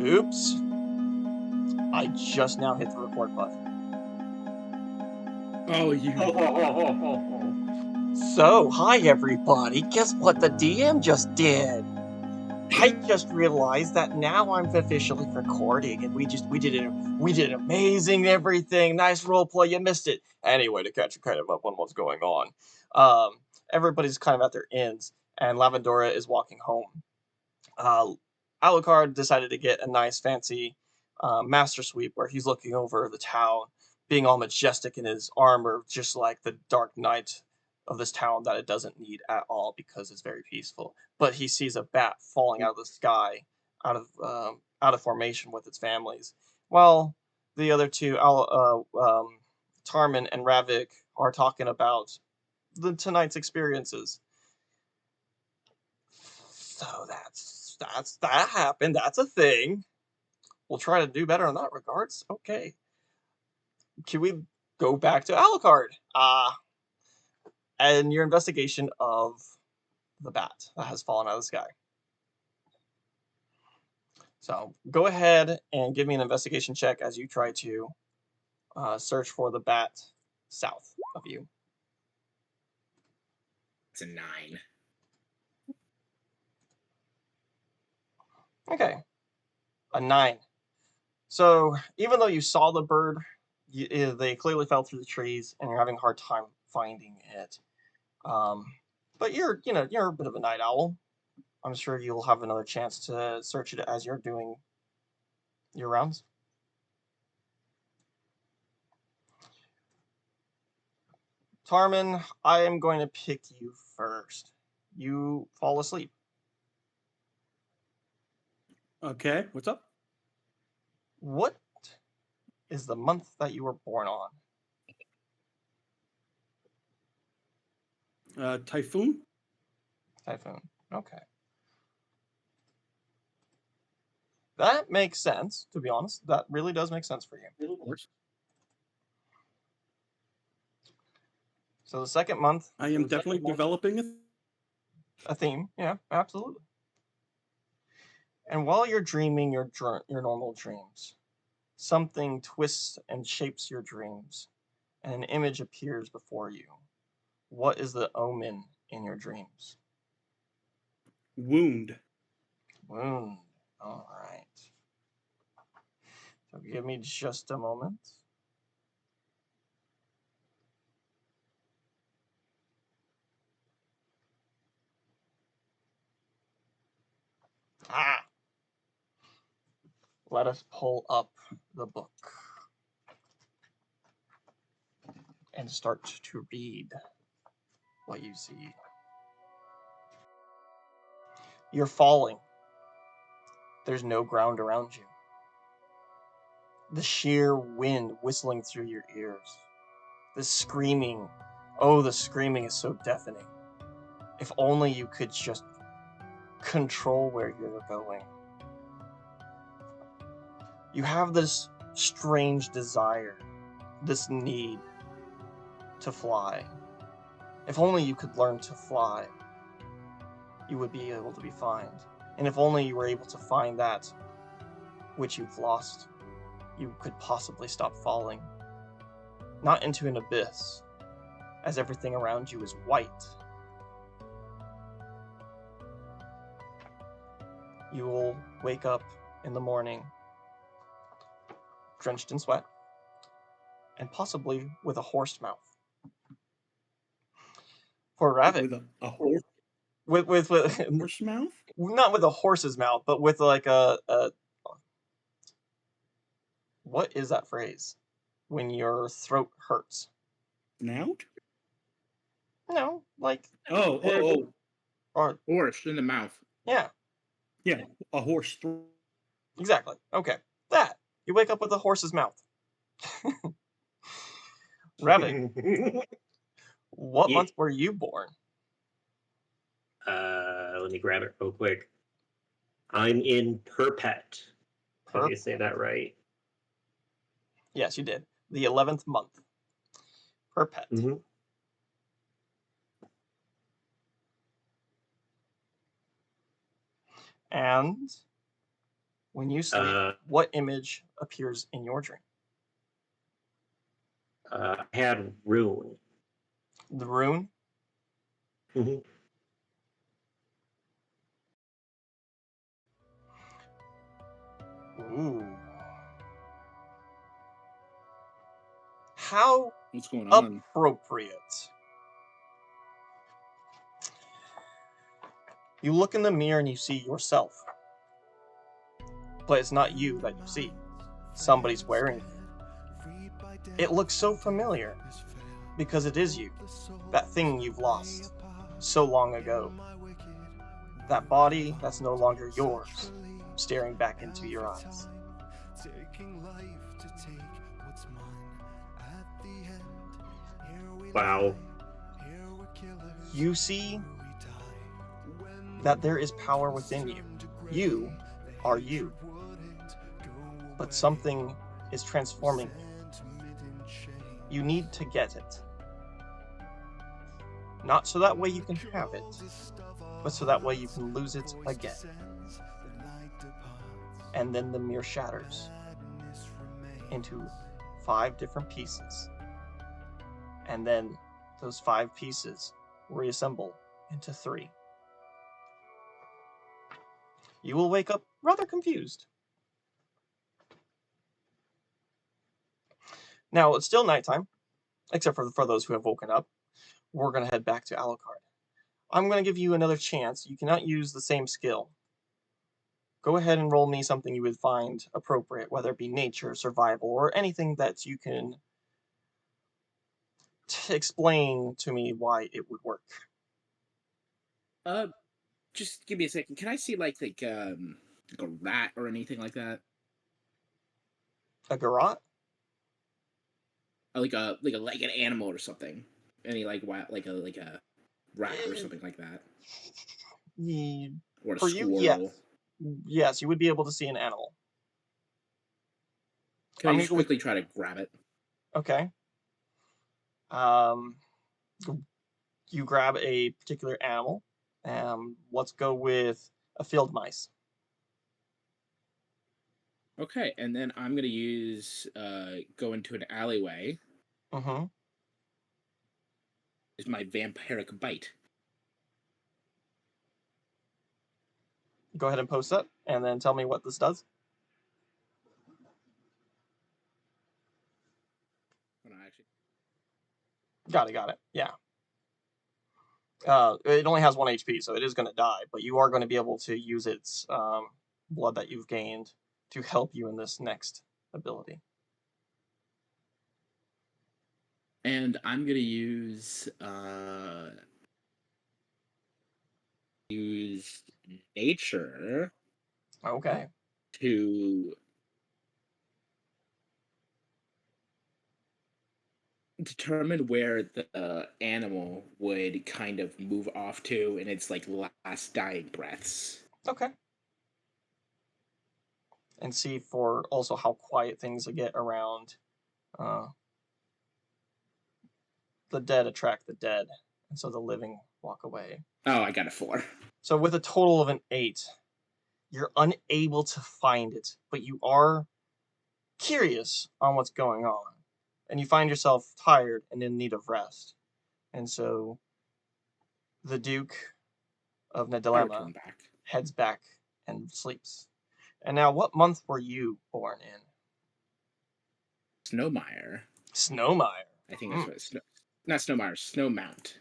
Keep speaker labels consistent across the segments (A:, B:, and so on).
A: Oops. I just now hit the record button.
B: Oh, you.
A: So, hi everybody. Guess what the DM just did? I just realized that now I'm officially recording, and we did amazing everything. Nice roleplay. You missed it. Anyway, to catch you kind of up on what's going on, everybody's kind of at their ends, and Lavendora is walking home. Alucard decided to get a nice fancy master sweep where he's looking over the town, being all majestic in his armor, just like the Dark Knight of this town that it doesn't need at all because it's very peaceful. But he sees a bat falling out of the sky, out of formation with its families, while the other two, Tarmin and Ravik, are talking about tonight's experiences. So that happened. That's a thing. We'll try to do better in that regards. Okay. Can we go back to Alucard? And your investigation of the bat that has fallen out of the sky. So go ahead and give me an investigation check as you try to search for the bat south of you.
B: It's a 9.
A: Okay. A 9. So even though you saw the bird, they clearly fell through the trees, and you're having a hard time finding it. But you're a bit of a night owl. I'm sure you'll have another chance to search it as you're doing your rounds. Tarmin, I am going to pick you first. You fall asleep.
B: Okay, what's up?
A: What is the month that you were born on?
B: Typhoon?
A: Typhoon. Okay. That makes sense, to be honest. That really does make sense for you.
B: Of course.
A: So the second month...
B: I am definitely developing
A: a theme. Yeah, absolutely. And while you're dreaming your normal dreams, something twists and shapes your dreams, and an image appears before you. What is the omen in your dreams?
B: Wound.
A: Wound. All right. So give me just a moment. Let us pull up the book and start to read what you see. You're falling. There's no ground around you. The sheer wind whistling through your ears. The screaming. Oh, the screaming is so deafening. If only you could just control where you're going. You have this strange desire, this need to fly. If only you could learn to fly, you would be able to be fine. And if only you were able to find that which you've lost, you could possibly stop falling. Not into an abyss, as everything around you is white. You will wake up in the morning, drenched in sweat, and possibly with a hoarse mouth. For Ravik.
B: With a horse?
A: With
B: horse mouth?
A: Not with a horse's mouth, but with like a what is that phrase? When your throat hurts.
B: Snout?
A: No, like
B: or
C: horse in the mouth.
A: Yeah.
B: Yeah, a horse throat.
A: Exactly. Okay. That. You wake up with a horse's mouth. Ravik. What month were you born?
D: Let me grab it real quick. I'm in Perpet. Did I say that right?
A: Yes, you did. The 11th month. Perpet.
D: Mm-hmm.
A: And When you sleep, what image appears in your dream?
D: I had rune.
A: The rune?
D: Mhm.
A: Ooh. How
C: What's going on?
A: appropriate. You look in the mirror and you see yourself. But it's not you that you see. Somebody's wearing you. It looks so familiar because it is you. That thing you've lost so long ago. That body that's no longer yours, staring back into your eyes.
D: Wow.
A: You see that there is power within you. You are you. But something is transforming you. You need to get it. Not so that way you can have it, but so that way you can lose it again. And then the mirror shatters into 5 different pieces. And then those 5 pieces reassemble into 3. You will wake up rather confused. Now, it's still nighttime, except for those who have woken up. We're going to head back to Alucard. I'm going to give you another chance. You cannot use the same skill. Go ahead and roll me something you would find appropriate, whether it be nature, survival, or anything that you can explain to me why it would work.
C: Just give me a second. Can I see like a rat or anything like that?
A: A garrote?
C: Like an animal or something. Any like a rat or something like that. Or a
A: For
C: squirrel.
A: you, yes, you would be able to see an animal.
C: Can I just quickly try to grab it?
A: Okay. You grab a particular animal. Let's go with a field mice.
C: Okay, and then I'm gonna use go into an alleyway.
A: Mm-hmm.
C: Is my vampiric bite.
A: Go ahead and post that, and then tell me what this does. Got it. Yeah. It only has 1 HP, so it is going to die, but you are going to be able to use its blood that you've gained to help you in this next ability.
C: And I'm going to use nature.
A: Okay.
C: To determine where the animal would kind of move off to in its like last dying breaths.
A: Okay. And see for also how quiet things get around. The dead attract the dead, and so the living walk away.
C: Oh, I got a 4.
A: So with a total of an 8, you're unable to find it, but you are curious on what's going on. And you find yourself tired and in need of rest. And so the Duke of Nedilema heads back and sleeps. And now, what month were you born in?
C: Snowmire.
A: Snowmire.
C: I think that's what it's... Not Snowmire, Snowmount.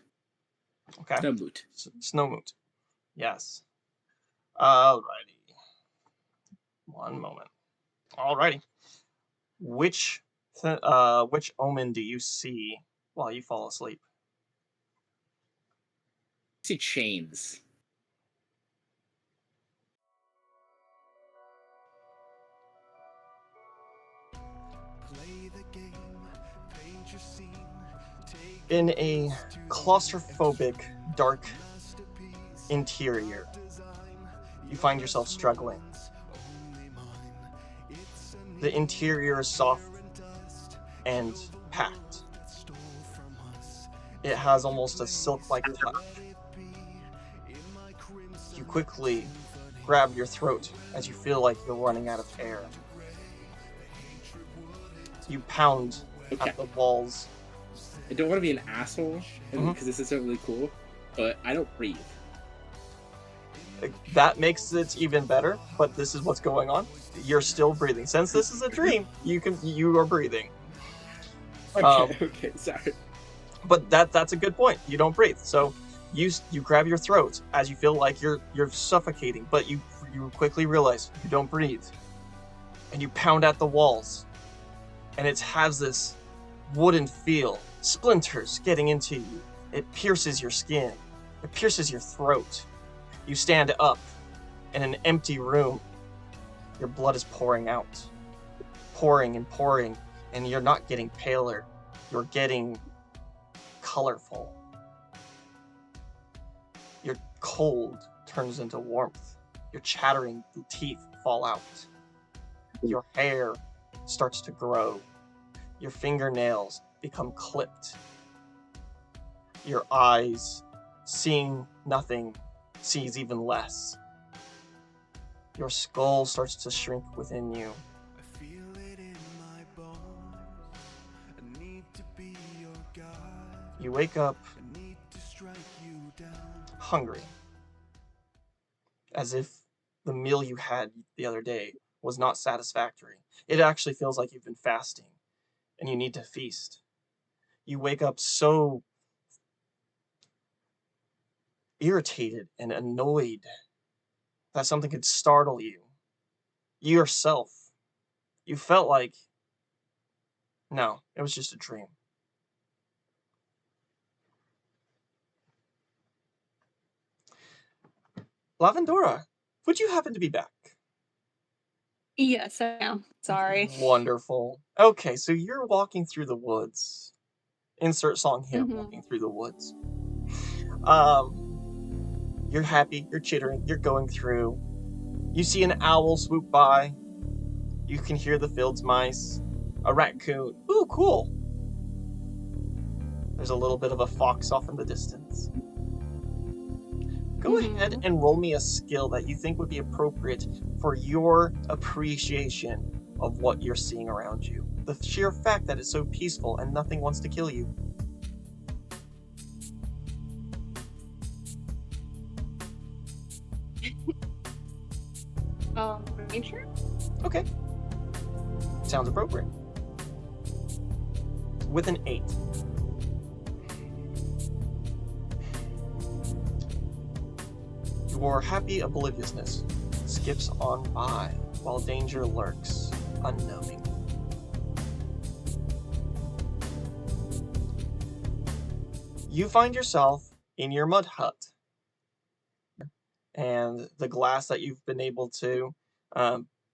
A: Okay.
C: Snowmoot.
A: Snowmoot. Yes. Alrighty. One moment. Alrighty. Which omen do you see while you fall asleep?
C: I see chains.
A: In a claustrophobic, dark interior, you find yourself struggling. The interior is soft and packed. It has almost a silk-like touch. You quickly grab your throat as you feel like you're running out of air. You pound
C: Okay.
A: at the walls.
C: I don't want to be an asshole
A: Mhm.
C: because this isn't really cool, but I don't breathe.
A: That makes it even better, but this is what's going on. You're still breathing. Since this is a dream, you are breathing.
C: Okay, okay, sorry.
A: But that's a good point. You don't breathe. So you grab your throat as you feel like you're suffocating, but you quickly realize you don't breathe. And you pound at the walls. And it has this wooden feel. Splinters getting into you. It pierces your skin. It pierces your throat. You stand up in an empty room. Your blood is pouring out. Pouring and pouring. And you're not getting paler. You're getting colorful. Your cold turns into warmth. Your chattering teeth fall out. Your hair starts to grow. Your fingernails become clipped. Your eyes, seeing nothing, sees even less. Your skull starts to shrink within you.
E: I feel it in my bones. I need to be your God.
A: You wake up
E: I need to strike you down.
A: hungry, as if the meal you had the other day was not satisfactory. It actually feels like you've been fasting, and you need to feast. You wake up so irritated and annoyed that something could startle you. You yourself, you felt like, no, it was just a dream. Lavendora, would you happen to be back?
F: Yes, I am. Sorry.
A: Wonderful. Okay, so you're walking through the woods. Insert song here, walking through the woods. You're happy, you're chittering, you're going through. You see an owl swoop by. You can hear the fields mice. A raccoon. Ooh, cool. There's a little bit of a fox off in the distance. Go ahead and roll me a skill that you think would be appropriate for your appreciation of what you're seeing around you. The sheer fact that it's so peaceful and nothing wants to kill you.
F: Nature?
A: Okay. Sounds appropriate. With an 8. Your happy obliviousness skips on by while danger lurks unknowingly. You find yourself in your mud hut, and the glass that you've been able to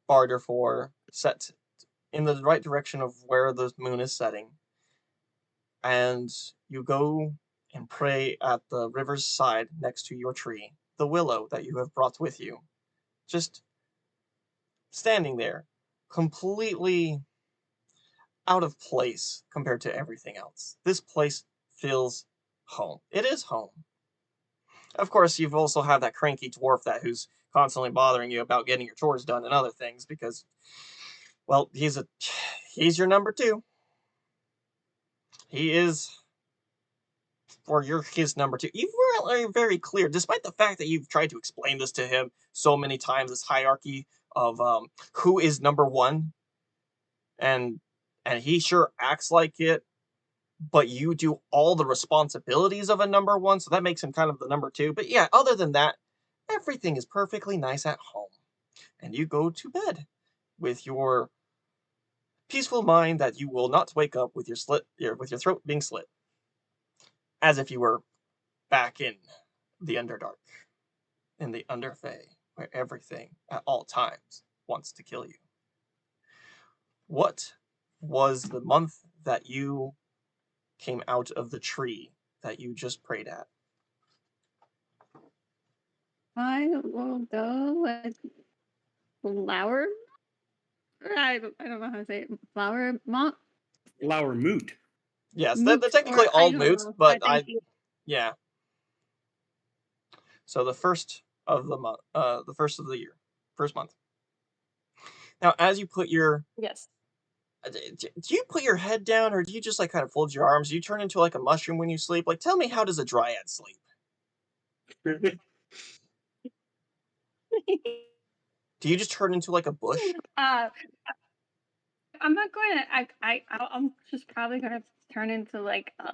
A: barter for set in the right direction of where the moon is setting. And you go and pray at the river's side next to your tree, the willow that you have brought with you. Just standing there, completely out of place compared to everything else. This place feels home. It is home. Of course, you've also had that cranky dwarf who's constantly bothering you about getting your chores done and other things because, well, he's your number 2. He is, or you're his number 2. You were very clear, despite the fact that you've tried to explain this to him so many times, this hierarchy of who is number 1, and he sure acts like it, but you do all the responsibilities of a number 1, so that makes him kind of the number 2. But yeah, other than that, everything is perfectly nice at home. And you go to bed with your peaceful mind that you will not wake up with your throat being slit. As if you were back in the Underdark, in the Underfey, where everything at all times wants to kill you. What was the month that you came out of the tree that you just prayed at?
F: I will go with flower. I don't know how to say it. Flower monk.
B: Flower moot.
A: Yes, they're technically all moots, but
F: thank you.
A: yeah. So the first of the month, the first of the year, first month. Now, as you put your
F: Yes.
A: do you put your head down, or do you just like kind of fold your arms? Do you turn into like a mushroom when you sleep? Like, tell me, how does a dryad sleep? Do you just turn into like a bush?
F: uh, I'm not going to. I'm just probably gonna turn into like a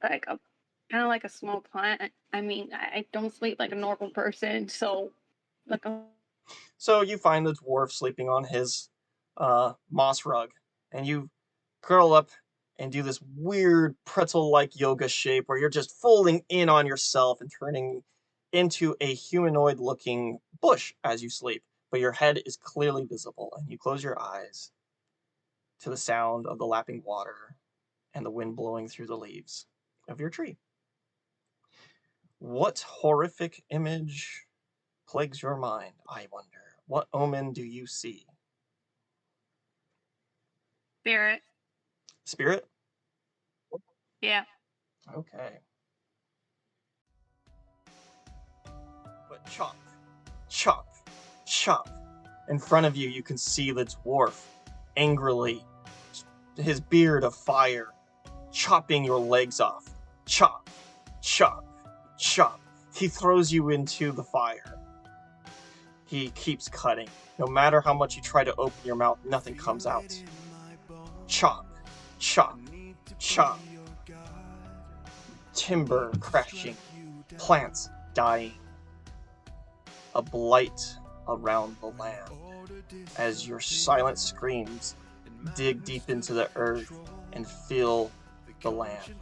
F: kind of like a small plant. I mean, I don't sleep like a normal person, so like a
A: So you find the dwarf sleeping on his moss rug, and you curl up and do this weird pretzel-like yoga shape where you're just folding in on yourself and turning into a humanoid-looking bush as you sleep. But your head is clearly visible, and you close your eyes to the sound of the lapping water and the wind blowing through the leaves of your tree. What horrific image plagues your mind, I wonder? What omen do you see?
F: spirit.
A: Spirit?
F: Yeah.
A: Okay. But chop, chop, chop. In front of you, you can see the dwarf angrily, his beard of fire, chopping your legs off. Chop, chop, chop. He throws you into the fire. He keeps cutting. No matter how much you try to open your mouth, nothing comes out. Chop, chop, chop. Timber crashing, plants dying. A blight around the land as your silent screams dig deep into the earth and fill the land.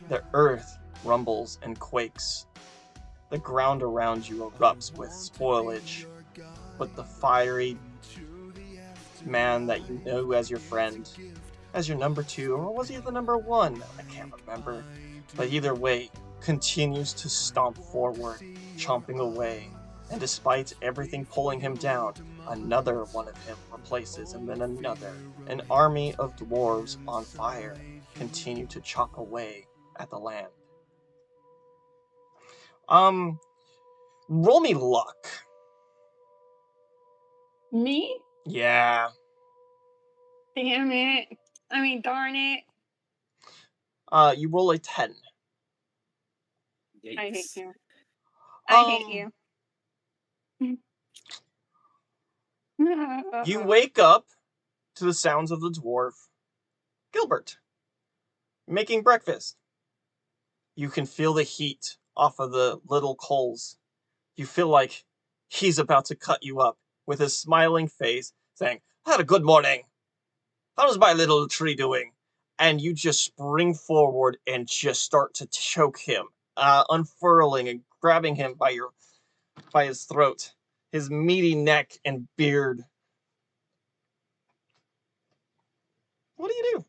A: The earth rumbles and quakes. The ground around you erupts with spoilage, but the fiery man that you know as your friend, as your number 2, or was he the number 1? I can't remember. But either way, continues to stomp forward, chomping away. And despite everything pulling him down, another one of him replaces, and then another. An army of dwarves on fire continue to chop away at the land. Roll me luck.
F: Me?
A: Yeah.
F: Damn it. I mean, darn it.
A: You roll a 10.
F: I hate
C: Yikes.
F: you. I hate you.
A: You wake up to the sounds of the dwarf, Gilbert, making breakfast. You can feel the heat off of the little coals. You feel like he's about to cut you up with his smiling face, saying, "Had a good morning. How's my little tree doing?" And you just spring forward and just start to choke him, unfurling and grabbing him by his throat, his meaty neck and beard. What do you do?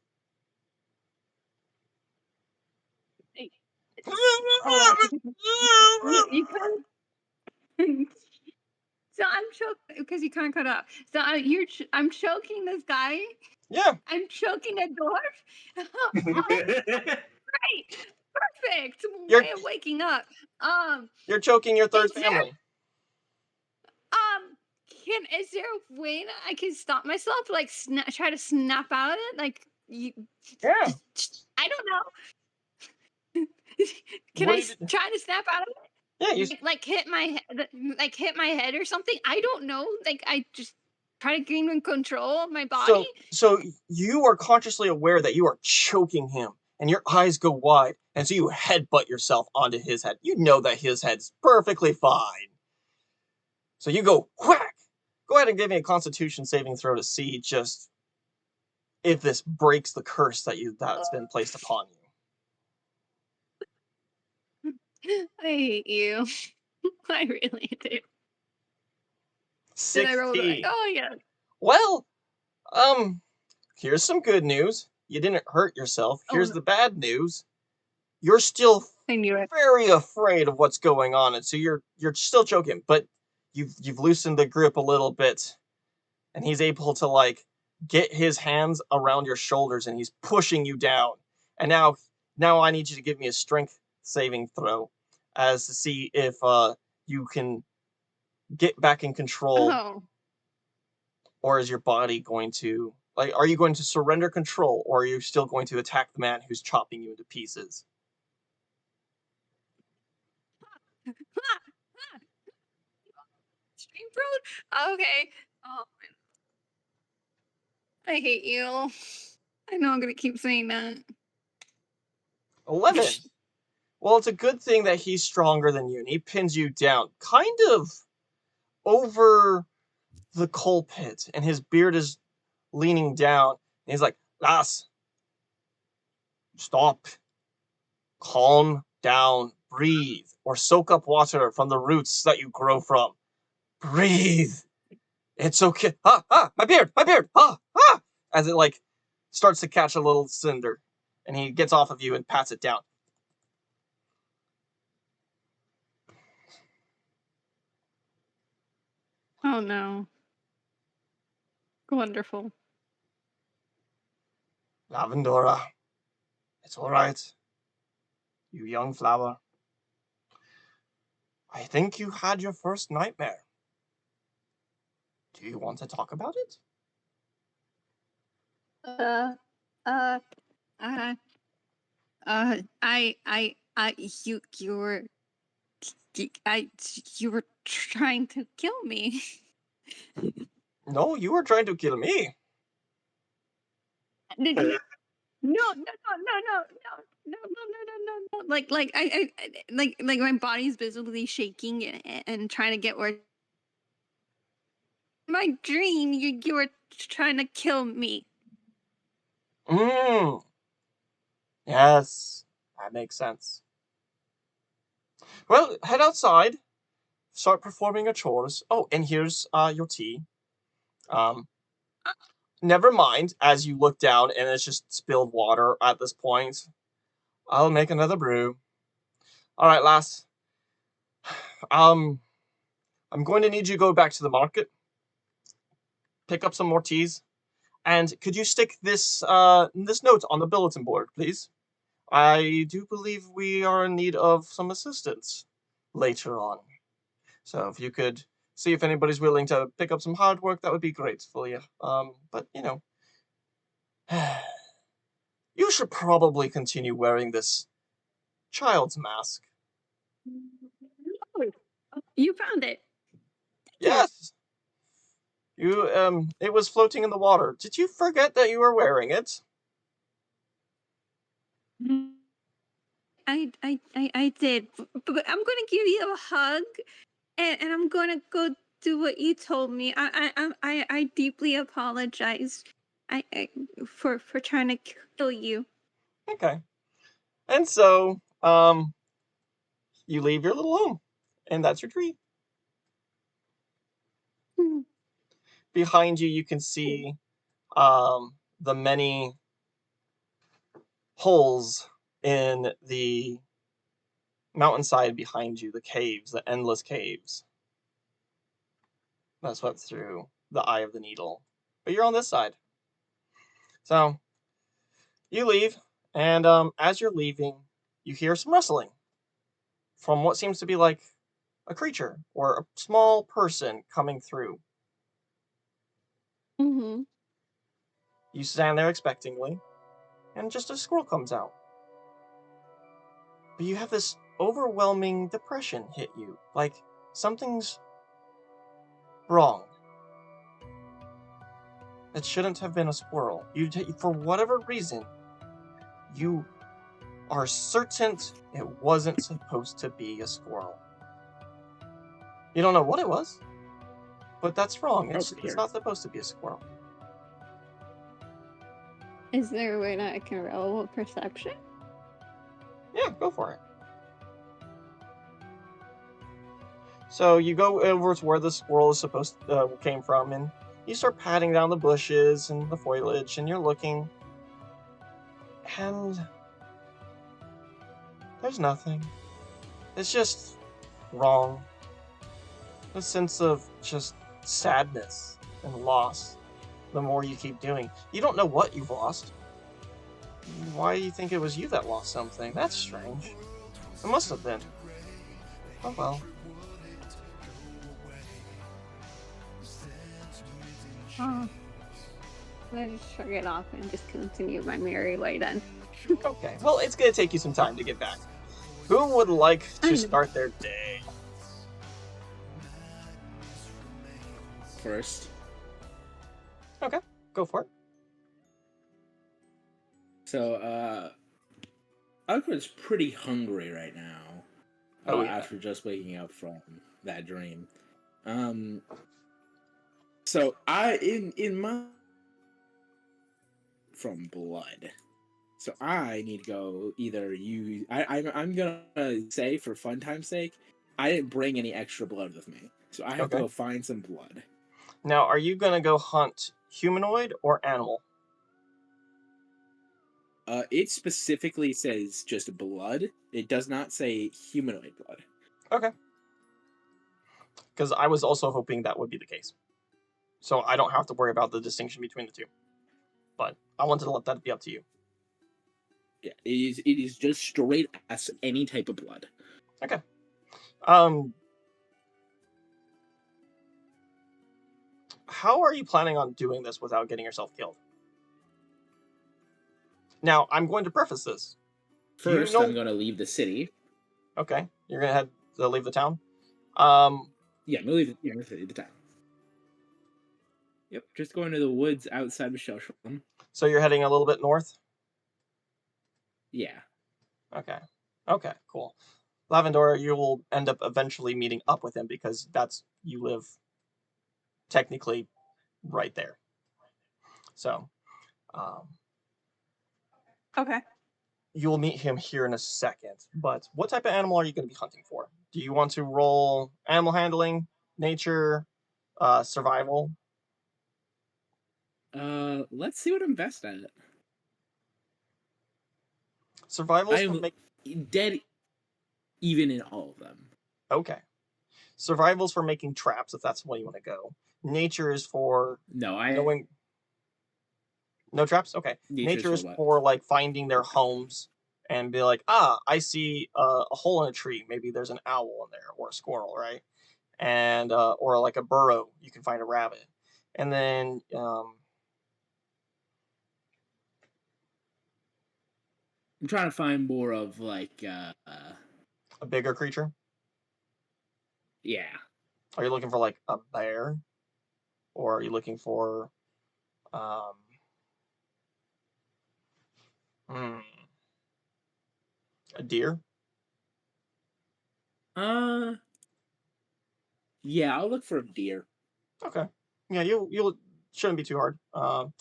F: You kind so I'm choking because you kind of cut up. So I'm choking this guy.
A: Yeah.
F: I'm choking a dwarf. Oh, great, perfect way of waking up.
A: You're choking your third
F: Is there-
A: family.
F: Is there a way that I can stop myself? Like try to snap out of it? Like you?
A: Yeah.
F: I don't know. Can
A: What
F: I
A: do you do?
F: try to snap out of it?
A: Yeah, you
F: Like hit my head or something? I don't know. Like I just try to gain control of my body.
A: so you are consciously aware that you are choking him, and your eyes go wide, and so you headbutt yourself onto his head. You know that his head's perfectly fine. So you go whack. Go ahead and give me a Constitution saving throw to see just if this breaks the curse that's been placed upon you.
F: I hate you. I really do. Did I roll the
A: 16.
F: Oh yeah.
A: Well, here's some good news. You didn't hurt yourself. Here's
F: no.
A: the bad news. You're still
F: I knew it.
A: very afraid of what's going on, and so you're still choking, but you've loosened the grip a little bit, and he's able to like get his hands around your shoulders, and he's pushing you down. And now I need you to give me a strength saving throw, as to see if you can get back in control,
F: Oh.
A: or is your body going to, like, are you going to surrender control, or are you still going to attack the man who's chopping you into pieces?
F: Stream Road? Okay. Oh, I hate you. I know I'm gonna keep saying that.
A: 11. Well, it's a good thing that he's stronger than you, and he pins you down, kind of over the coal pit, and his beard is leaning down. And he's like, Lass, stop. Calm down. Breathe. Or soak up water from the roots that you grow from. Breathe. It's okay. My beard, as it like starts to catch a little cinder, and he gets off of you and pats it down.
F: Oh no. Wonderful.
A: Lavendora, it's all right. You young flower. I think you had your first nightmare. Do you want to talk about it?
F: Uh, uh, uh, you were trying to kill me.
A: No, you were trying to kill me.
F: Did you? No. Like like my body's visibly shaking and trying to get where. My dream, you were trying to kill me.
A: Yes, that makes sense. Well, head outside. Start performing your chores. Oh, and here's your tea. Never mind. As you look down, and it's just spilled water at this point. I'll make another brew. All right, lass. I'm going to need you to go back to the market. Pick up some more teas. And could you stick this this note on the bulletin board, please? I do believe we are in need of some assistance later on. So if you could see if anybody's willing to pick up some hard work, that would be great for you. But you know, you should probably continue wearing this child's mask.
F: Oh, you found it.
A: Yes. You it was floating in the water. Did you forget that you were wearing it?
F: I did, but I'm gonna give you a hug, and I'm gonna go do what you told me. I deeply apologize. For trying to kill you.
A: Okay. And so, you leave your little home, and that's your tree. Behind you, you can see the many holes in the mountainside behind you, the caves, the endless caves. That's what's through the eye of the needle. But you're on this side. So, you leave, and as you're leaving, you hear some rustling from what seems to be like a creature or a small person coming through.
F: Mm-hmm.
A: You stand there expectingly, and just a squirrel comes out. But you have this overwhelming depression hit you, like something's wrong. It shouldn't have been a squirrel. For whatever reason, you are certain it wasn't supposed to be a squirrel. You don't know what it was, but that's wrong. It's not supposed to be a squirrel.
F: Is there a way that I can roll a perception?
A: Yeah, go for it. So you go over to where the squirrel is came from, and you start patting down the bushes and the foliage, and you're looking, and there's nothing. It's just wrong. A sense of just sadness and loss. The more you keep doing, you don't know what you've lost. Why do you think it was you that lost something? That's strange. It must have been. Oh well.
F: Oh. I just shrug it off and just continue my merry way then.
A: Okay, well, it's going to take you some time to get back. Who would like to start their day?
C: First.
A: Okay, go for it.
C: So, Awoken's pretty hungry right now.
A: Oh, yeah.
C: After just waking up from that dream. So in my from blood. So I need to go either use. I'm gonna say for fun time's sake, I didn't bring any extra blood with me, so I have to
A: Okay.
C: go find some blood.
A: Now, are you going to go hunt humanoid or animal?
C: It specifically says just blood. It does not say humanoid blood.
A: Okay. Because I was also hoping that would be the case. So I don't have to worry about the distinction between the two. But I wanted to let that be up to you.
C: Yeah, it is just straight as any type of blood.
A: Okay. How are you planning on doing this without getting yourself killed? Now, I'm going to preface this.
C: First,
A: know-
C: I'm going to leave the city.
A: Okay, you're going to head to leave the town?
C: Yeah, I'm going to leave the town. Yep, just going to the woods outside of Shellsham.
A: So you're heading a little bit north?
C: Yeah.
A: Okay, cool. Lavendora, you will end up eventually meeting up with him because you live technically right there. So,
F: Okay.
A: you will meet him here in a second. But what type of animal are you going to be hunting for? Do you want to roll animal handling, nature, survival?
C: Let's see what I'm best at.
A: Survival's for
C: I'm dead even in all of them.
A: Okay. Survival's for making traps, if that's the way you want to go. Nature is for knowing. No traps? Okay. Nature is for like finding their homes and be like, I see a hole in a tree. Maybe there's an owl in there or a squirrel, right? And or like a burrow, you can find a rabbit. And then
C: I'm trying to find more of like
A: a bigger creature.
C: Yeah.
A: Are you looking for like a bear? Or are you looking for a deer?
C: Yeah, I'll look for a deer.
A: Okay. Yeah, you'll shouldn't be too hard.
C: Or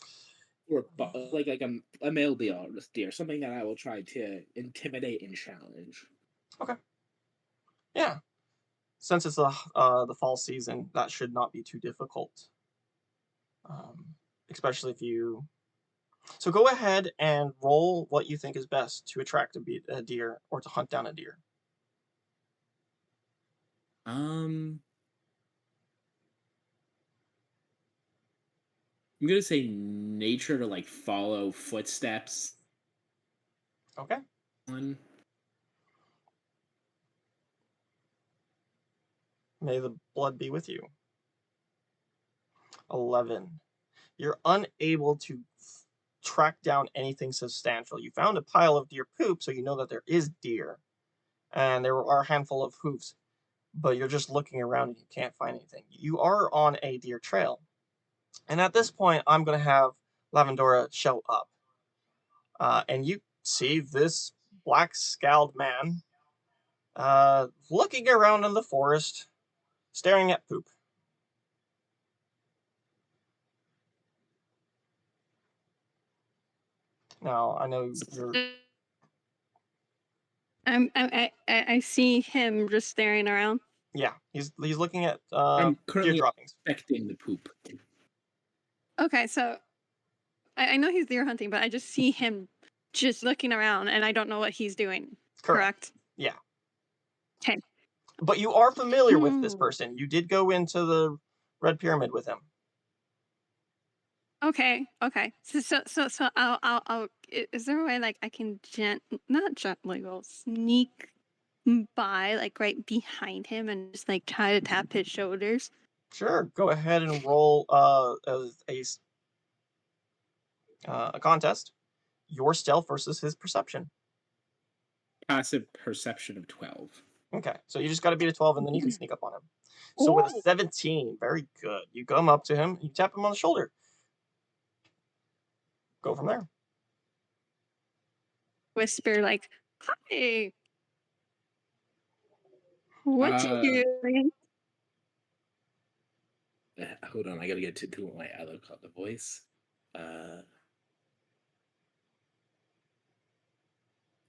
C: like a male deer, something that I will try to intimidate and challenge.
A: Okay. Yeah. Since it's the fall season, that should not be too difficult. Especially if you. So go ahead and roll what you think is best to attract a deer or to hunt down a deer.
C: I'm gonna say nature to like follow footsteps.
A: Okay. May the blood be with you. 11. You're unable to track down anything substantial. You found a pile of deer poop, so you know that there is deer. And there are a handful of hoofs. But you're just looking around and you can't find anything. You are on a deer trail. And at this point, I'm going to have Lavendora show up. And you see this black-scowled man looking around in the forest, staring at poop. Now, I know you're...
F: I see him just staring around.
A: Yeah, he's looking at
C: I'm currently
A: deer droppings.
C: Expecting the poop.
F: Okay, so I know he's deer hunting, but I just see him just looking around, and I don't know what he's doing. Correct?
A: Yeah.
F: Okay.
A: But you are familiar with this person. You did go into the Red Pyramid with him.
F: Okay. So I'll is there a way like I can not gently go sneak by like right behind him and just like try to tap his shoulders?
A: Sure, go ahead and roll a contest. Your stealth versus his perception.
C: Passive perception of 12.
A: Okay, so you just got to beat a 12 and then you can sneak up on him. So with a 17, very good. You come up to him, you tap him on the shoulder. Go from there.
F: Whisper like, "Hi, what you doing?"
C: Hold on, I gotta get to my other call the voice.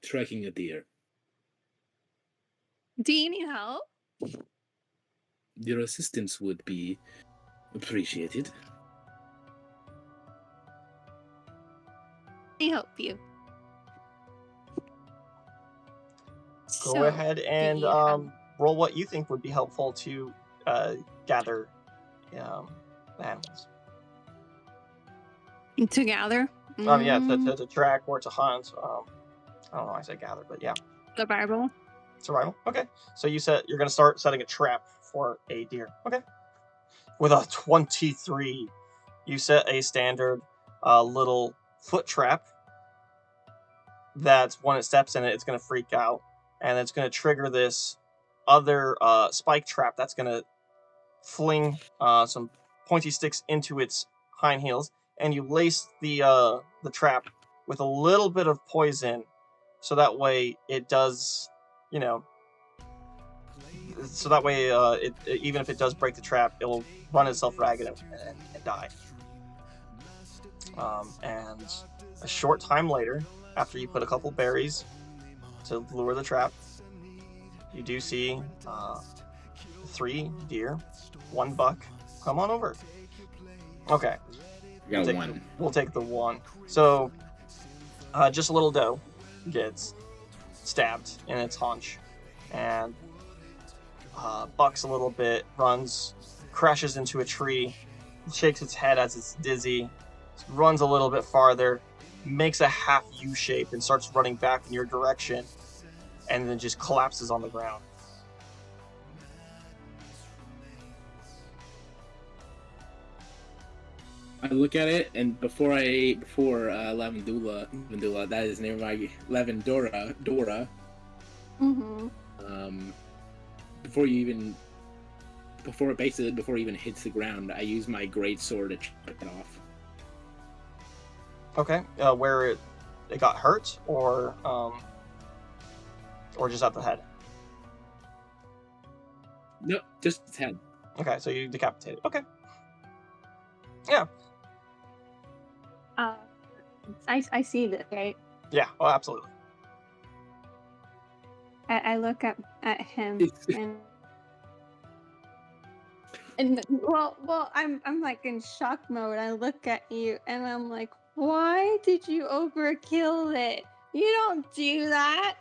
C: Tracking a deer.
F: Do you need help?
C: Your assistance would be appreciated.
F: Let me help you.
A: Go ahead and roll what you think would be helpful to gather the animals.
F: To gather?
A: Yeah, to track or to hunt. I don't know why I say gather, but yeah.
F: Survival.
A: Survival. Okay. So you're going to start setting a trap for a deer. Okay. With a 23, you set a standard little foot trap that when it steps in it, it's going to freak out. And it's going to trigger this other spike trap that's going to fling some pointy sticks into its hind heels. And you lace the trap with a little bit of poison, so that way it does, so that way even if it does break the trap, it'll run itself ragged and die. And a short time later, after you put a couple berries to lure the trap, you do see 3 deer, 1 buck. Come on over. Okay.
C: You got one.
A: We'll take the 1. So, just a little doe gets stabbed in its haunch, and bucks a little bit, runs, crashes into a tree, shakes its head as it's dizzy, runs a little bit farther, makes a half U shape and starts running back in your direction, and then just collapses on the ground.
C: I look at it, and before Lavendula, that is named by Lavendora, Dora.
F: Mm-hmm.
C: Before it even hits the ground, I use my great sword to chop it off.
A: Okay, where it got hurt, or just at the head?
C: No, just its head.
A: Okay, so you decapitate it. Okay. Yeah.
F: I see this, right?
A: Yeah, oh, absolutely.
F: I look at him and well, I'm like in shock mode. I look at you and I'm like, why did you overkill it? You don't do that.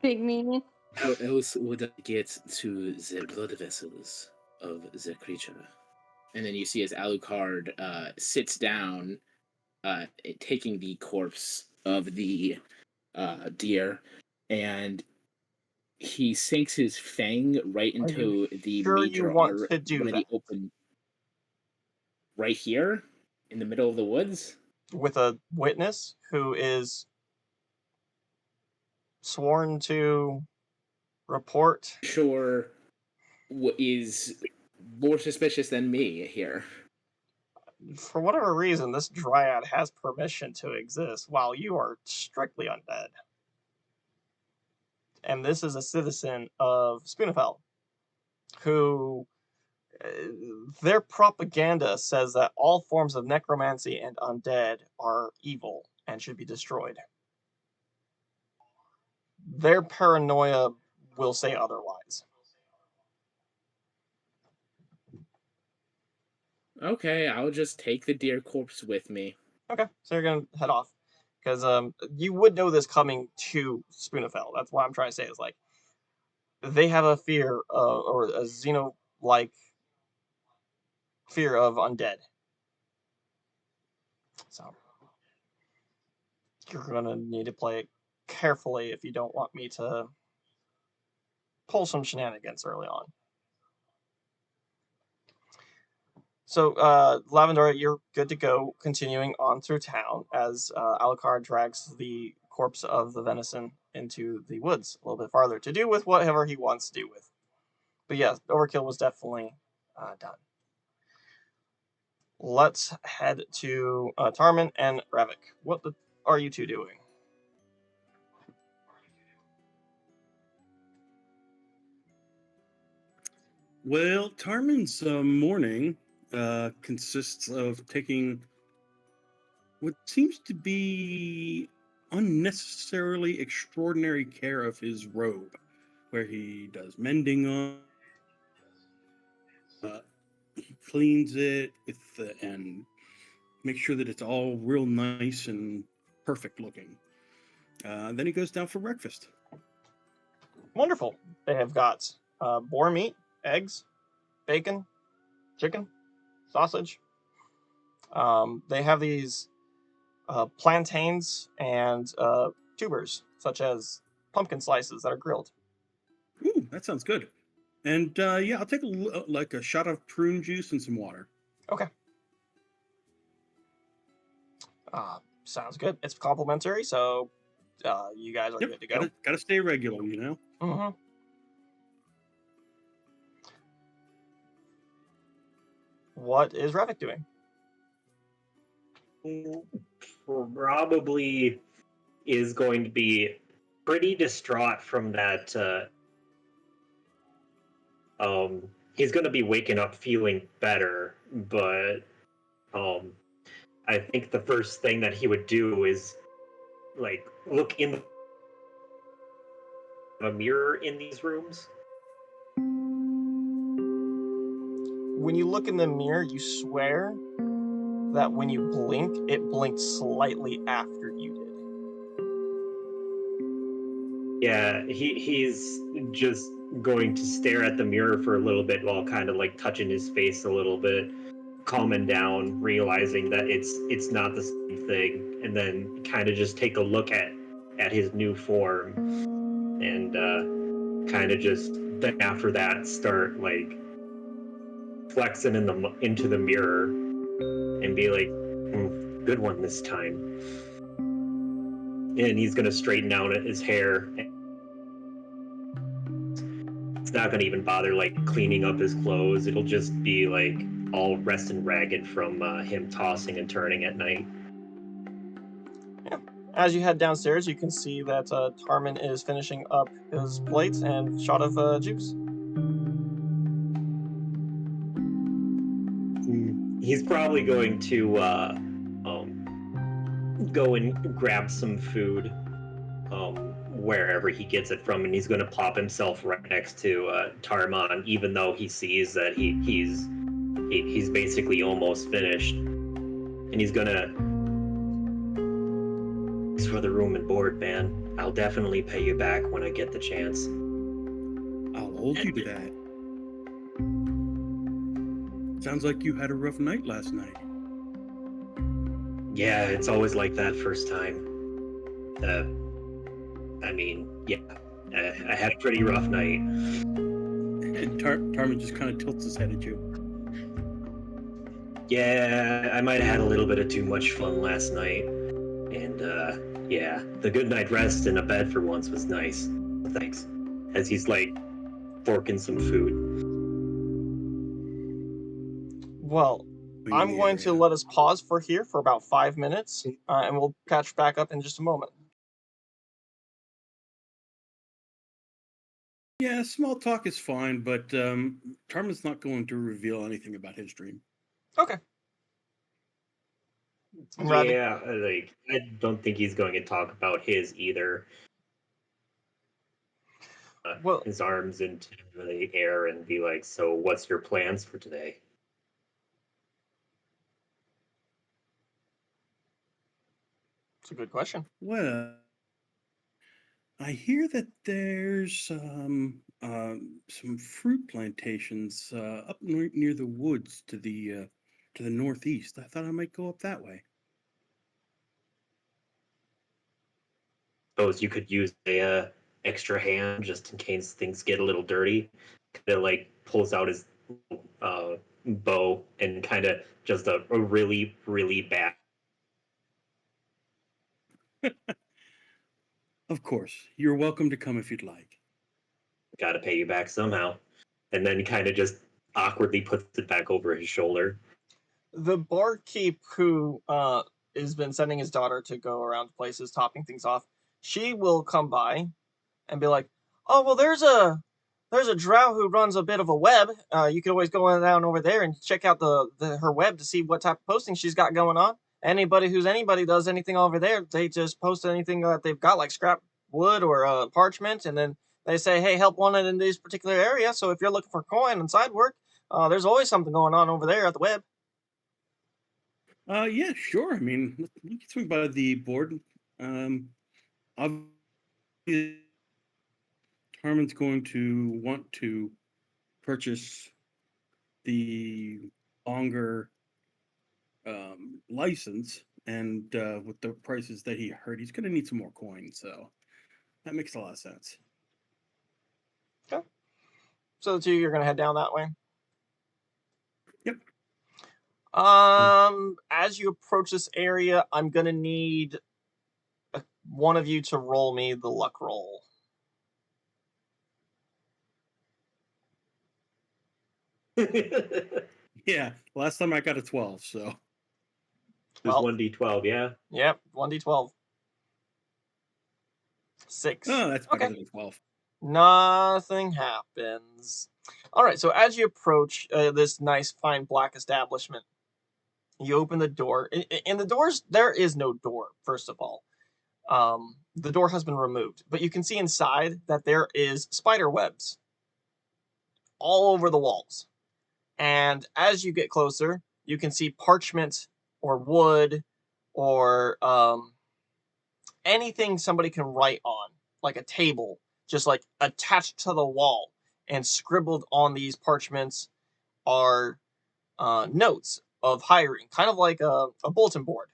F: Big meaning.
C: How else would I get to the blood vessels of the creature? And then you see as Alucard sits down, taking the corpse of the deer, and he sinks his fang right into the
A: sure
C: major
A: you want to do
C: already
A: that?
C: open. Right here, in the middle of the woods,
A: with a witness who is sworn to report.
C: sure, what is more suspicious than me here?
A: For whatever reason, this dryad has permission to exist while you are strictly undead. And this is a citizen of Spoonfell, who their propaganda says that all forms of necromancy and undead are evil and should be destroyed. Their paranoia will say otherwise.
C: Okay, I'll just take the deer corpse with me.
A: Okay, so you're gonna head off because you would know this coming to Spoonfell. That's what I'm trying to say is like they have a fear or a Xeno-like fear of undead. So you're gonna need to play it carefully if you don't want me to pull some shenanigans early on. So, Lavendora, you're good to go, continuing on through town as Alucard drags the corpse of the venison into the woods a little bit farther to do with whatever he wants to do with. But yeah, overkill was definitely done. Let's head to Tarman and Ravik. What are you two doing?
B: Well, Tarman's morning consists of taking what seems to be unnecessarily extraordinary care of his robe, where he does mending on, he cleans it and makes sure that it's all real nice and perfect looking. Then he goes down for breakfast.
A: Wonderful. They have got boar meat, eggs, bacon, chicken, sausage. They have these plantains and tubers, such as pumpkin slices that are grilled.
B: Ooh, that sounds good. And yeah, I'll take like a shot of prune juice and some water.
A: Okay. Sounds good. It's complimentary, so you guys are good to go.
B: Gotta stay regular, you know?
A: Mm-hmm. What is Ravik doing?
D: Probably is going to be pretty distraught from that. He's going to be waking up feeling better, but I think the first thing that he would do is like look in a mirror in these rooms.
A: When you look in the mirror, you swear that when you blink, it blinked slightly after you did.
D: Yeah, he's just going to stare at the mirror for a little bit while kind of like touching his face a little bit, calming down, realizing that it's not the same thing, and then kind of just take a look at his new form, and kind of just then after that start like flexing into the mirror and be like, good one this time. And he's gonna straighten out his hair. It's not gonna even bother like cleaning up his clothes. It'll just be like all rest and ragged from him tossing and turning at night.
A: Yeah. As you head downstairs, you can see that Tarman is finishing up his plate and shot of juice.
D: He's probably going to go and grab some food wherever he gets it from, and he's going to plop himself right next to Tarman, even though he sees that he's basically almost finished, and he's going to, thanks for the room and board, man. I'll definitely pay you back when I get the chance.
B: I'll hold you to that. Sounds like you had a rough night last night.
D: Yeah, it's always like that first time. I mean, yeah, I had a pretty rough night.
B: And Tarman just kind of tilts his head at you.
D: Yeah, I might have had a little bit of too much fun last night. And, yeah, the good night rest in a bed for once was nice. Thanks. As he's, like, forking some food.
A: Well, I'm going to let us pause for here for about 5 minutes, and we'll catch back up in just a moment.
B: Yeah, small talk is fine, but Tarman's not going to reveal anything about his dream.
A: Okay.
D: Yeah, like, I don't think he's going to talk about his either. His arms into the air and be like, so what's your plans for today?
A: It's a good question.
B: Well, I hear that there's some fruit plantations up near the woods to the northeast. I thought I might go up that way.
D: suppose you could use a extra hand just in case things get a little dirty. Kind of like pulls out his bow and kind of just a really, really bad.
B: Of course, you're welcome to come if you'd like.
D: Got to pay you back somehow. And then kind of just awkwardly puts it back over his shoulder.
A: The barkeep who has been sending his daughter to go around places, topping things off, she will come by and be like, "Oh, well, there's a drow who runs a bit of a web. You could always go down over there and check out her web to see what type of posting she's got going on. Anybody does anything over there, they just post anything that they've got, like scrap wood or parchment, and then they say, hey, help wanted in this particular area. So if you're looking for coin and side work, there's always something going on over there at the web."
B: Yeah, sure. I mean, you can swing by the board. Obviously, Harmon's going to want to purchase the longer license, and with the prices that he heard, he's going to need some more coins. So that makes a lot of sense.
A: Okay. So the two, you're going to head down that way?
B: Yep.
A: As you approach this area, I'm going to need one of you to roll me the luck roll.
B: Yeah, last time I got a 12, so.
D: There's 1d12, yeah?
A: Yep, 1d12. 6.
B: Oh, that's better
A: Okay.
B: than 12.
A: Nothing happens. All right, so as you approach this nice, fine black establishment, you open the door. In the doors, there is no door, first of all. The door has been removed, but you can see inside that there is spider webs all over the walls. And as you get closer, you can see parchment or wood or anything somebody can write on, like a table, just like attached to the wall. And scribbled on these parchments are notes of hiring, kind of like a bulletin board.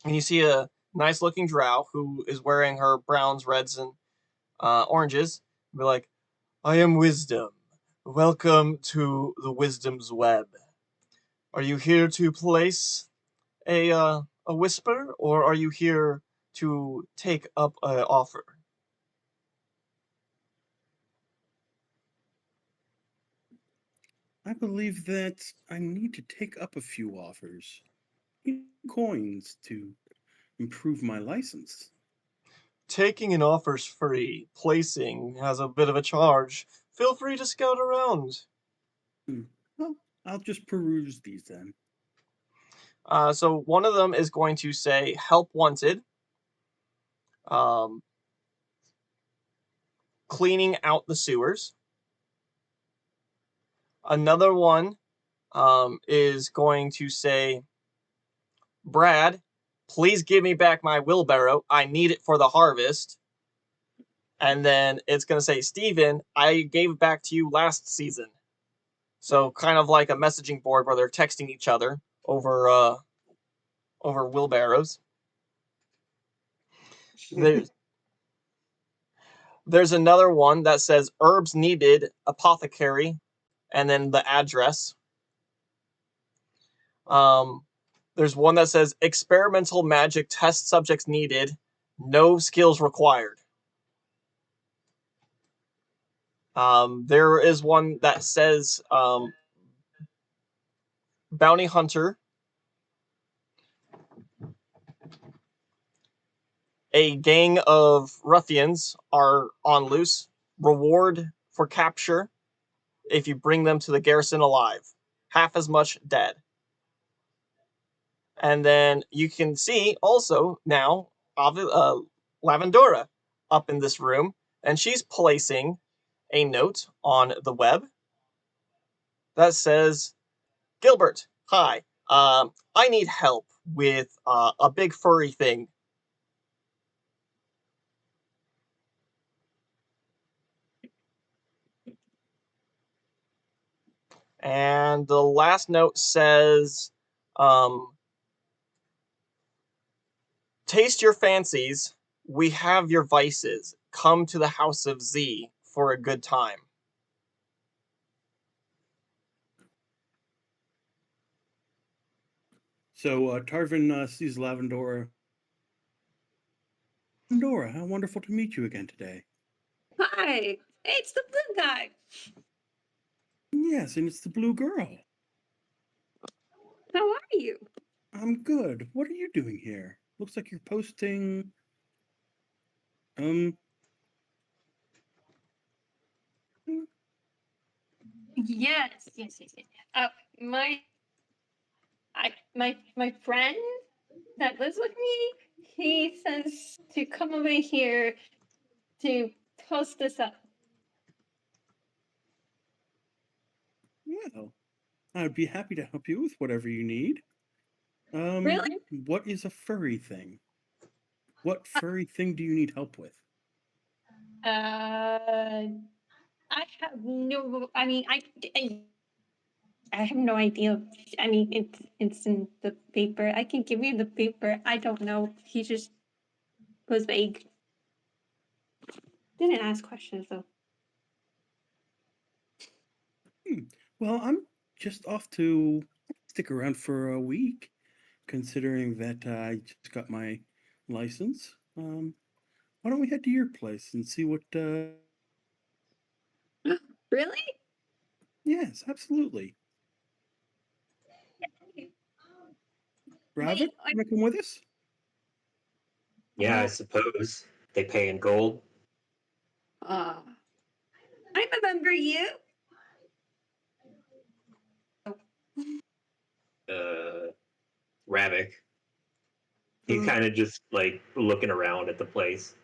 A: And you see a nice looking drow who is wearing her browns, reds, and oranges. Be like, I am Wisdom. Welcome to the Wisdom's Web. Are you here to place a whisper, or are you here to take up an offer?
B: I believe that I need to take up a few offers. Coins to improve my license.
A: Taking an offer's free. Placing has a bit of a charge. Feel free to scout around.
B: Well, I'll just peruse these then.
A: So one of them is going to say help wanted. Cleaning out the sewers. Another one is going to say, Brad, please give me back my wheelbarrow. I need it for the harvest. And then it's going to say, Steven, I gave it back to you last season. So kind of like a messaging board where they're texting each other over wheelbarrows. There's another one that says herbs needed, apothecary, and then the address. There's one that says experimental magic test subjects needed, no skills required. There is one that says bounty hunter. A gang of ruffians are on loose. Reward for capture if you bring them to the garrison alive. Half as much dead. And then you can see also now Lavendora up in this room, and she's placing a note on the web that says, Gilbert, hi, I need help with a big furry thing. And the last note says, taste your fancies. We have your vices. Come to the House of Z for a good time.
B: So Tarvin sees Lavendora. Lavendora, how wonderful to meet you again today.
F: Hi, it's the blue guy.
B: Yes, and it's the blue girl.
F: How are you?
B: I'm good. What are you doing here? Looks like you're posting. Hmm,
F: Yes. My my friend that lives with me, he says to come over here to post this up.
B: well, I'd be happy to help you with whatever you need.
F: Really?
B: What is a furry thing? What furry thing do you need help with?
F: I have no. I have no idea. I mean, it's in the paper. I can give you the paper. I don't know. He just was vague. Didn't ask questions though.
B: Well, I'm just off to stick around for a week, considering that I just got my license. Why don't we head to your place and see what?
F: Really?
B: Yes, absolutely. Rabbit,
F: Wait.
B: wanna come with us?
D: Yeah, I suppose they pay in gold.
F: I remember you.
D: Ravik. He's
B: Uh,
D: kind of just like looking around at the place.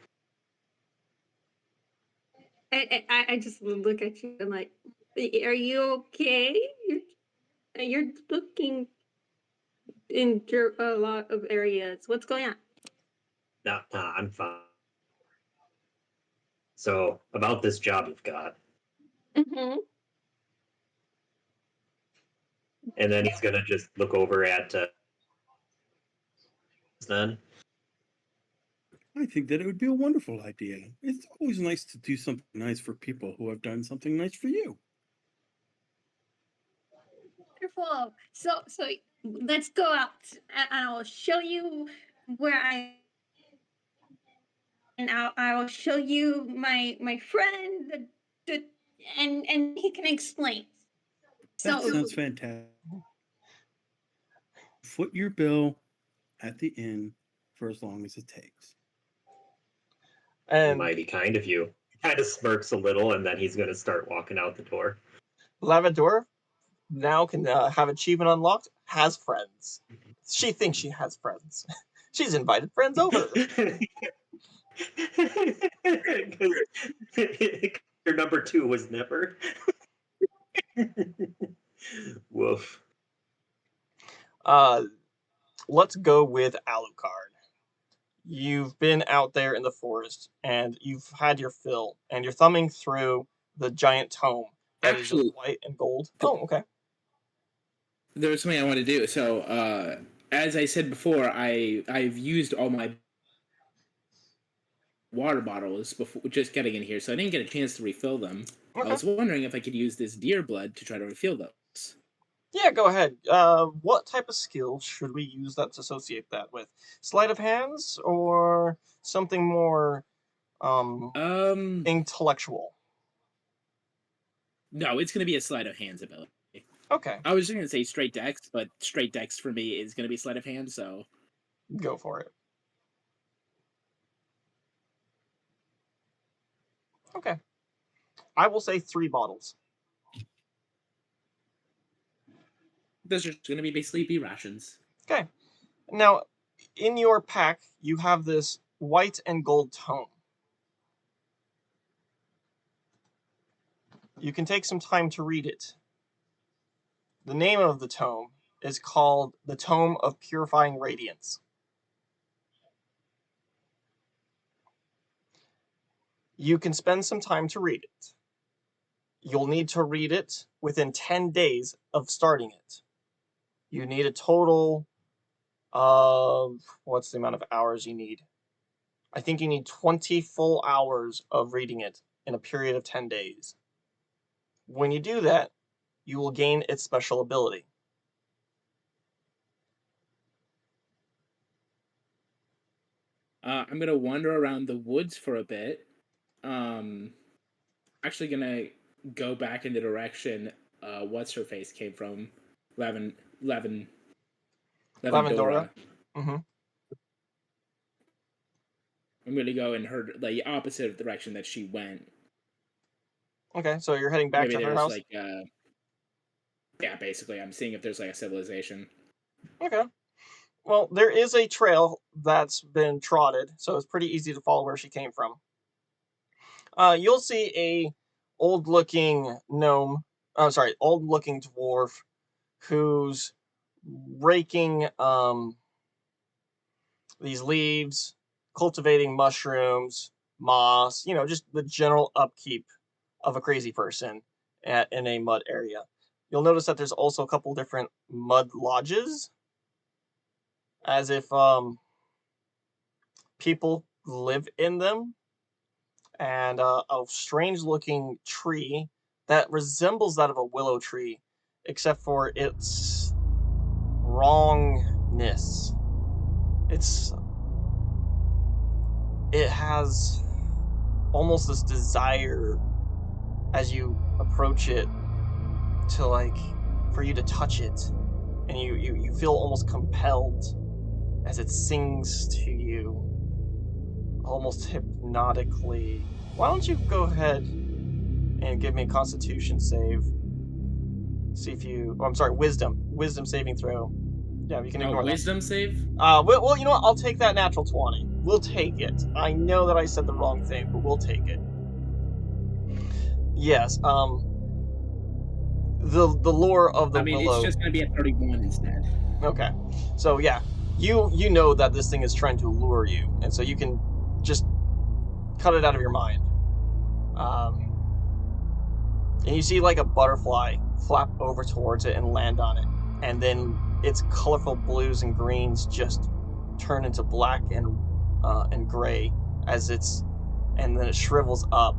F: I just look at you and like, are you okay? You're looking in a lot of areas. What's going on?
D: Nah, I'm fine. So about this job you've got,
F: Mm-hmm.
D: and then he's gonna just look over at then.
B: I think that it would be a wonderful idea. It's always nice to do something nice for people who have done something nice for you.
F: Wonderful. So let's go out and I'll show you where I'll show you my friend and he can explain.
B: That
F: So
B: sounds fantastic. Foot your bill at the inn for as long as it takes.
A: And
D: Mighty kind of you. Kind of smirks a little, and then he's gonna start walking out the door.
A: Lavendora now can have achievement unlocked, has friends. She thinks she has friends. She's invited friends over.
D: Your number 2 was never. Woof.
A: Let's go with Alucard. You've been out there in the forest and you've had your fill, and you're thumbing through the giant tome that is of
C: Actually,
A: white and gold. Oh, okay.
C: there was something I wanted to do. So, as I said before, I've used all my water bottles before just getting in here, so I didn't get a chance to refill them. I
A: Okay.
C: was wondering if I could use this deer blood to try to refill those.
A: Yeah, go ahead. What type of skill should we use that's associate that with? Sleight of hands or something more
C: Um,
A: intellectual?
C: no, it's going to be a sleight of hands ability.
A: Okay,
C: I was just going to say straight dex, but straight dex for me is going to be sleight of hand, so
A: go for it. Okay. I will say 3 bottles.
C: those are going to be basically B rations.
A: Okay. Now, in your pack, you have this white and gold tome. You can take some time to read it. The name of the tome is called the Tome of Purifying Radiance. You can spend some time to read it. You'll need to read it within 10 days of starting it. You need a total of, what's the amount of hours you need? I think you need 20 full hours of reading it in a period of 10 days. When you do that, you will gain its special ability.
C: I'm gonna wander around the woods for a bit. Actually gonna go back in the direction what's her face came from, Lavendora.
A: Lavendora? Mm-hmm.
C: I'm gonna go in her the opposite direction that she went.
A: Okay, so you're heading back
C: Maybe
A: to her
C: there's
A: house?
C: like yeah, basically I'm seeing if there's like a civilization.
A: Okay. Well, there is a trail that's been trotted, so it's pretty easy to follow where she came from. You'll see a old-looking gnome. Oh, sorry, old-looking dwarf who's raking these leaves, cultivating mushrooms, moss. Just the general upkeep of a crazy person in a mud area. You'll notice that there's also a couple different mud lodges, as if people live in them, and a strange looking tree that resembles that of a willow tree, except for its wrongness. It has almost this desire as you approach it to for you to touch it, and you feel almost compelled as it sings to you almost hypnotically. Why don't you go ahead and give me a Constitution save? See if you. Oh, I'm sorry, Wisdom saving throw. Yeah, you can ignore that.
C: Wisdom save?
A: Well, you know what? I'll take that natural 20. We'll take it. I know that I said the wrong thing, but we'll take it. Yes. The lore of the willow.
C: It's just gonna be a 31 instead.
A: Okay. So yeah, you know that this thing is trying to lure you, and so you can just cut it out of your mind. And you see like a butterfly flap over towards it and land on it, and then its colorful blues and greens just turn into black and gray and then it shrivels up,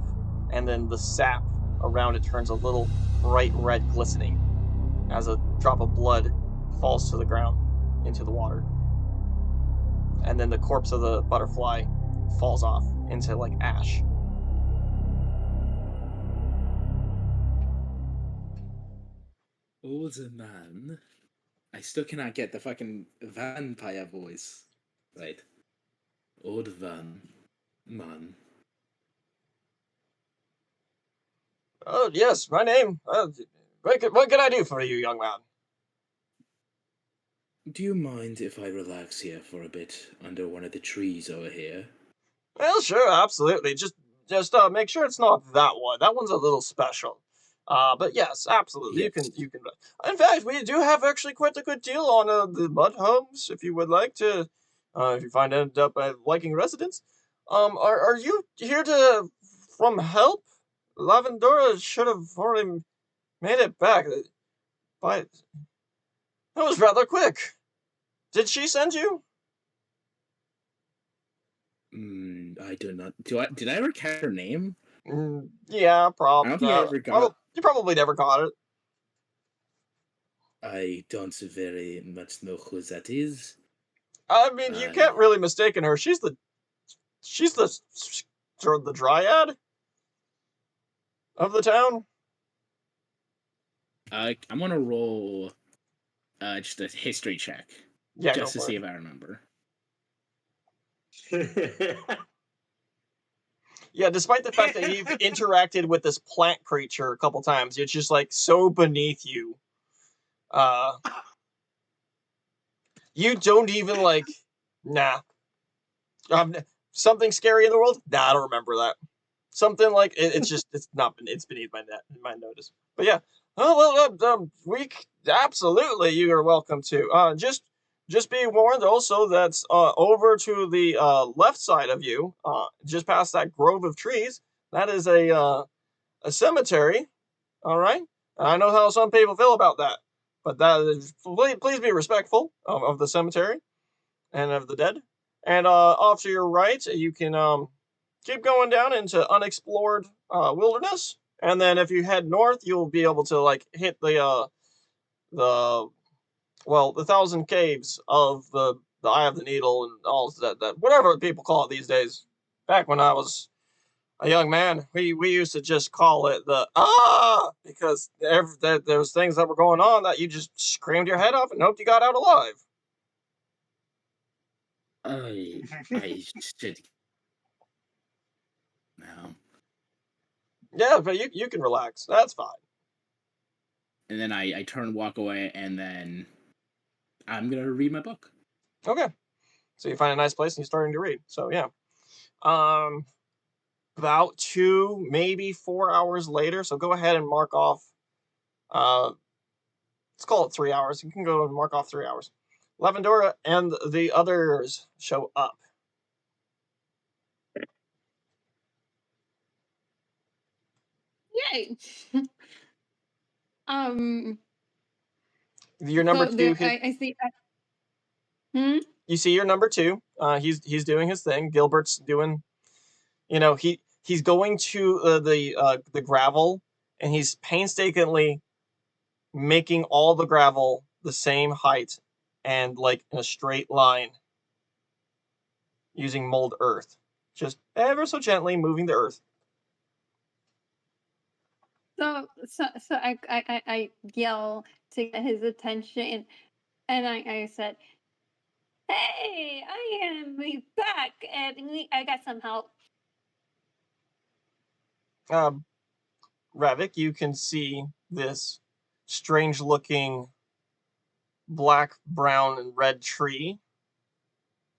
A: and then the sap around it turns a little bright red glistening as a drop of blood falls to the ground into the water, and then the corpse of the butterfly falls off into like ash.
C: Old man. I still cannot get the fucking vampire voice. Right. Old man.
A: Oh yes, my name. What can I do for you, young man?
C: Do you mind if I relax here for a bit under one of the trees over here?
A: Well, sure, absolutely. Just make sure it's not that one. That one's a little special. But yes, absolutely.
C: Yes.
A: You can. In fact, we do have actually quite a good deal on the mud homes. If you would like to, if you end up liking residence, are you here from help? Lavendora should have already made it back. But that was rather quick. Did she send you?
C: I do not. Did I ever catch her name?
A: Yeah,
C: I don't think I ever got.
A: You probably never caught it.
C: I don't very much know who that is.
A: I mean, you can't really mistake her. She's the dryad of the town.
C: I'm gonna roll just a history check.
A: Yeah,
C: just to see if I remember.
A: Yeah, despite the fact that you've interacted with this plant creature a couple times, it's just like so beneath you. You don't even nah. Something scary in the world? Nah, I don't remember that. Something like it's beneath my notice. But yeah, absolutely you are welcome to. Just be warned also that over to the left side of you, just past that grove of trees, that is a cemetery. All right, I know how some people feel about that, but please be respectful of the cemetery and of the dead. And off to your right, you can keep going down into unexplored wilderness. And then if you head north, you'll be able to like hit the the thousand caves of the Eye of the Needle and all that whatever people call it these days. Back when I was a young man, we used to just call it the because there was things that were going on that you just screamed your head off and hoped you got out alive.
C: I should now.
A: Yeah, but you can relax. That's fine.
C: And then I turn, walk away, and then I'm gonna read my book.
A: Okay. So you find a nice place and you're starting to read. So yeah. About 2, maybe 4 hours later. So go ahead and mark off. Let's call it 3 hours. You can go and mark off 3 hours. Lavendora and the others show up.
F: Yay!
A: Your number
F: so
A: two.
F: I see.
A: You see your number 2. He's doing his thing. Gilbert's doing. He's going to the gravel, and he's painstakingly making all the gravel the same height and like in a straight line using mold earth, just ever so gently moving the earth.
F: So I yell to get his attention, and I said, "Hey, I am back, and I got some help."
A: Ravik, you can see this strange looking black, brown, and red tree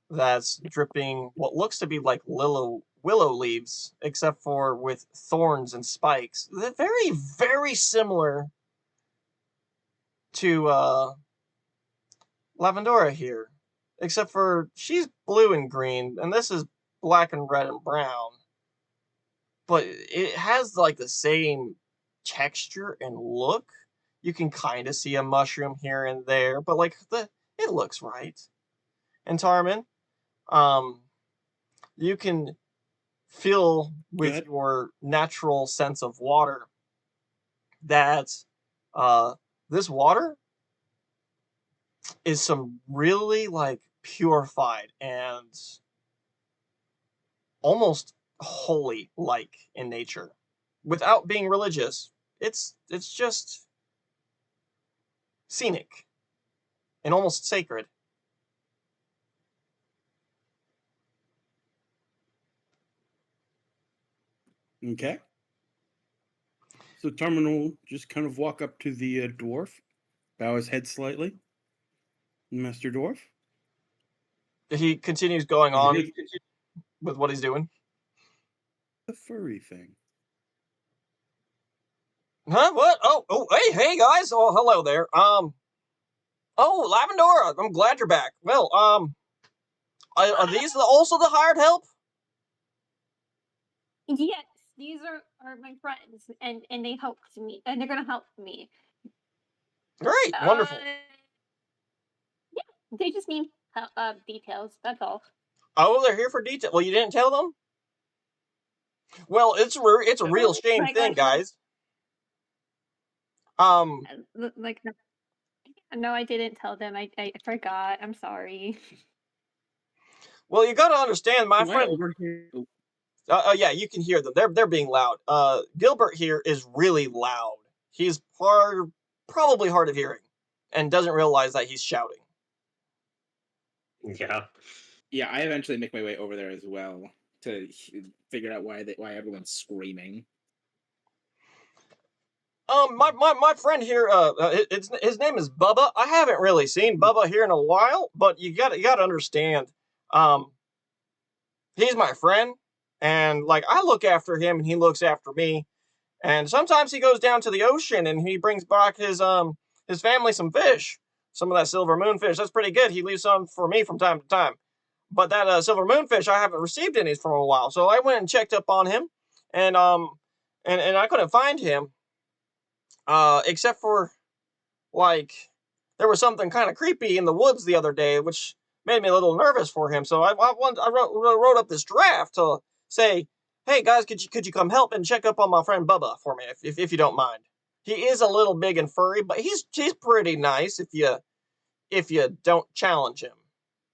A: that's dripping what looks to be like willow leaves, except for with thorns and spikes. They're very, very similar to Lavendora here, except for she's blue and green, and this is black and red and brown. But it has like the same texture and look. You can kind of see a mushroom here and there, but like it looks right. And Tarman, you can feel with
B: Good.
A: your natural sense of water that this water is some really like purified and almost holy like in nature without being religious. It's just scenic and almost sacred.
B: Okay. So Tarman will just kind of walk up to the dwarf, bow his head slightly. Master Dwarf.
A: He continues going
B: And
A: on
B: here's
A: with what he's doing.
B: the furry thing.
A: Huh? What? Oh, hey guys. Oh, hello there. Oh, Lavendora, I'm glad you're back. Well, are these also the hired help?
F: Yes, these are my friends, and they helped me, and they're gonna help me.
A: Great, wonderful.
F: Yeah, they just need details. That's all.
A: Oh, they're here for detail. Well, you didn't tell them? Well, it's a real shame thing, guys.
F: Like, no, I didn't tell them. I forgot. I'm sorry.
A: Well, you got to understand, my
C: Am I
A: friend.
C: over here?
A: Yeah, you can hear them. They're being loud. Gilbert here is really loud. He's probably hard of hearing, and doesn't realize that he's shouting.
D: Yeah.
C: Yeah, I eventually make my way over there as well to figure out why everyone's screaming.
A: My friend here, his name is Bubba. I haven't really seen Bubba here in a while, but you gotta understand, he's my friend, and like I look after him, and he looks after me, and sometimes he goes down to the ocean and he brings back his family some fish, some of that silver moonfish. That's pretty good. He leaves some for me from time to time, but that silver moonfish I haven't received any from a while, so I went and checked up on him, and and I couldn't find him. Except for, like, there was something kind of creepy in the woods the other day, which made me a little nervous for him. So I wrote up this draft to say, hey guys, could you come help and check up on my friend Bubba for me, if you don't mind. He is a little big and furry, but he's pretty nice if you don't challenge him,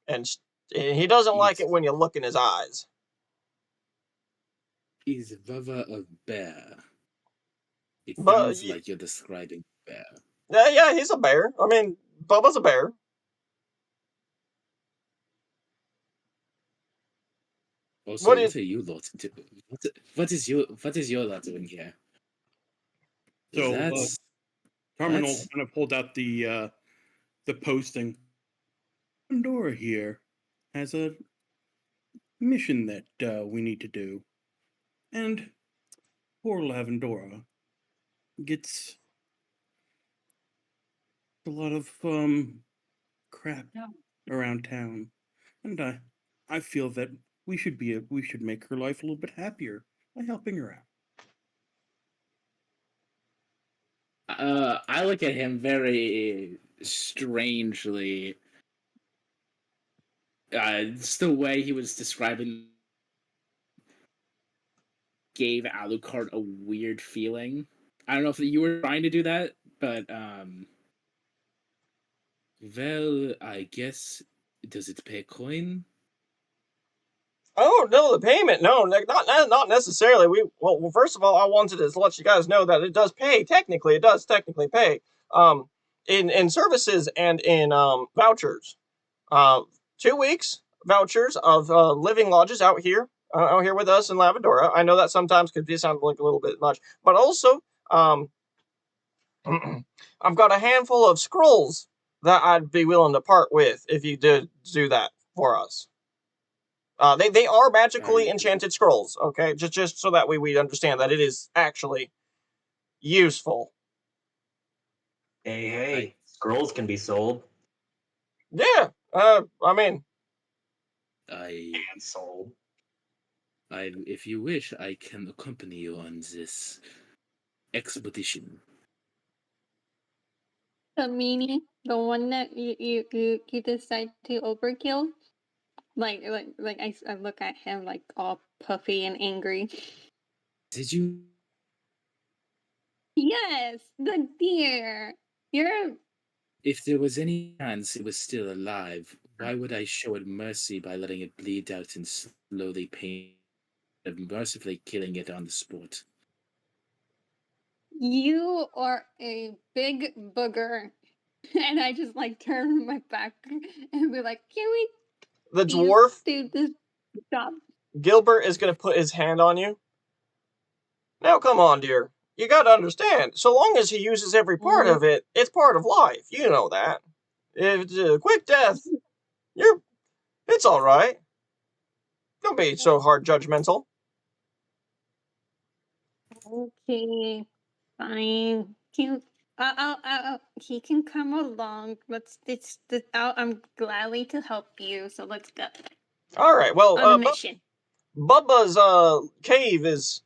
A: and he doesn't like it when you look in his eyes.
C: Is Bubba a bear? It
A: But
C: sounds like you're describing a bear.
A: yeah, he's a bear. I mean, Bubba's a bear.
C: Also,
A: What
C: what
A: is-
C: are you lot doing? What is your lot doing here?
B: So,
C: That's
B: Terminal
C: What?
B: kind of pulled out the posting. Pandora here has a mission that we need to do, and poor Lavendora gets a lot of crap around town, and I feel that we should make her life a little bit happier by helping her out.
C: I look at him very strangely. Just the way he was describing gave Alucard a weird feeling. I don't know if you were trying to do that, but well, I guess, does it pay coin?
A: Oh no, the payment? No, not necessarily. Well, first of all, I wanted to let you guys know that it does pay. Technically, it does technically pay. In services and in vouchers. 2 weeks vouchers of living lodges out here with us in Lavendora. I know that sometimes could sound like a little bit much, but also I've got a handful of scrolls that I'd be willing to part with if you did do that for us. They are magically enchanted scrolls, okay? Just so that we understand that it is actually useful.
D: Hey, scrolls can be sold.
A: Yeah, I mean,
C: And
D: sold.
C: If you wish, I can accompany you on this expedition.
F: The meanie, the one that you decide to overkill. Like I look at him like all puffy and angry.
C: Did you?
F: Yes, the deer. You're
C: If there was any chance it was still alive, why would I show it mercy by letting it bleed out and slowly pain, and mercifully killing it on the spot?
F: you are a big booger. And I just like turn my back and be like, can we
A: the dwarf
F: do this job?
A: Gilbert is going to put his hand on you. Now, come on, dear. You got to understand. So long as he uses every part of it, it's part of life. You know that. If it's a quick death, it's all right. Don't be so hard judgmental.
F: Okay, fine. He can come along. I'm gladly to help you. So let's go
A: All right. Well,
F: on a mission.
A: Bubba's cave is,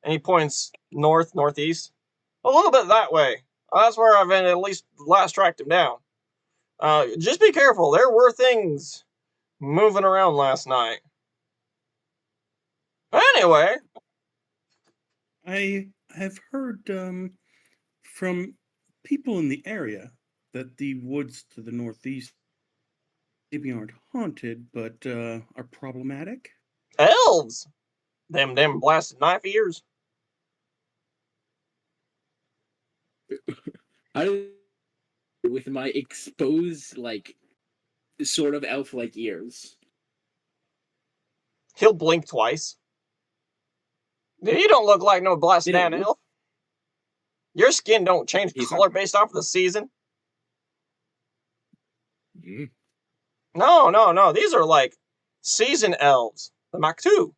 A: and he points northeast, a little bit that way. That's where I've been at least last tracked him down. Just be careful. There were things moving around last night. Anyway,
B: I have heard from people in the area that the woods to the northeast maybe aren't haunted, but are problematic.
A: elves, them blasted knife ears.
C: With my exposed, like, sort of elf-like ears.
A: He'll blink twice. You don't look like no blasted elf. Your skin don't change color based off of the season.
C: Mm.
A: No. These are like season elves. The Maktu.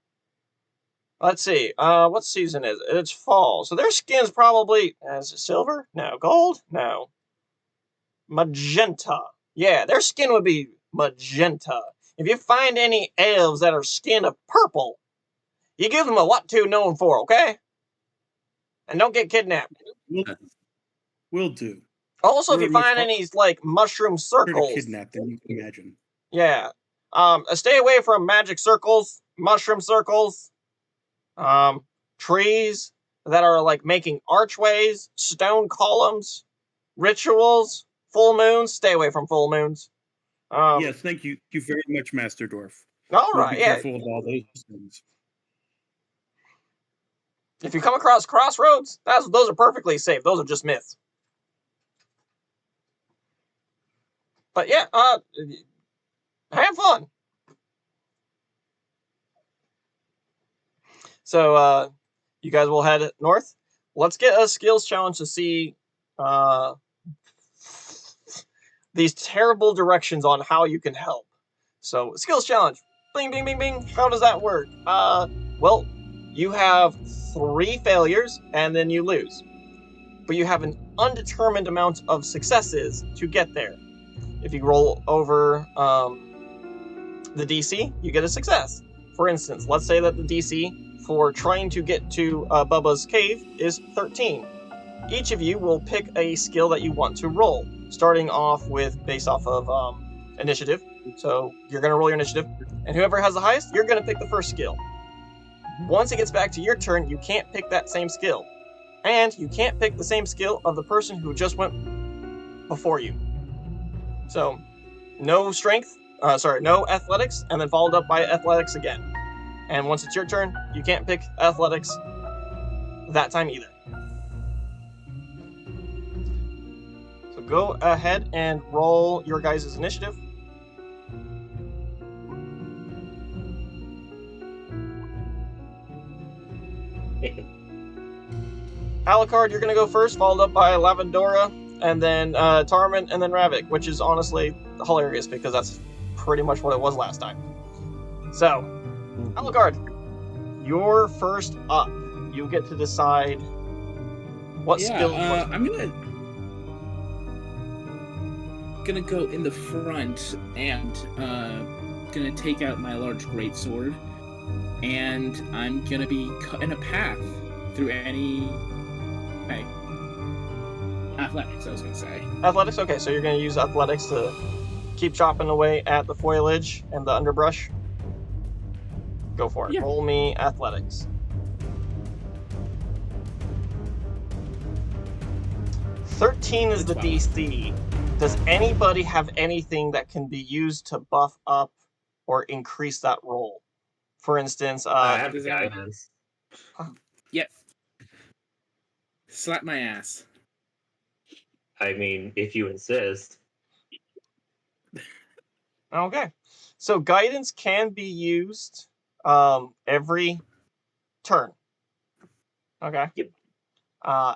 A: Let's see. What season is it? It's fall. So their skin's probably is it silver? No. Gold? No. Magenta. Yeah, their skin would be magenta. If you find any elves that are skinned of purple, you give them a what to known for, okay? And don't get kidnapped.
B: Will do.
A: Also, if you find any like mushroom circles,
B: kidnapped than you can imagine.
A: Yeah. Stay away from magic circles, mushroom circles, trees that are like making archways, stone columns, rituals, full moons. Stay away from full moons.
B: Yes, thank you. Thank you very much, Master Dwarf.
A: All
B: We'll
A: right,
B: be
A: yeah.
B: careful of all those things.
A: If you come across crossroads, those are perfectly safe. Those are just myths. But yeah, have fun. So you guys will head north. Let's get a skills challenge to see these terrible directions on how you can help. So skills challenge. Bing, bing, bing, bing. How does that work? Well, you have 3 failures and then you lose. But you have an undetermined amount of successes to get there. If you roll over the DC, you get a success. For instance, let's say that the DC for trying to get to Bubba's cave is 13. Each of you will pick a skill that you want to roll, starting off with based off of initiative. So you're going to roll your initiative, and whoever has the highest, you're going to pick the first skill. Once it gets back to your turn, you can't pick that same skill. And you can't pick the same skill of the person who just went before you. So, no strength, no athletics, and then followed up by athletics again. And once it's your turn, you can't pick athletics that time either. So go ahead and roll your guys' initiative. Alucard, you're going to go first, followed up by Lavendora, and then Tarman, and then Ravik, which is honestly hilarious because that's pretty much what it was last time. So, Alucard, you're first up. You get to decide what skill you want to
C: I'm gonna go in the front and gonna take out my large greatsword, and I'm gonna be cutting a path through any athletics. I was gonna say
A: Athletics? Okay, so you're going to use athletics to keep chopping away at the foliage and the underbrush. Go for it.
C: Yeah.
A: Roll me athletics. 13 is the
C: 12.
A: DC. Does anybody have anything that can be used to buff up or increase that roll? For instance,
D: I have
C: does that-
D: guidance.
C: Yep. Slap my ass.
D: I mean, if you insist.
A: okay. So guidance can be used every turn. Okay.
D: Yep.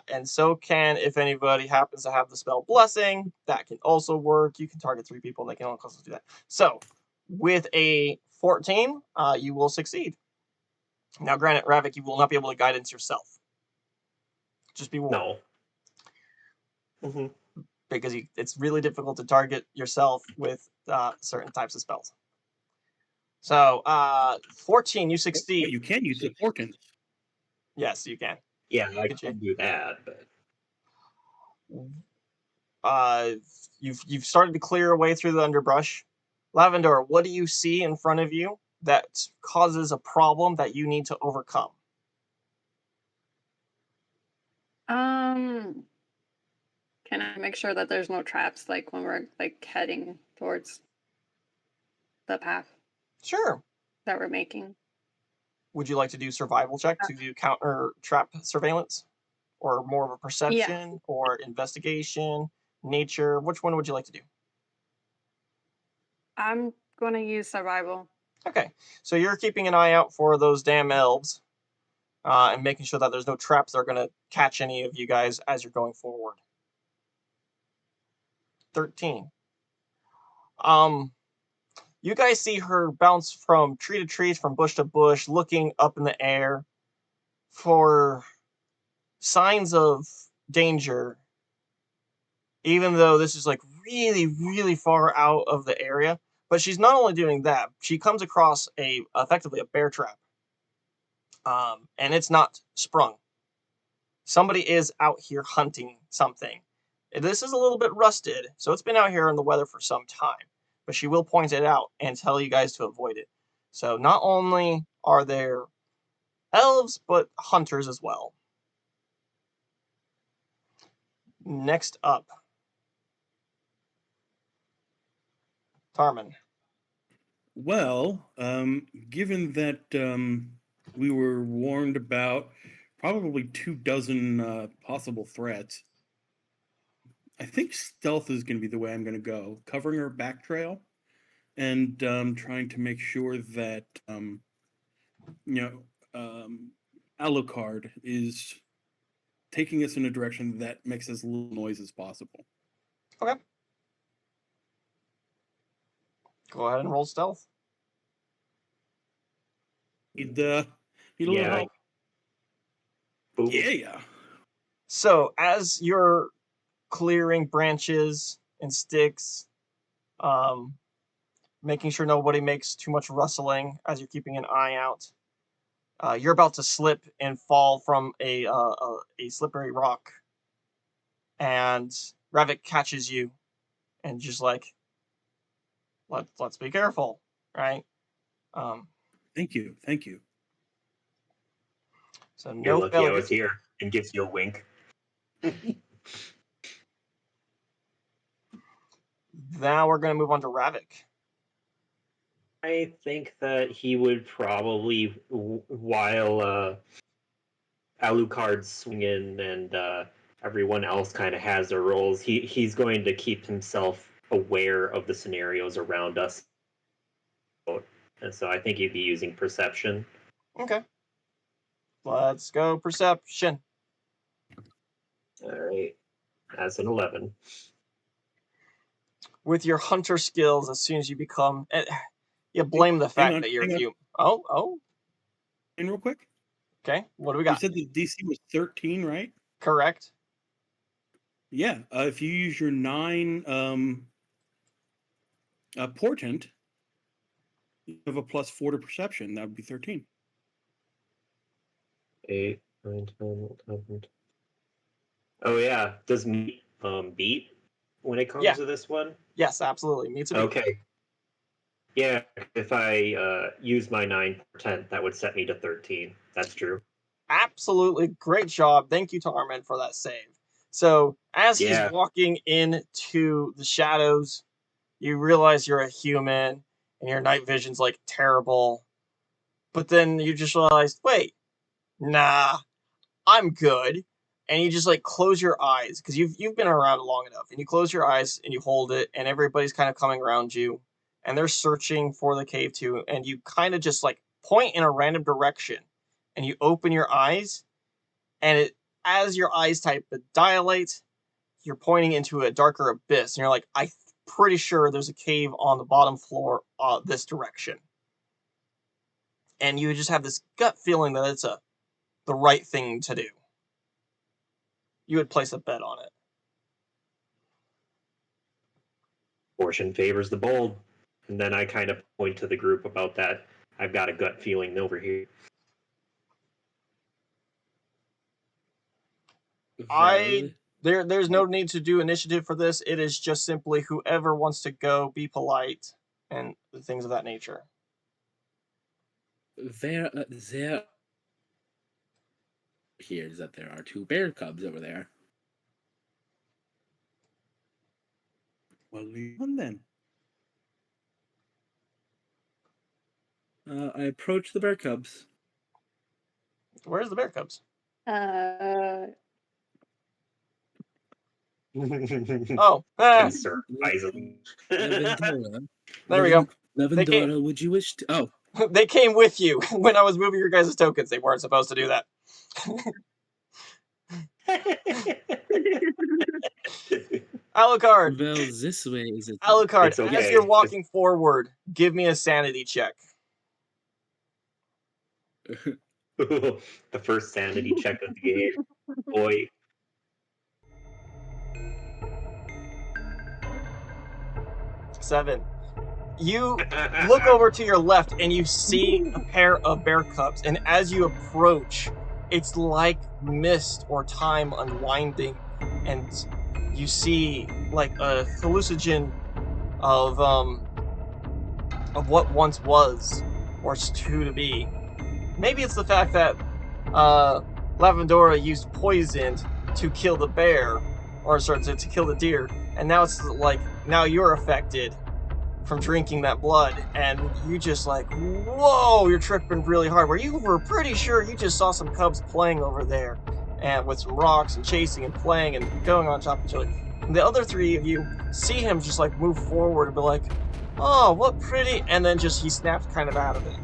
A: And so can if anybody happens to have the spell Blessing. That can also work. You can target 3 people. They can also do that. So with a 14, you will succeed. Now, granted, Ravik, you will not be able to guidance yourself. Just be warned.
D: No. Mm-hmm.
A: Because it's really difficult to target yourself with certain types of spells. So, 14, you
B: But
A: succeed.
B: you can use the porkins.
A: Yes, you can.
D: Yeah, I can do that, but
A: You've started to clear away through the underbrush. Lavendor, what do you see in front of you that causes a problem that you need to overcome?
F: Can I make sure that there's no traps, like when we're like heading towards the path
A: Sure.
F: that we're making?
A: Would you like to do survival check to do counter trap surveillance? Or more of a perception or investigation, nature? Which one would you like to do?
F: I'm going to use survival.
A: Okay, so you're keeping an eye out for those damn elves and making sure that there's no traps that are going to catch any of you guys as you're going forward. 13. You guys see her bounce from tree to tree, from bush to bush, looking up in the air for signs of danger, even though this is like really, really far out of the area. But she's not only doing that, she comes across effectively a bear trap. And it's not sprung. Somebody is out here hunting something. This is a little bit rusted, so it's been out here in the weather for some time. but she will point it out and tell you guys to avoid it. So not only are there elves, but hunters as well. Next up, Tarman.
B: Well, given that we were warned about probably 24 possible threats, I think stealth is going to be the way I'm going to go, covering our back trail and trying to make sure that Alucard is taking us in a direction that makes as little noise as possible.
A: Okay. Go ahead and roll stealth.
B: Need a little
D: Yeah.
B: help.
D: Boom.
B: Yeah.
A: So as you're clearing branches and sticks, making sure nobody makes too much rustling as you're keeping an eye out, you're about to slip and fall from a slippery rock, and Ravik catches you and just like, let's be careful, right?
B: Thank you.
A: So
D: You're
A: no
D: lucky I
A: failure.
D: was here, and gives you a wink.
A: Now we're going to move on to Ravik.
D: I think that he would probably, while Alucard's swinging and everyone else kind of has their roles, he's going to keep himself aware of the scenarios around us. And so I think he'd be using perception.
A: Okay. Let's go perception.
D: All right. That's an 11.
A: With your hunter skills, as soon as you become... you blame the fact that you're human. Oh.
B: And real quick.
A: Okay, what do we
B: You
A: got?
B: said the DC was 13, right?
A: Correct.
B: Yeah. If you use your 9 portent, you have a +4 to perception. That would be 13.
D: 8, 9, 10, 11. Oh yeah. Does meat beat when it comes to this one?
A: Yes, absolutely. Meets a beat.
D: Okay. Yeah, if I use my 9 portent, that would set me to 13. That's true.
A: Absolutely. Great job. Thank you to Armin for that save. So as he's walking into the shadows, you realize you're a human and your night vision's like terrible. But then you just realize, wait, nah, I'm good. And you just like close your eyes because you've been around long enough, and you close your eyes and you hold it, and everybody's kind of coming around you and they're searching for the cave too, and you kind of just like point in a random direction and you open your eyes, and as your eyes type dilate, you're pointing into a darker abyss, and you're like, I'm pretty sure there's a cave on the bottom floor this direction. And you just have this gut feeling that it's the right thing to do. You would place a bet on it.
D: Fortune favors the bold. And then I kind of point to the group about that. I've got a gut feeling over here.
A: There's no need to do initiative for this. It is just simply whoever wants to go, be polite, and things of that nature.
C: There appears that there are 2 bear cubs over there.
B: Well, leave on then.
C: I approach the bear cubs.
A: Where's the bear cubs? Oh,
D: Unsurprising.
A: There we go.
C: Lavendora, would you wish to... Oh.
A: They came with you when I was moving your guys' tokens. They weren't supposed to do that. Alucard.
C: Well, this way is it.
A: Alucard, okay. As you're walking forward, give me a sanity check.
D: The first sanity check of the game. Boy.
A: Seven. You look over to your left and you see a pair of bear cubs, and as you approach, it's like mist or time unwinding, and you see like a hallucinogen of of what once was, or soon to be. Maybe it's the fact that Lavandora used poison to kill the bear, or sorry, to kill the deer, and now it's like, now you're affected from drinking that blood, and you just like, whoa, you're tripping really hard, where you were pretty sure you just saw some cubs playing over there, and with some rocks, and chasing, and playing, and going on top of each other. And the other three of you see him just like move forward and be like, oh, what pretty, and then just he snaps kind of out of it.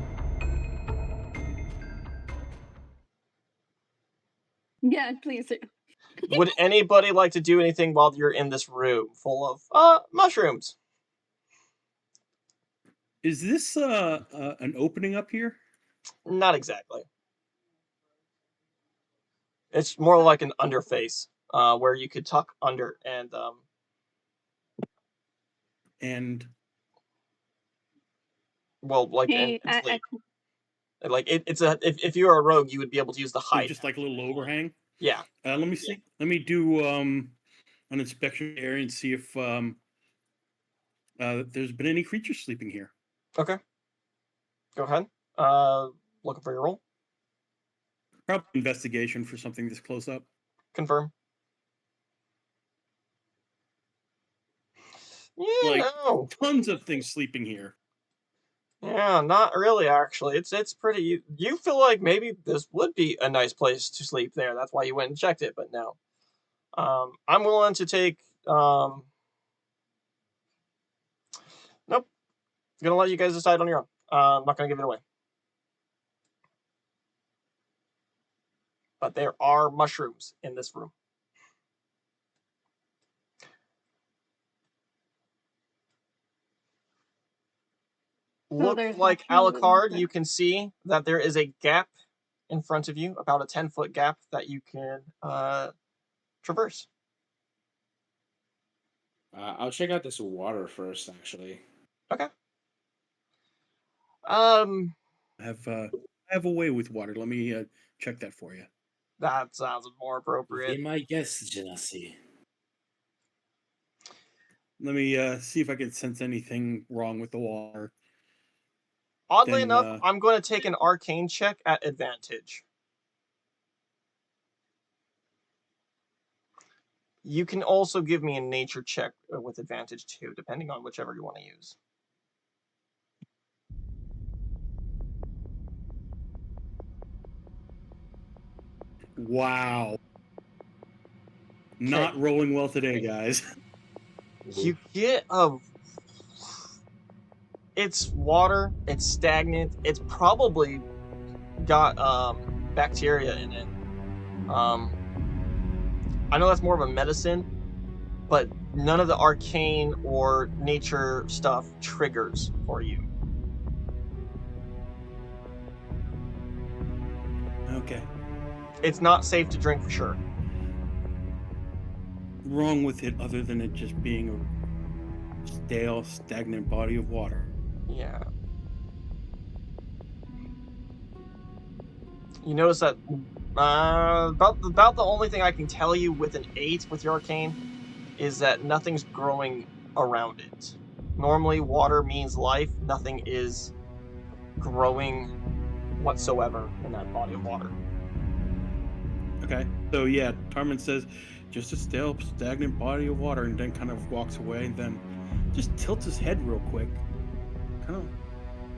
F: Yeah, please do.
A: Would anybody like to do anything while you're in this room full of mushrooms?
B: Is this an opening up here?
A: Not exactly. It's more like an underface, where you could tuck under
B: And
A: well, like
F: Hey,
A: and sleep. Like it's a if you were a rogue, you would be able to use the
B: so
A: hide.
B: just like a little overhang.
A: Yeah.
B: Let me see. Let me do an inspection area and see if there's been any creatures sleeping here.
A: Okay. Go ahead. Looking for your roll.
B: Probably investigation for something this close up.
A: Confirm. Yeah,
B: Like
A: no.
B: tons of things sleeping here.
A: Yeah, not really. Actually, it's pretty. You feel like maybe this would be a nice place to sleep there. That's why you went and checked it. But no. I'm willing to take. Nope. Gonna let you guys decide on your own. I'm not gonna give it away. But there are mushrooms in this room. Look
F: there's
A: like
F: mushrooms in
A: Alucard,
F: there.
A: you can see that there is a gap in front of you, about a 10-foot gap that you can traverse.
C: I'll check out this water first, actually.
A: Okay.
B: I have a way with water. Let me check that for you.
A: That sounds more appropriate.
C: Be my guest, Genasi.
B: Let me see if I can sense anything wrong with the water.
A: Oddly
B: Then,
A: enough, I'm going to take an arcane check at advantage. You can also give me a nature check with advantage too, depending on whichever you want to use.
B: Wow. Not rolling well today, guys.
A: You get a... It's water, it's stagnant, it's probably got bacteria in it. I know that's more of a medicine, but none of the arcane or nature stuff triggers for you.
B: Okay.
A: It's not safe to drink for sure.
B: Wrong with it other than it just being a stale, stagnant body of water.
A: Yeah. You notice that about the only thing I can tell you with an 8 with your arcane is that nothing's growing around it. Normally, water means life. Nothing is growing whatsoever in that body of water.
B: Okay. So yeah, Tarman says just a stale, stagnant body of water, and then kind of walks away, and then just tilts his head real quick. Kind of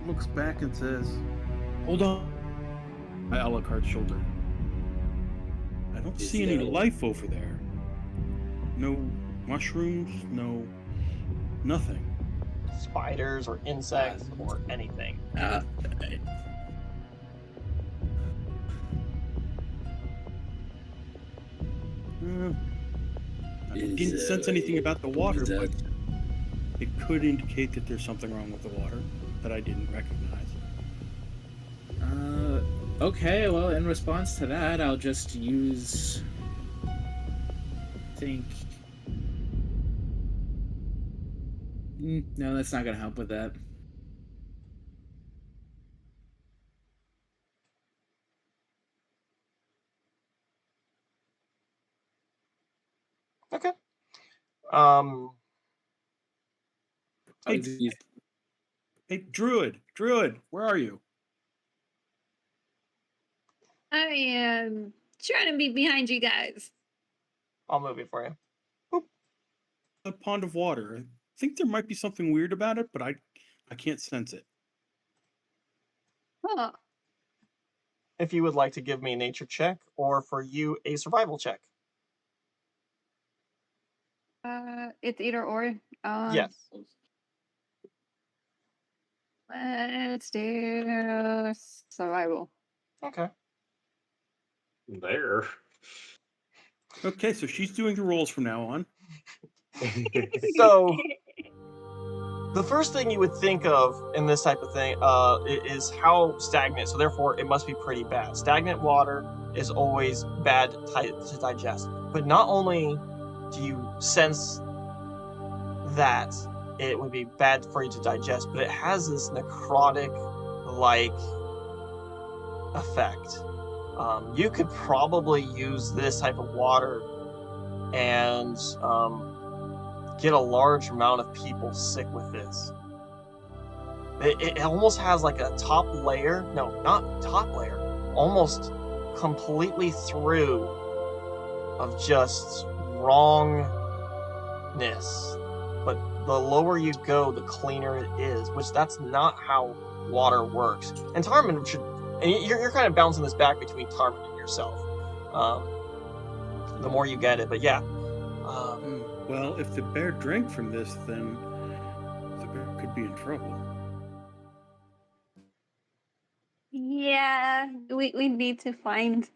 B: looks back and says, "Hold on." By Alucard's shoulder. I don't see any life over there. No mushrooms, nothing.
A: Spiders or insects or anything.
B: I didn't sense anything about the water, but it could indicate that there's something wrong with the water that I didn't recognize.
C: Okay, well, in response to that, I'll just use... No, that's not going to help with that.
A: Okay.
C: I'll use
B: Hey, Druid, where are you?
F: I am trying to be behind you guys.
A: I'll move it for you.
B: A pond of water. I think there might be something weird about it, but I can't sense it.
F: Huh.
A: If you would like to give me a nature check, or for you, a survival check.
F: It's either or.
A: Yes.
F: Let's do survival.
A: Okay.
D: There.
B: Okay, so she's doing the rolls from now on.
A: So, the first thing you would think of in this type of thing is how stagnant, so therefore it must be pretty bad. Stagnant water is always bad to digest. But not only do you sense that it would be bad for you to digest, but it has this necrotic-like effect. You could probably use this type of water and get a large amount of people sick with this. It almost has like a top layer, no, not top layer, almost completely through of just wrongness. But the lower you go, the cleaner it is, which that's not how water works. And Tarman should, and you're kind of bouncing this back between Tarman and yourself. The more you get it, but yeah.
B: Well, if the bear drank from this, then the bear could be in trouble.
F: Yeah, we need to find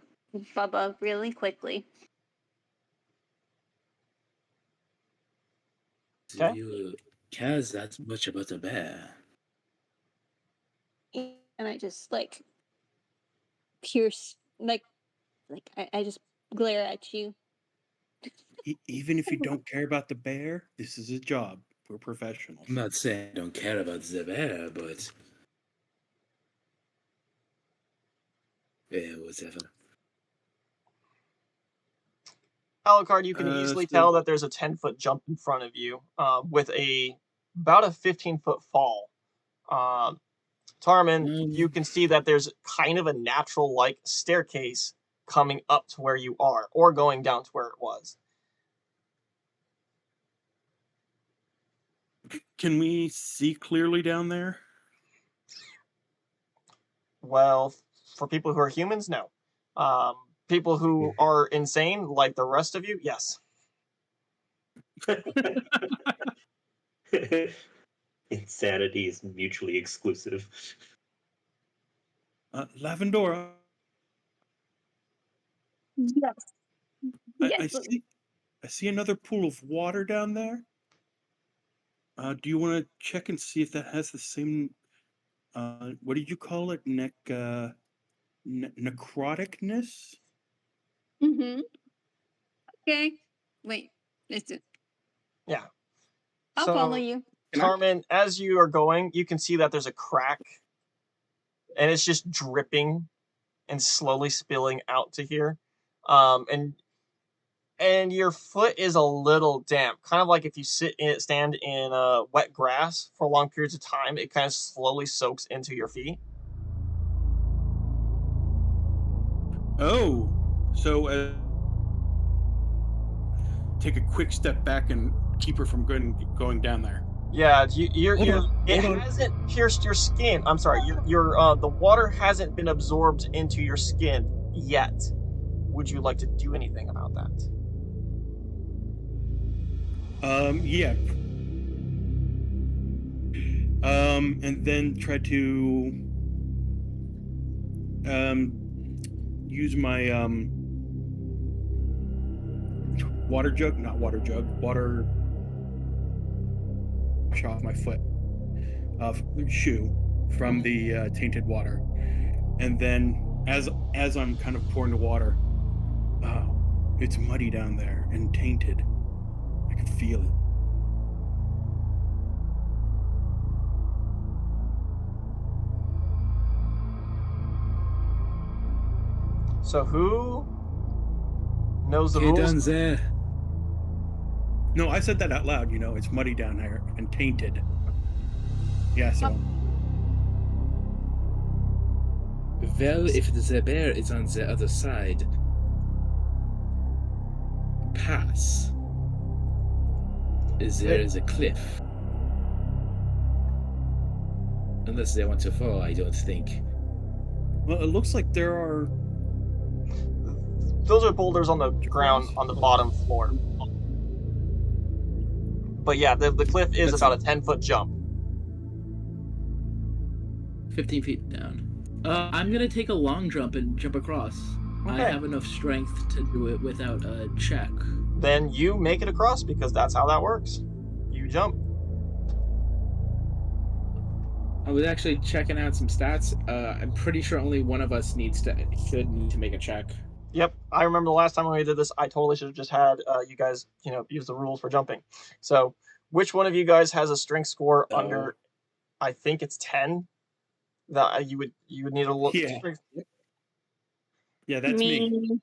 F: Bubba really quickly.
C: Do
A: Okay.
C: you care that much about a bear?
F: And I just like pierce, like I just glare at you.
B: Even if you don't care about the bear, this is a job. We're professionals.
C: I'm not saying I don't care about the bear, but yeah, whatever.
A: Alucard, you can easily tell that there's a 10-foot jump in front of you with about a 15-foot fall. Tarman, you can see that there's kind of a natural-like staircase coming up to where you are, or going down to where it was.
B: Can we see clearly down there?
A: Well, for people who are humans, no. People who are insane, like the rest of you, yes.
D: Insanity is mutually exclusive.
B: Lavendora,
F: Yes.
B: I see another pool of water down there. Do you want to check and see if that has the same, what did you call it? Necroticness?
F: Mm-hmm. Okay. Wait. Listen.
A: Yeah.
F: I'll follow you.
A: Tarman, as you are going, you can see that there's a crack, and it's just dripping and slowly spilling out to here. And your foot is a little damp, kind of like if you stand in wet grass for long periods of time, it kind of slowly soaks into your feet.
B: Oh, so take a quick step back and keep her from going down there.
A: Yeah, it
B: Hold on.
A: hasn't pierced your skin. I'm sorry, the water hasn't been absorbed into your skin yet. Would you like to do anything about that?
B: Yeah. And then try to use my water wash off my foot shoe from the tainted water, and then as I'm kind of pouring the water, it's muddy down there and tainted. I can feel it.
A: So who knows the
C: Get down
A: rules?
C: there.
B: No, I said that out loud. It's muddy down there and tainted. Yeah, so
C: Well, if the bear is on the other side, pass. There is a cliff. Unless they want to fall, I don't think.
B: Well, it looks like there are.
A: Those are boulders on the ground on the bottom floor. But yeah, the cliff is
C: That's
A: about a 10-foot jump.
C: 15 feet down. I'm gonna take a long jump and jump across.
A: Okay.
C: I have enough strength to do it without a check.
A: Then you make it across because that's how that works. You jump.
C: I was actually checking out some stats. I'm pretty sure only one of us should need to make a check.
A: Yep, I remember the last time when we did this, I totally should have just had you guys, use the rules for jumping. So, which one of you guys has a strength score under? I think it's 10. That you would need a look.
B: Yeah. Yeah, that's me.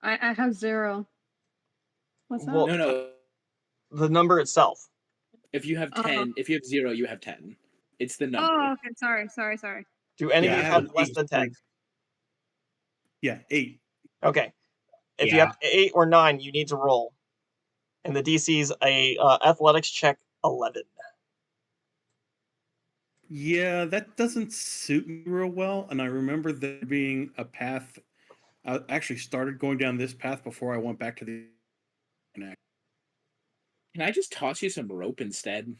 F: I have 0. What's that?
A: Well,
C: No.
A: The number itself.
C: If you have 10, if you have 0, you have 10. It's the number.
F: Oh, okay. Sorry.
A: Do any
B: Yeah,
A: of
B: I
A: you
B: have
A: have
B: an
A: less
B: 8
A: than 10?
B: strength. Yeah, 8.
A: Okay. If you
D: Yeah.
A: have 8 or 9, you need to roll. And the DC's a athletics check 11.
B: Yeah, that doesn't suit me real well. And I remember there being a path. I actually started going down this path before I went back to the.
C: Can I just toss you some rope instead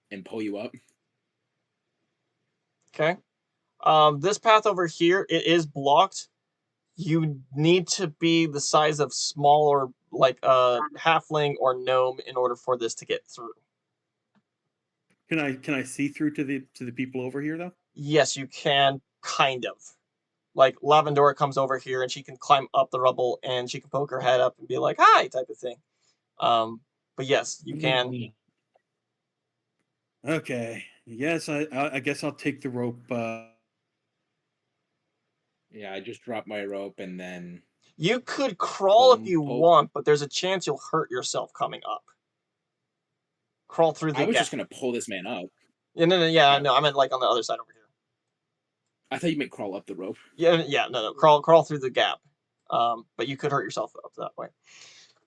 C: and pull you up?
A: Okay. This path over here, it is blocked. You need to be the size of smaller, like a halfling or gnome, in order for this to get through.
B: Can I see through to the people over here though?
A: Yes, you can, kind of. Like Lavendora comes over here and she can climb up the rubble and she can poke her head up and be like, "Hi," type of thing. But yes, you can.
B: Okay. Yes, I guess I'll take the rope.
C: Yeah, I just drop my rope and then.
A: You could crawl if
C: Boom,
A: you
C: poke.
A: want, but there's a chance you'll hurt yourself coming up. Crawl through the
C: I was
A: gap.
C: just gonna pull this man up.
A: No, I meant like on the other side over here.
C: I thought you meant crawl up the rope.
A: Yeah, no, crawl through the gap. But you could hurt yourself up that way.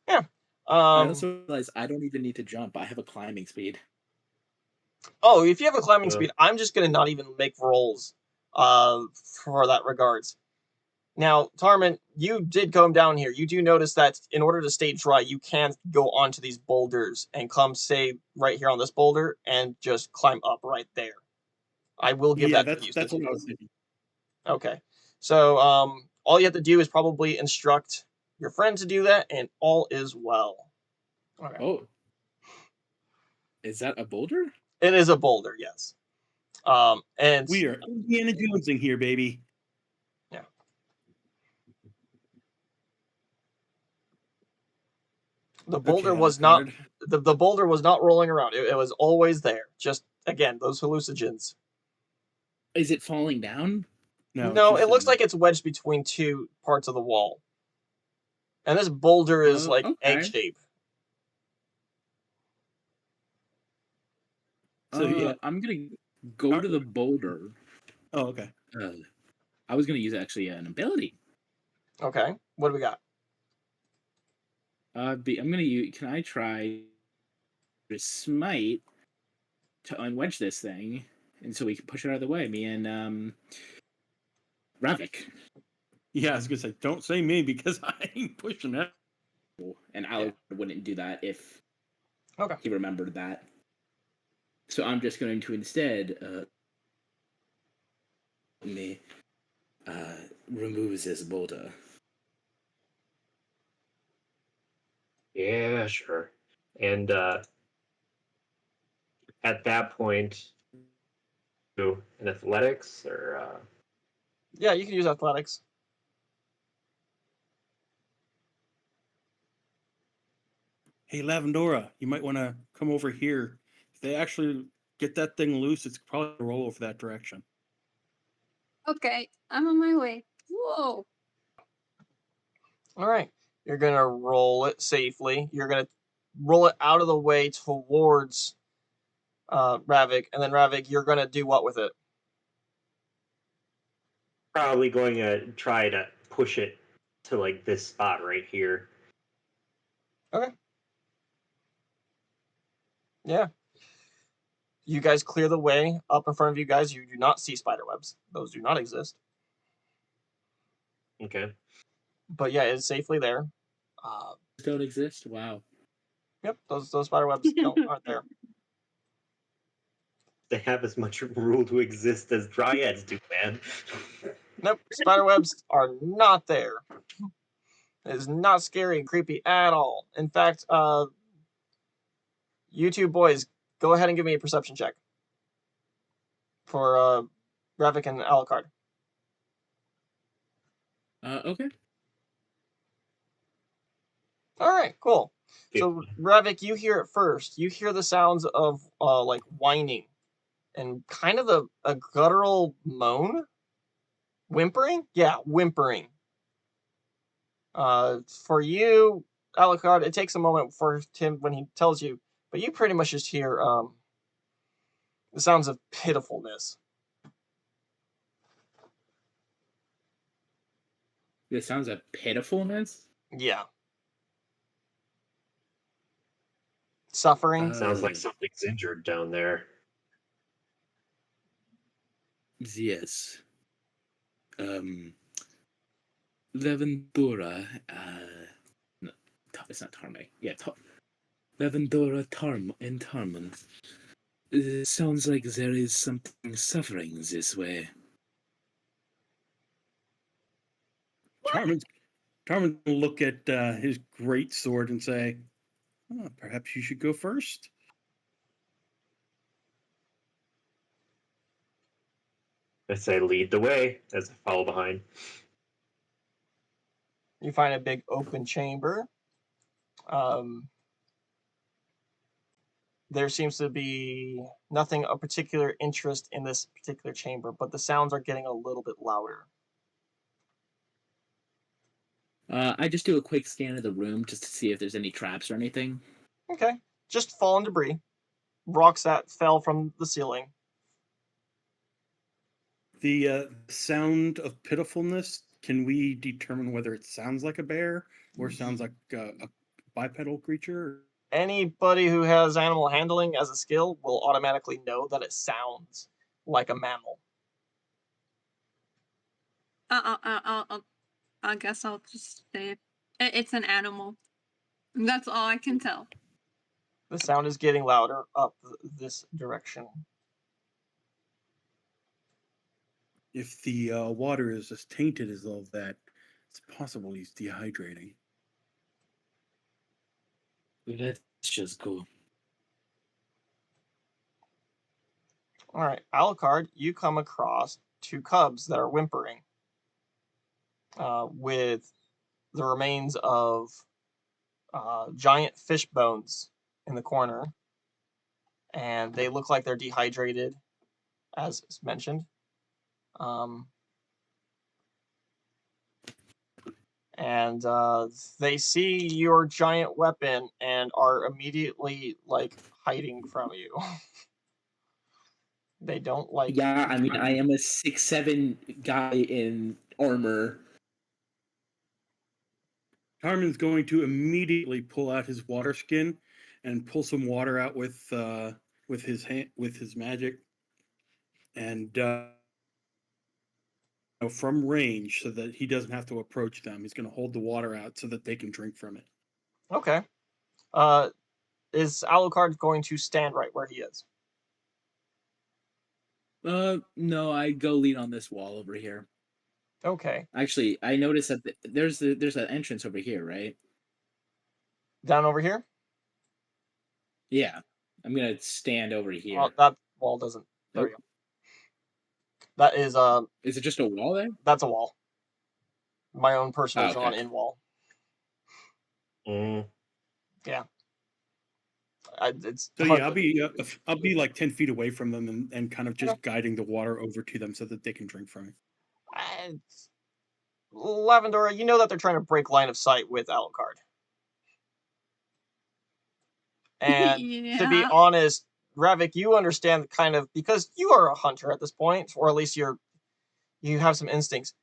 A: Yeah.
C: I also realized I don't even need to jump. I have a climbing speed.
A: Oh, if you have a climbing speed, I'm just gonna not even make rolls for that regards. Now, Tarman, you did come down here. You do notice that in order to stay dry, you can go onto these boulders and come stay right here on this boulder and just climb up right there. I will give that to you.
B: That's what I was thinking.
A: Okay. So all you have to do is probably instruct your friend to do that, and all is well. Okay.
C: Oh. Is that a boulder?
A: It is a boulder, yes. And
B: we are Indiana Jonesing here, baby.
A: Yeah. The boulder was not the boulder was not rolling around. It was always there. Just again, those hallucinogens.
C: Is it falling down?
A: No, it looks like it's wedged between two parts of the wall. And this boulder is like egg shape.
C: So yeah, I'm gonna go to the boulder.
B: Oh, okay.
C: I was gonna use actually an ability.
A: Okay, what do we got?
C: I'm gonna use. Can I try to smite to unwedge this thing, and so we can push it out of the way? Me and Ravik.
B: Yeah, I was gonna say, don't say me because I ain't pushing it.
C: And Alec wouldn't do that if
A: he
C: remembered that. So I'm just going to instead remove this boulder.
D: Yeah, sure. And at that point, do an athletics or
A: Yeah, you can use athletics.
B: Hey, Lavendora, you might want to come over here. If they actually get that thing loose, it's probably a roll over that direction.
F: Okay, I'm on my way. Whoa.
A: All right. You're going to roll it safely. You're going to roll it out of the way towards Ravik. And then, Ravik, you're going to do what with it?
D: probably going to try to push it to like this spot right here.
A: Okay. Yeah. You guys clear the way up in front of you guys. You do not see spider webs. Those do not exist.
D: Okay.
A: But yeah, it's safely there.
C: Don't exist. Wow.
A: Yep, those spider webs aren't there.
D: They have as much rule to exist as dryads do, man.
A: Nope, spider webs are not there. It is not scary and creepy at all. In fact, you two boys, go ahead and give me a perception check for Ravik and Alucard.
C: Okay.
A: All right, cool. So Ravik, you hear it first. You hear the sounds of like whining and kind of a guttural moan, whimpering. Yeah, whimpering. For you, Alucard, it takes a moment for him when he tells you, but you pretty much just hear the sounds of pitifulness.
C: The sounds of pitifulness.
A: Yeah. Suffering.
D: Sounds like something's injured down there.
C: Yes. Levendura. No, it's not Tarme. Yeah, Levendura and Tarman. Sounds like there is something suffering this way.
B: Tarman's going to look at his great sword and say, oh, perhaps you should go first.
D: I say lead the way as I follow behind.
A: You find a big open chamber. There seems to be nothing of particular interest in this particular chamber, but the sounds are getting a little bit louder.
C: I just do a quick scan of the room just to see if there's any traps or anything.
A: Okay. Just fallen debris. Rocks that fell from the ceiling.
B: The sound of pitifulness, can we determine whether it sounds like a bear or sounds like a bipedal creature?
A: Anybody who has animal handling as a skill will automatically know that it sounds like a mammal.
F: I guess I'll just say it's an animal. That's all I can tell.
A: The sound is getting louder up this direction.
B: If the water is as tainted as all that, it's possible he's dehydrating.
C: Let's just go.
A: All right, Alucard, you come across two cubs that are whimpering with the remains of giant fish bones in the corner. And they look like they're dehydrated, as mentioned. And they see your giant weapon and are immediately like hiding from you. They don't like.
C: Yeah, I mean, I am a 6'7" guy in armor.
B: Tarman's going to immediately pull out his water skin and pull some water out with his hand, with his magic, and from range, so that he doesn't have to approach them. He's going to hold the water out so that they can drink from it.
A: Okay. Is Alucard going to stand right where he is?
C: No, I go lean on this wall over here.
A: Okay.
C: Actually, I noticed that there's an entrance over here, right?
A: Down over here?
C: Yeah. I'm gonna stand over here.
A: Well, that wall doesn't. There we go. That is
C: Is it just a wall there?
A: That's a wall. My own personally
C: okay.
A: drawn in wall. Yeah. It's
B: So yeah, I'll be like 10 feet away from them and kind of just guiding the water over to them so that they can drink from it.
A: Lavendora, you know that they're trying to break line of sight with Alucard. And to be honest, Ravik, you understand kind of, because you are a hunter at this point, or at least you have some instincts.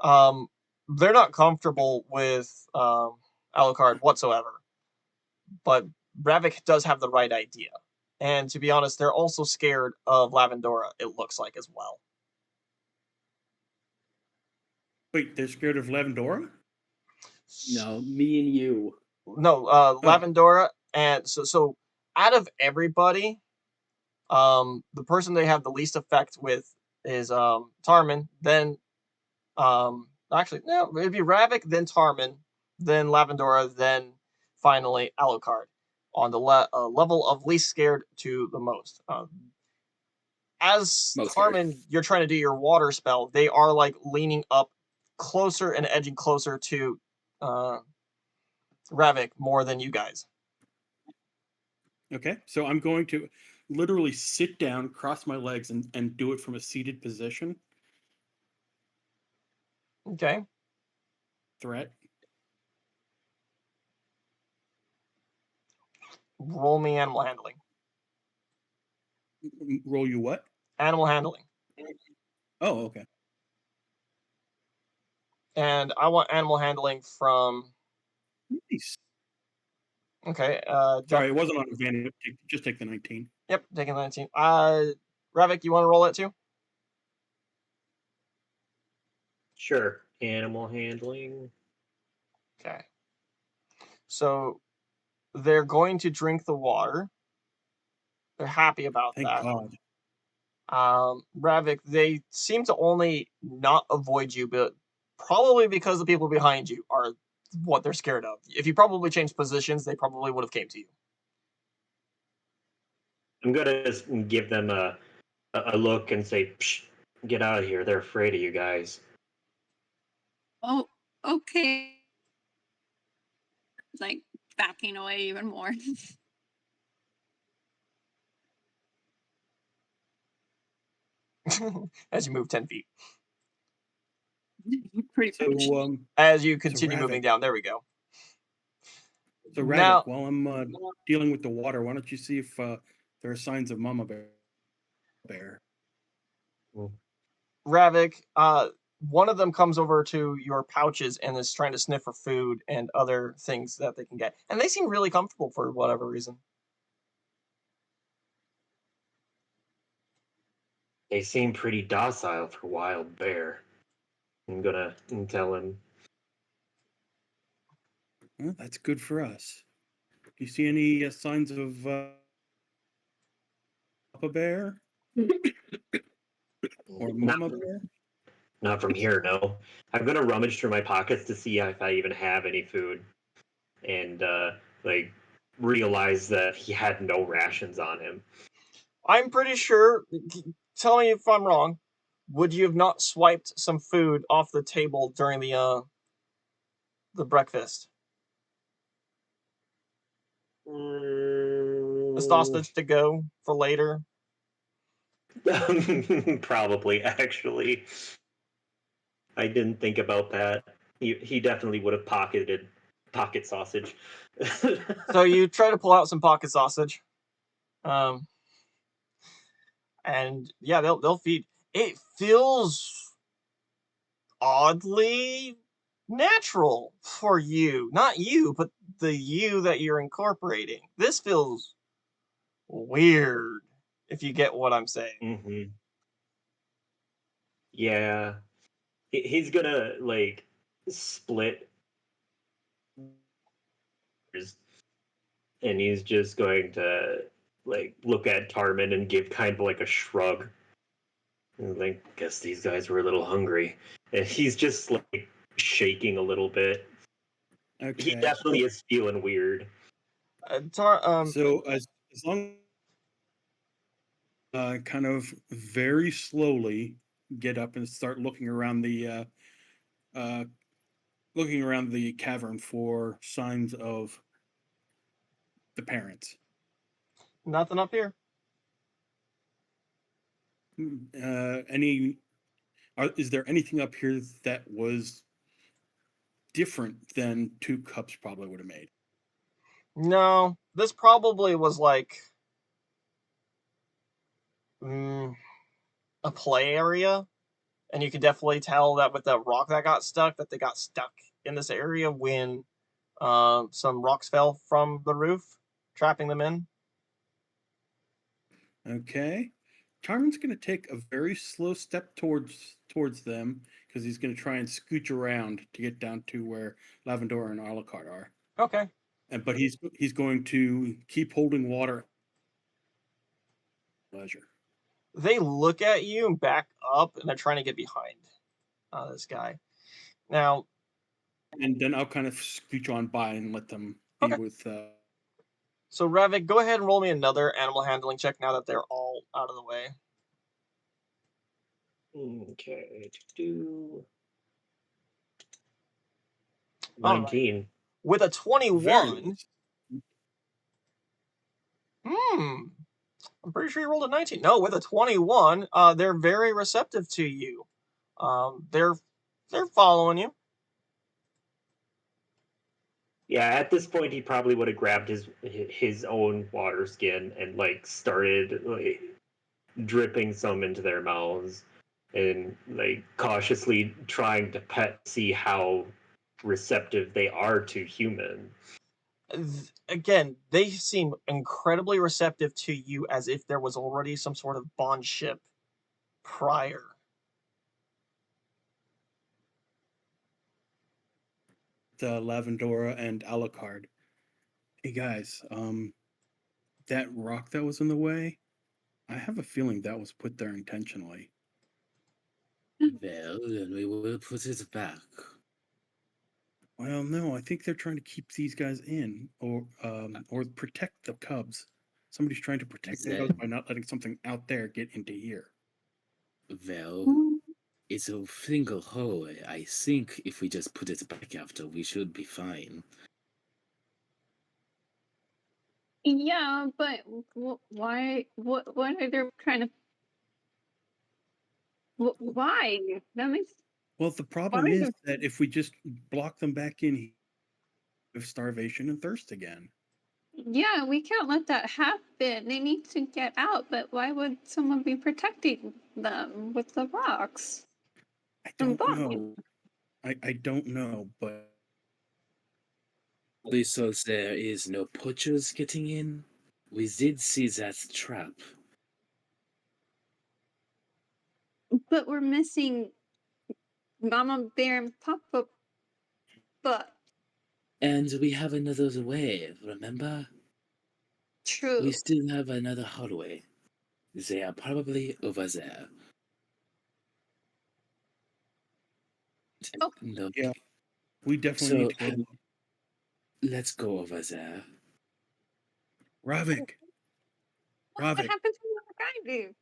A: They're not comfortable with Alucard whatsoever, but Ravik does have the right idea. And to be honest, they're also scared of Lavendora, it looks like, as well.
B: Wait, they're scared of Lavendora?
C: No, me and you.
A: No, Lavendora, and so out of everybody, the person they have the least effect with is Tarman, then actually no, it'd be Ravik, then Tarman, then Lavendora, then finally Alucard on the level of least scared to the most. As
C: Most scared.
A: Tarman, you're trying to do your water spell, they are like leaning up closer and edging closer to Ravik more than you guys.
B: Okay, so I'm going to literally sit down, cross my legs, and do it from a seated position.
A: Okay.
B: Threat.
A: Roll me animal handling.
B: Roll you what?
A: Animal handling.
B: Oh, okay.
A: And I want animal handling from.
B: Nice.
A: Okay.
B: Sorry, it wasn't on advantage. Just take the 19.
A: Yep, taking 19. Ravik, you want to roll it too?
D: Sure. Animal handling.
A: Okay. So they're going to drink the water. They're happy about
B: Thank
A: that.
B: God.
A: Ravik, they seem to only not avoid you, but probably because the people behind you are what they're scared of. If you probably changed positions, they probably would have came to you.
D: I'm gonna just give them a look and say, Psh, "Get out of here! They're afraid of you guys."
F: Oh, okay. Like backing away even more.
A: As you move 10 feet.
F: Pretty
B: So,
F: much.
A: As you continue
B: Ravik.
A: moving down, there we go.
B: So, Ravik,
A: Now-
B: while I'm dealing with the water, why don't you see if there are signs of Mama Bear?
A: Ravik, one of them comes over to your pouches and is trying to sniff for food and other things that they can get. And they seem really comfortable for whatever reason.
D: They seem pretty docile for wild bear. I'm gonna tell him.
B: Well, that's good for us. Do you see any signs of Papa Bear or Mama Bear?
D: Not from here, no. I'm gonna rummage through my pockets to see if I even have any food, and like realize that he had no rations on him.
A: I'm pretty sure, tell me if I'm wrong, would you have not swiped some food off the table during the breakfast? The sausage to go for later?
D: Probably, actually. I didn't think about that. He definitely would have pocketed pocket sausage.
A: So you try to pull out some pocket sausage. And yeah, they'll feed. It feels oddly natural for you. Not you, but the you that you're incorporating. This feels weird, if you get what I'm saying.
D: Mm-hmm. Yeah. He's gonna like split and he's just going to like look at Tarman and give kind of like a shrug. And like, guess these guys were a little hungry. And he's just like shaking a little bit.
B: Okay.
D: He definitely is feeling weird.
B: So as long kind of very slowly get up and start looking around the cavern for signs of the parents.
A: Nothing up here.
B: Is there anything up here that was different than two cups probably would have made?
A: No, this probably was like a play area, And you can definitely tell that with the rock that got stuck, that they got stuck in this area when some rocks fell from the roof, trapping them in.
B: Okay. Tarman's going to take a very slow step towards them because he's going to try and scooch around to get down to where Lavendora and Alucard are.
A: Okay.
B: But he's going to keep holding water. Pleasure.
A: They look at you and back up, and they're trying to get behind this guy. Now,
B: and then I'll kind of scooch on by and let them be
A: Okay.
B: with.
A: So Ravik, go ahead and roll me another animal handling check now that they're all out of the way.
D: Okay.
A: All right.
D: 19.
A: With a 21.
B: Very
A: I'm pretty sure you rolled a 19. No, with a 21, they're very receptive to you. They're following you.
D: Yeah, at this point, he probably would have grabbed his own water skin and like started like dripping some into their mouths and like cautiously trying to see how receptive they are to human.
A: Again, they seem incredibly receptive to you, as if there was already some sort of bondship prior.
B: Lavendora and Alucard. Hey guys, that rock that was in the way, I have a feeling that was put there intentionally.
C: Well, then we will put it back.
B: Well, no, I think they're trying to keep these guys in, or protect the cubs. Somebody's trying to protect the cubs by not letting something out there get into here.
C: Well, it's a single hole. I think if we just put it back after, we should be fine.
F: Yeah, but why? What are they trying to? Why? That makes.
B: Well, the problem
F: Why
B: is
F: is
B: that if we just block them back in, of starvation and thirst again.
F: Yeah, we can't let that happen. They need to get out, but why would someone be protecting them with the rocks?
B: I
F: And
B: don't
F: bombs?
B: know. I don't know, but
C: So there is no poachers getting in? We did see that trap.
F: But we're missing Mama Bear and Papa Butt.
C: And we have another way, remember?
F: True.
C: We still have another hallway. They are probably over there.
F: Oh.
C: No.
B: yeah, we definitely need to go.
C: Let's go over there.
B: Ravik.
F: What happened to the guy, dude?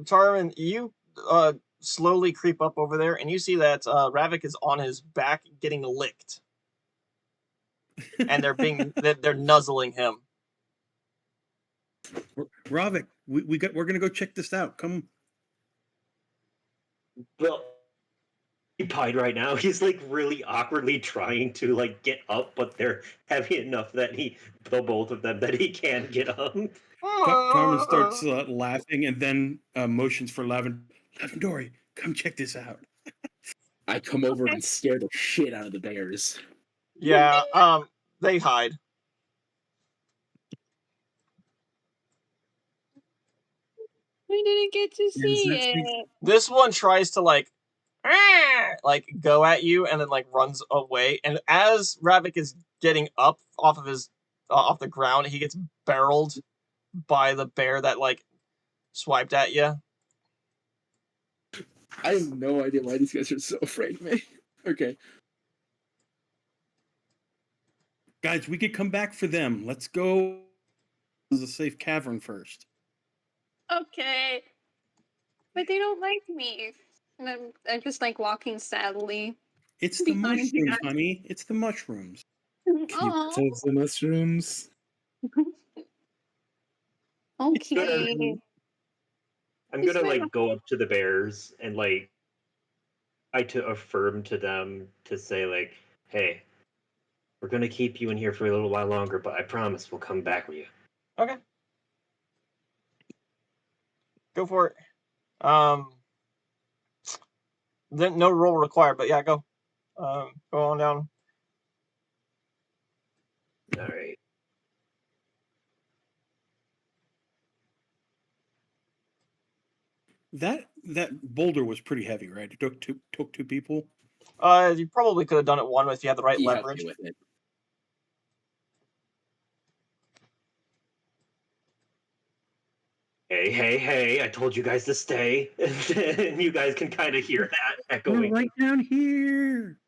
A: Tarman, you slowly creep up over there, and you see that Ravik is on his back getting licked, and they're nuzzling him.
B: Ravik, we're gonna go check this out. Come.
D: Well, occupied right now. He's like really awkwardly trying to like get up, but they're heavy enough that the both of them, that he can't get up.
B: Carmen starts laughing and then motions for Lavendori, come check this out.
C: I come over and scare the shit out of the bears.
A: Yeah, they hide.
F: We didn't get to see it.
A: This one tries to like go at you and then like runs away. And as Ravik is getting up off of his off the ground, he gets barreled by the bear that like swiped at you.
C: I have no idea why these guys are so afraid of me. Okay.
B: Guys, we could come back for them. Let's go to the safe cavern first.
F: Okay. But they don't like me. And I'm just like walking sadly.
B: It's the
F: Behind you
B: mushrooms,
F: guys.
B: honey. It's the mushrooms.
C: Can you take the mushrooms?
F: Okay.
D: I'm
F: It's
D: gonna
F: my
D: like go up to the bears and like try to affirm to them to say like, hey, we're gonna keep you in here for a little while longer, but I promise we'll come back with you.
A: Okay. Go for it. Then no roll required, but yeah, go. Go on down.
D: All right.
B: That boulder was pretty heavy, right? It took two people.
A: You probably could have done it one if you had the right
C: He helped
A: leverage.
C: me with it.
D: Hey, I told you guys to stay. And you guys can kind of hear that
B: We're
D: echoing.
B: right down here.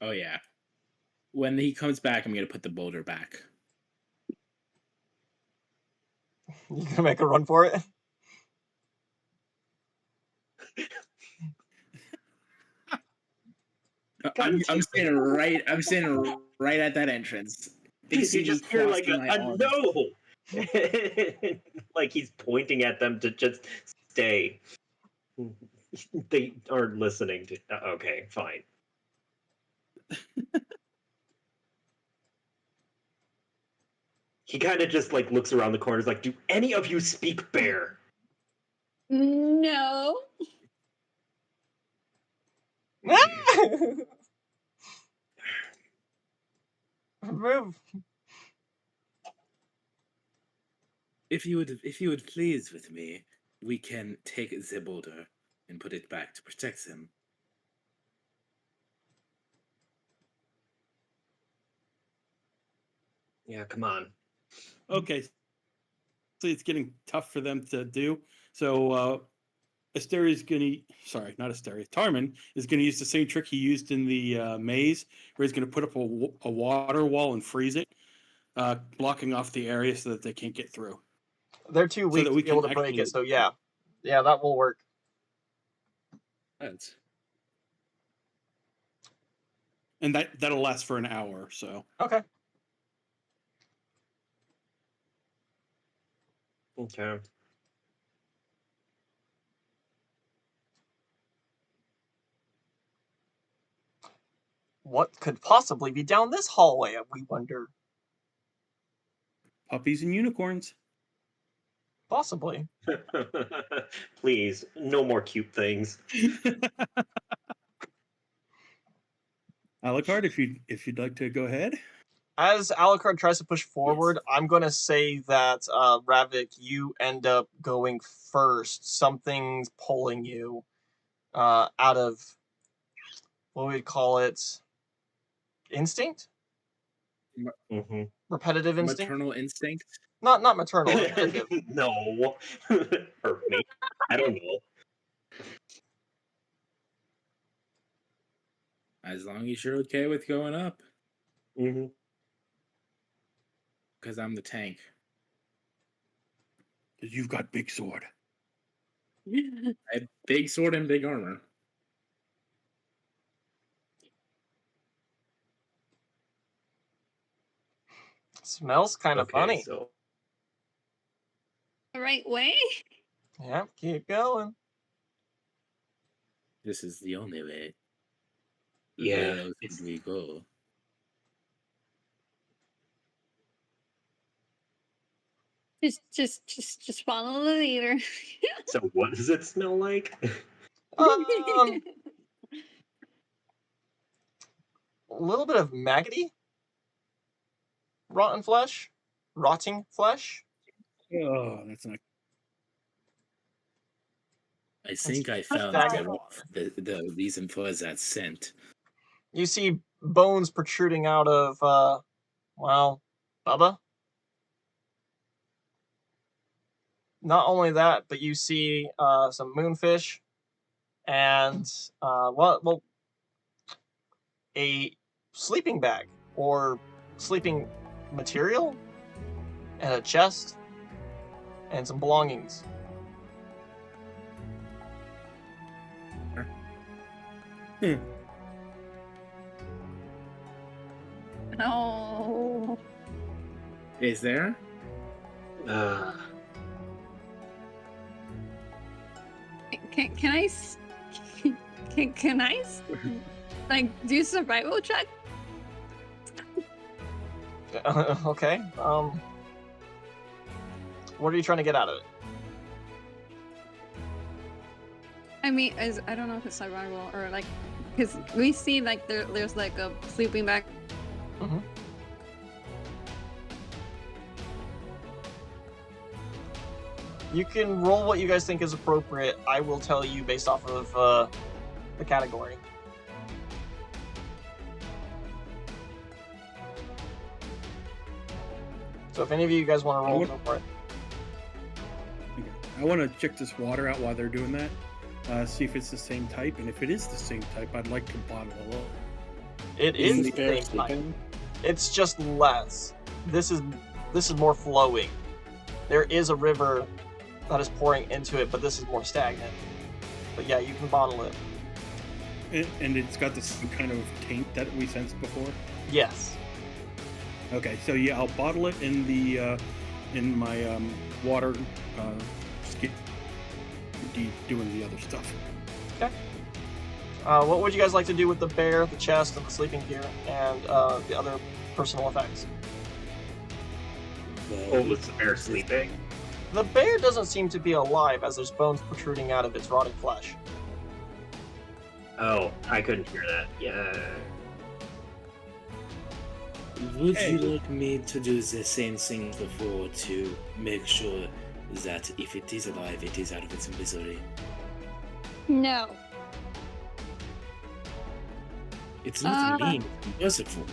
C: Oh yeah. When he comes back, I'm gonna put the boulder back.
A: You gonna make a run for it?
C: I'm standing right. I'm standing right at that entrance. They
D: You
C: see me
D: just hear like
C: crossing my
D: a
C: arms.
D: no. Like he's pointing at them to just stay. They are listening to. Okay, fine. He kind of just like looks around the corners, like, "Do any of you speak bear?"
F: No.
A: Move.
C: If you would please with me, we can take the boulder and put it back to protect them.
D: Yeah, come on.
B: Okay. So it's getting tough for them to do. So Asteria's gonna not Asteria. Tarman is gonna use the same trick he used in the maze, where he's gonna put up a water wall and freeze it, blocking off the area so that they can't get through.
A: They're too weak
B: that
A: to
B: we
A: be able
B: can
A: to break
B: actually-
A: it, so yeah. Yeah, that will work.
C: That's
B: And that'll last for an hour. So
A: Okay.
D: Okay.
A: What could possibly be down this hallway, we wonder?
B: puppies and unicorns.
A: Possibly.
D: Please, no more cute things.
B: Alucard, if you'd like to go ahead.
A: As Alucard tries to push forward, I'm going to say that, Ravik, you end up going first. Something's pulling you out of, what we'd call it, instinct?
D: Mm-hmm.
A: Repetitive instinct?
C: maternal instinct.
A: Not maternal, repetitive.
D: No. Or maybe. I don't know.
C: As long as you're okay with going up,
D: Mm-hmm.
C: because I'm the tank.
B: Because you've got big sword.
C: I have big sword and big armor.
A: Smells kind of
D: Okay,
A: funny.
D: so
F: The right way?
A: Yeah, keep going.
C: This is the only way.
D: yeah,
C: Where else
D: it's
C: could we go?
F: Just follow the leader.
D: so what does it smell like?
A: A little bit of maggoty, rotting flesh.
B: Oh, that's not.
C: I think I
A: just
C: found
A: stagnant
C: the reason for that scent.
A: You see bones protruding out of, Bubba. Not only that, but you see some moonfish and, a sleeping bag or sleeping material and a chest and some belongings.
F: No.
C: Is there?
F: Can I can I like do survival check?
A: Okay. What are you trying to get out of it?
F: I mean, I don't know if it's survival or like, because we see like there's like a sleeping bag.
A: Mm-hmm. You can roll what you guys think is appropriate. I will tell you based off of the category. So if any of you guys want to roll, go for it.
B: Okay. I want to check this water out while they're doing that. See if it's the same type, and if it is the same type, I'd like to bottle it up.
A: It
C: Isn't
A: is
C: the
A: the
C: bear
A: same type.
C: sleeping?
A: It's just less. This is more flowing. There is a river that is pouring into it, but this is more stagnant. But yeah, you can bottle it.
B: And it's got the same kind of taint that we sensed before.
A: Yes.
B: Okay, so yeah, I'll bottle it in the in my water skid, doing the other stuff.
A: Okay. What would you guys like to do with the bear, the chest, and the sleeping gear, and the other personal effects?
D: Oh, was the bear sleeping?
A: The bear doesn't seem to be alive, as there's bones protruding out of its rotting flesh.
D: Oh, I couldn't hear that. Yeah.
G: Would you like me to do the same thing before to make sure that if it is alive, it is out of its misery?
F: No.
G: It's not mean, it's merciful.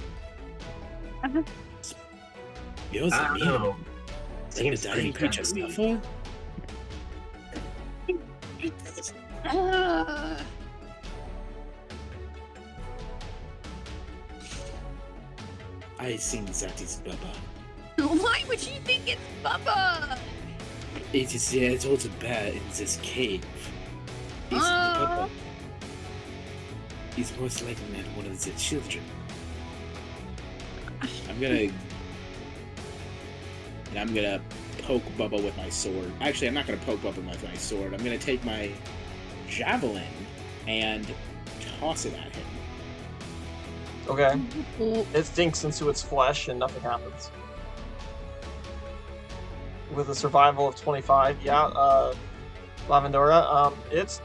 G: Yours
D: I
G: are
D: don't
G: mean.
D: know.
G: Let the
D: Seems
G: dying
D: pretty
G: creature
D: mean.
G: suffer. I think that is Baba.
F: Why would you think it's Bubba?
G: It is the adult bear in this cave. Is Baba? He's most likely not one of the children.
C: I'm gonna poke Bubba with my sword. Actually, I'm not gonna poke Bubba with my sword. I'm gonna take my javelin and toss it at him.
A: Okay. It sinks into its flesh and nothing happens. With a survival of 25, yeah, Lavendora, it's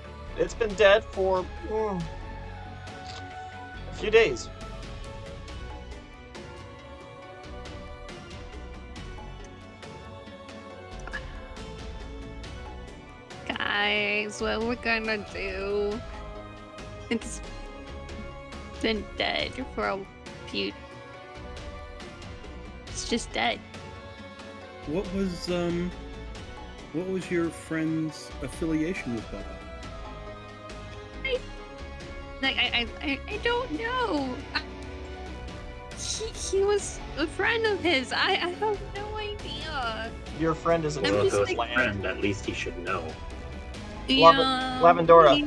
A: been dead for a few days.
F: Guys, what we're gonna do? It's been dead for a few. It's just dead.
B: What was your friend's affiliation with Bubba?
F: I don't know. He was a friend of his. I have no idea.
A: Your friend is an
F: I'm
D: Well, if
F: just
D: it was
A: innocent
D: a
F: like-
A: land.
D: friend, at least he should know.
F: Yeah.
A: Lavendora.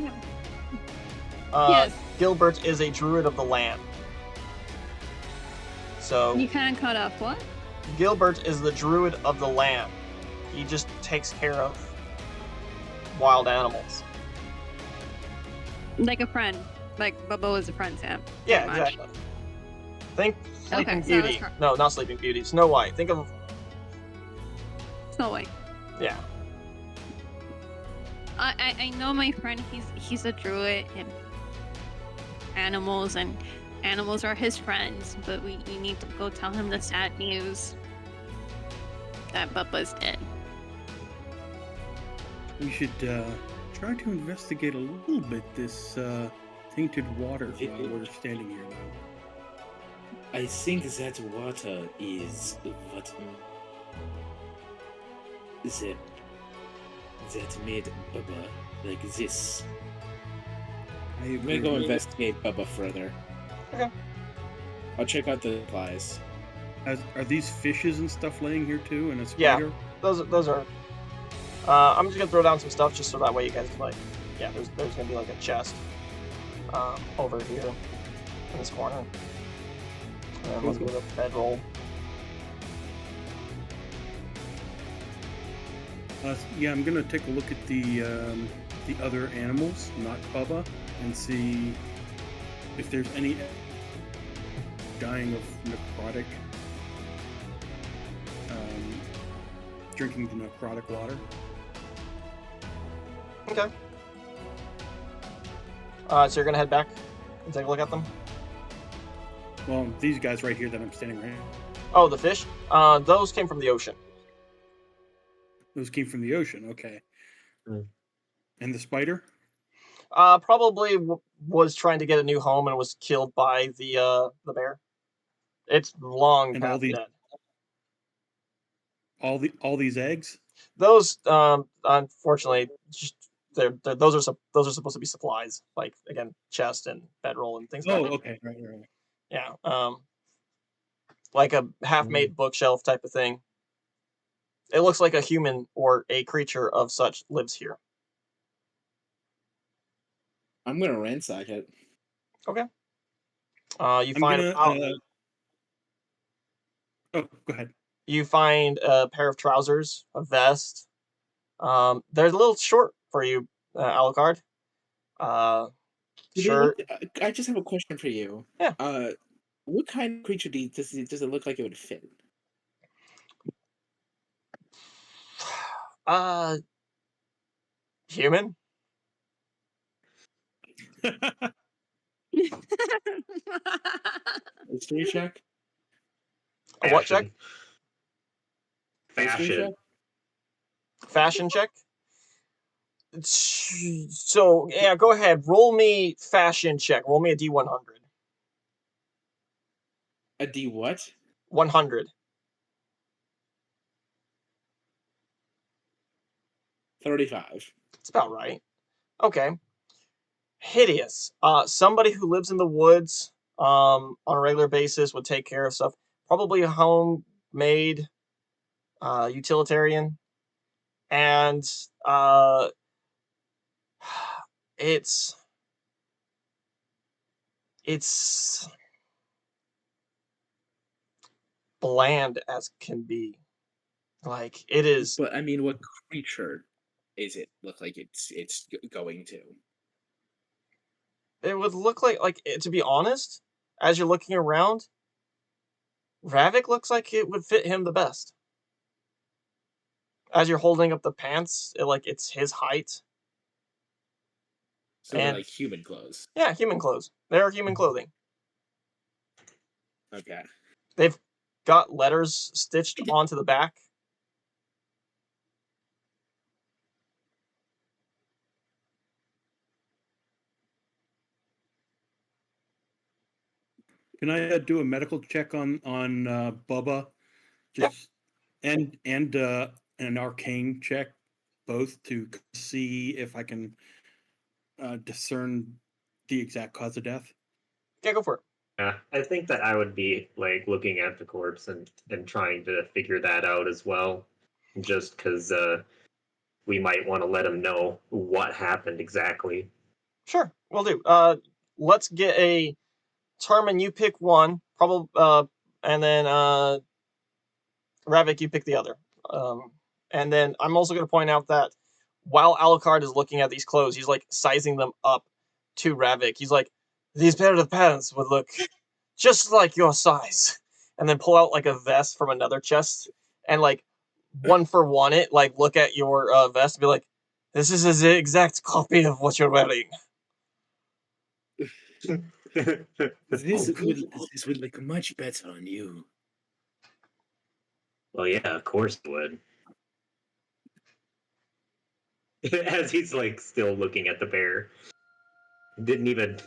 F: yeah. Yes.
A: Gilbert is a druid of the land. So
F: You kind of cut off what?
A: Gilbert is the druid of the land. He just takes care of wild animals.
F: Like a friend. Like Bubba was a friend, Sam.
A: Yeah,
F: Pretty much.
A: exactly. Think Sleeping
F: Okay, so it's
A: Beauty.
F: her.
A: No, not Sleeping Beauty. Snow White. Think of
F: Snow White.
A: yeah.
F: I know my friend. He's a druid and animals are his friends. But we need to go tell him the sad news that Bubba's dead.
B: We should try to investigate a little bit this tainted water while we're standing here now.
G: I think that water is what that made Baba like this.
C: I'm gonna go investigate Bubba further.
A: Okay.
C: I'll check out the supplies.
B: Are these fishes and stuff laying here too, and a
A: Yeah.
B: spider?
A: Those are. I'm just gonna throw down some stuff just so that way you guys can like. Yeah, there's gonna be like a chest over here in this corner. And then let's go with a bedroll.
B: Yeah, I'm gonna take a look at the other animals, not Bubba, and see if there's any dying of necrotic, drinking the necrotic water.
A: Okay. So you're gonna head back and take a look at them.
B: Well, these guys right here that I'm standing right now.
A: Oh, the fish. Those came from the ocean.
B: Those came from the ocean. Okay.
D: Mm.
B: And the spider?
A: Probably was trying to get a new home and was killed by the bear. It's long
B: And
A: past dead.
B: all these eggs?
A: Those, unfortunately, just those are supposed to be supplies, like again, chest and bedroll and things like that.
B: Okay, right.
A: Yeah, like a half-made bookshelf type of thing. It looks like a human or a creature of such lives here.
C: I'm gonna ransack it.
A: Okay. You
B: I'm
A: find
B: gonna, oh, go ahead.
A: you find a pair of trousers, a vest. They're a little short for you, Alucard.
C: Do they
A: Shirt.
C: look- I just have a question for you.
A: Yeah.
C: What kind of creature does it look like it would fit?
A: Human.
C: History check.
A: A what check?
C: History check?
D: Fashion.
A: Fashion check. So yeah, go ahead. Roll me fashion check. Roll me a D100.
C: A D what?
A: 100.
C: 35.
A: It's about right. Okay. Hideous. Somebody who lives in the woods on a regular basis would take care of stuff. Probably a homemade utilitarian. And it's bland as can be. Like it is.
C: But I mean, what creature is it look like it's going to?
A: It would look like to be honest, as you're looking around, Ravik looks like it would fit him the best. As you're holding up the pants, it's his height.
C: So they're like human clothes.
A: Yeah, human clothes. They're human clothing.
C: Okay.
A: They've got letters stitched onto the back.
B: Can I do a medical check on Bubba? Just and an arcane check, both to see if I can discern the exact cause of death.
A: Yeah, go for it.
D: Yeah, I think that I would be like looking at the corpse and trying to figure that out as well, just because we might want to let him know what happened exactly.
A: Sure, we'll do. Let's get a Tarman. You pick one, probably, and then Ravik, you pick the other. And then I'm also going to point out that while Alucard is looking at these clothes, he's like sizing them up to Ravik. He's like, these pair of pants would look just like your size, and then pull out like a vest from another chest and like one for one it, like look at your vest and be like, this is the exact copy of what you're wearing.
G: This would look much better on you.
D: Well, yeah, of course it would. As he's like still looking at the bear, didn't even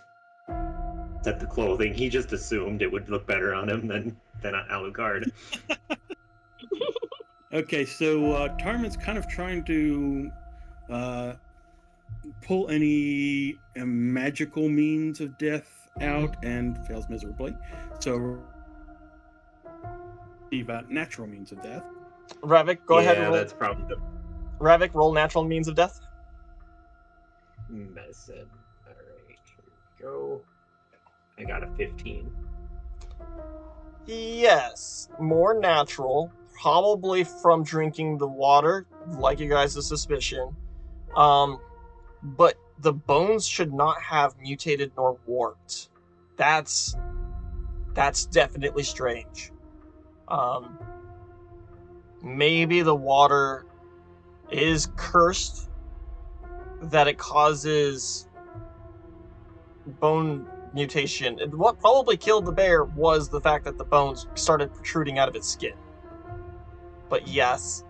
D: set the clothing. He just assumed it would look better on him than on Alucard.
B: Okay, so Tarman's kind of trying to pull any magical means of death out and fails miserably. So about natural means of death.
A: Ravik, go ahead and
D: Yeah,
A: roll.
D: that's probably the
A: Ravik, roll natural means of death.
D: medicine. All right, here we go. I got a 15.
A: Yes, more natural, probably from drinking the water, like you guys' suspicion. But the bones should not have mutated nor warped. That's definitely strange. Maybe the water is cursed, that it causes bone mutation. What probably killed the bear was the fact that the bones started protruding out of its skin. But yes,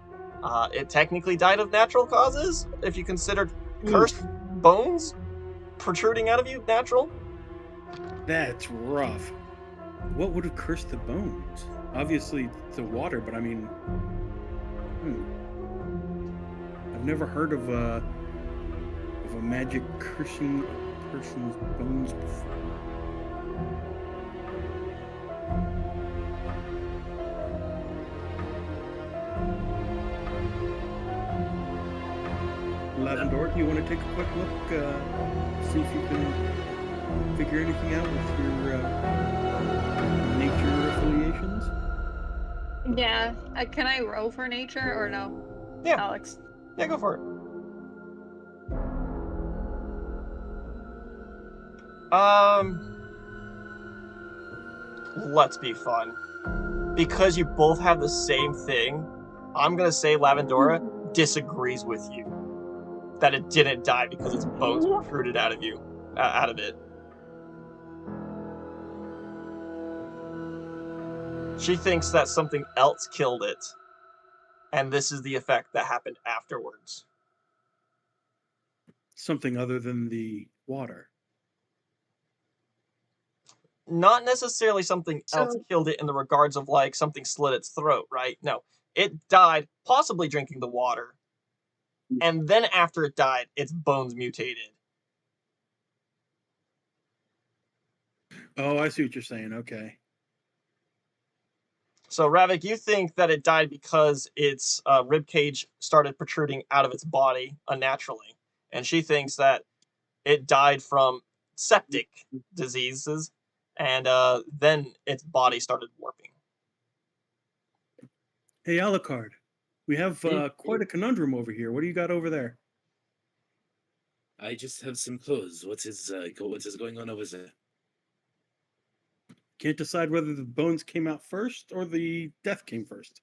A: it technically died of natural causes, if you considered cursed bones protruding out of you natural.
B: That's rough. What would have cursed the bones? Obviously, the water, but I mean, I've never heard of a magic cursing a person's bones before. Lavendor, do you want to take a quick look, see if you can figure anything out with your nature affiliations?
F: Yeah. Can I roll for nature or no?
A: Yeah.
F: Alex.
A: Yeah, go for it. Let's be fun. Because you both have the same thing, I'm gonna say Lavendora disagrees with you. That it didn't die because its bones protruded out of you, out of it. She thinks that something else killed it, and this is the effect that happened afterwards.
B: Something other than the water.
A: Not necessarily something else
F: So-
A: killed it in the regards of like something slit its throat, right? No, it died possibly drinking the water, and then after it died, its bones mutated.
B: Oh, I see what you're saying. Okay.
A: So Ravik, you think that it died because its rib cage started protruding out of its body unnaturally, and she thinks that it died from septic diseases, and then its body started warping.
B: Hey, Alucard, we have quite a conundrum over here. What do you got over there?
G: I just have some clothes. What is going on over there?
B: Can't decide whether the bones came out first or the death came first.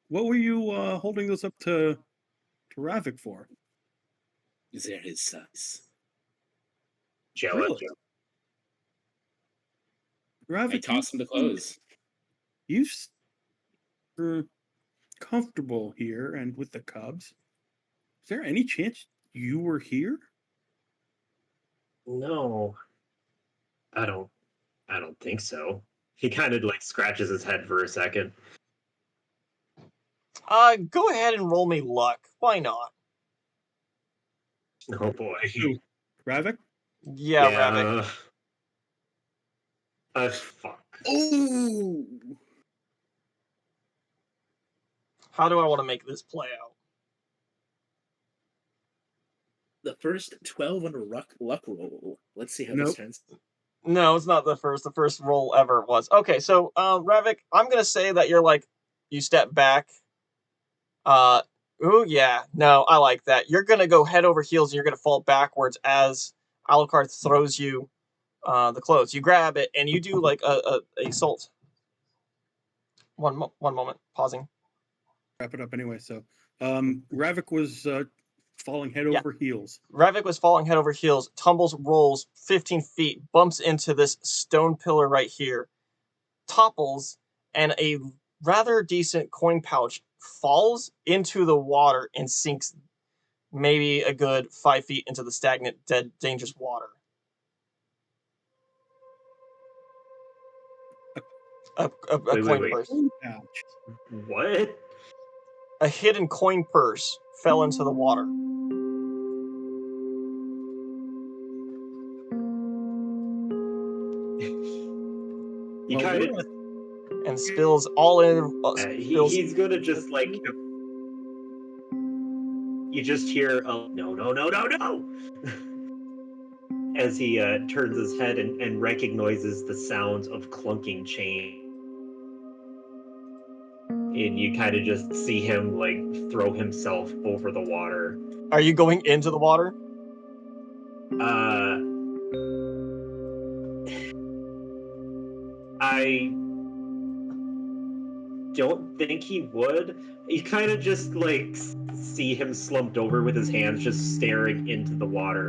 B: What were you holding those up to Ravik for?
G: They're his size.
D: Jealous.
B: Really?
C: I
B: Ravik,
C: toss him the clothes.
B: you're comfortable here and with the Cubs. Is there any chance you were here?
D: No, I don't think so. He kind of like scratches his head for a second.
A: Go ahead and roll me luck. Why not?
D: Oh boy.
B: Who? Ravik?
A: Yeah, Ravik.
D: Fuck.
B: Oh!
A: How do I want to make this play out?
G: The first 12 on a luck roll. Let's see how
B: Nope.
G: this turns.
A: No, it's not the first roll ever was. Okay, so Ravik, I'm gonna say that you step back. Ooh, yeah, no, I like that. You're gonna go head over heels and you're gonna fall backwards as Alucard throws you the clothes. You grab it and you do like a assault. One moment, pausing.
B: Wrap it up anyway. So, Ravik was falling head
A: Yeah.
B: over heels.
A: Ravik was falling head over heels, tumbles, rolls 15 feet, bumps into this stone pillar right here, topples, and a rather decent coin pouch falls into the water and sinks maybe a good 5 feet into the stagnant, dead, dangerous water. A coin purse.
B: Ouch.
D: What?
A: A hidden coin purse fell into the water.
D: You
B: Well,
D: kind
B: we're
D: of.
A: And spills all in.
D: He's gonna just like. You just hear a no, as he turns his head and recognizes the sounds of clunking chain. And you kind of just see him like throw himself over the water.
A: Are you going into the water?
D: I don't think he would. You kind of just like see him slumped over with his hands just staring into the water.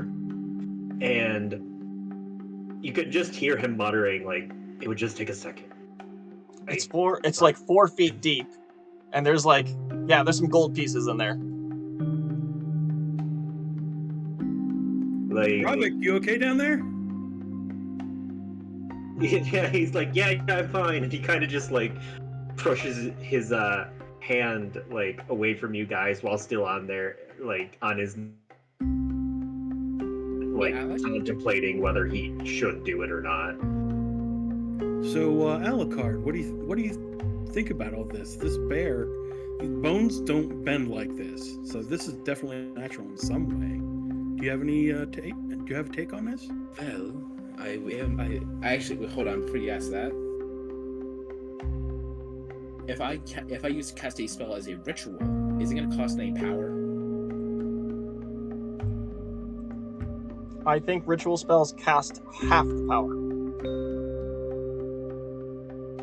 D: And you could just hear him muttering, like, it would just take a second.
A: It's like 4 feet deep, and there's like, yeah, there's some gold pieces in there.
D: Like,
B: Robert, you okay down there?
D: yeah, he's like, yeah, I'm fine, and he kind of just like pushes his hand like away from you guys while still on there, like on his like contemplating whether he should do it or not.
B: So, Alucard, what do you think about all this? This bear, bones don't bend like this, so this is definitely natural in some way. Do you have any take? Do you have a take on this?
C: Well, I actually hold on before you ask that. If I use to cast a spell as a ritual, is it going to cost any power?
A: I think ritual spells cast half the power.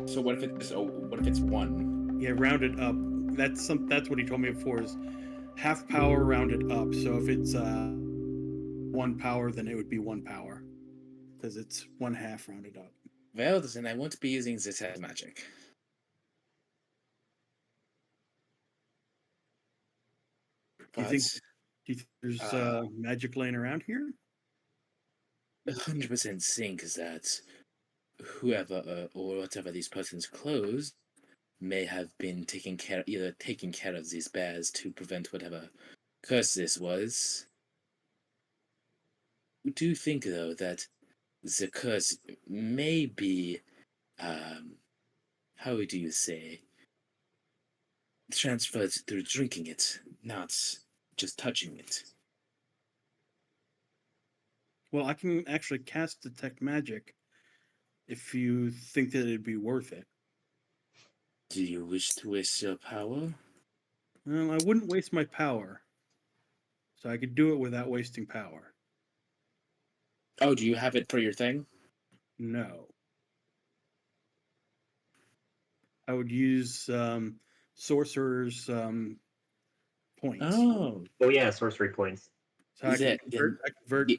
C: So what if it's 1?
B: Yeah, rounded up. That's what he told me before is half power rounded up. So if it's 1 power, then it would be 1 power because it's 1/2 rounded up.
C: Well, then I won't be using this as magic.
B: Do you think there's magic laying around here?
C: 100% think that whoever or whatever these persons closed may have been taking care of these bears to prevent whatever curse this was. I do think though that the curse may be how do you say, transferred through drinking it, not just touching it.
B: Well, I can actually cast detect magic if you think that it'd be worth it.
C: Do you wish to waste your power?
B: Well, I wouldn't waste my power, so I could do it without wasting power.
C: Oh, do you have it for your thing?
B: No. I would use sorcerer's points.
C: Oh
D: yeah, sorcery points.
B: So I convert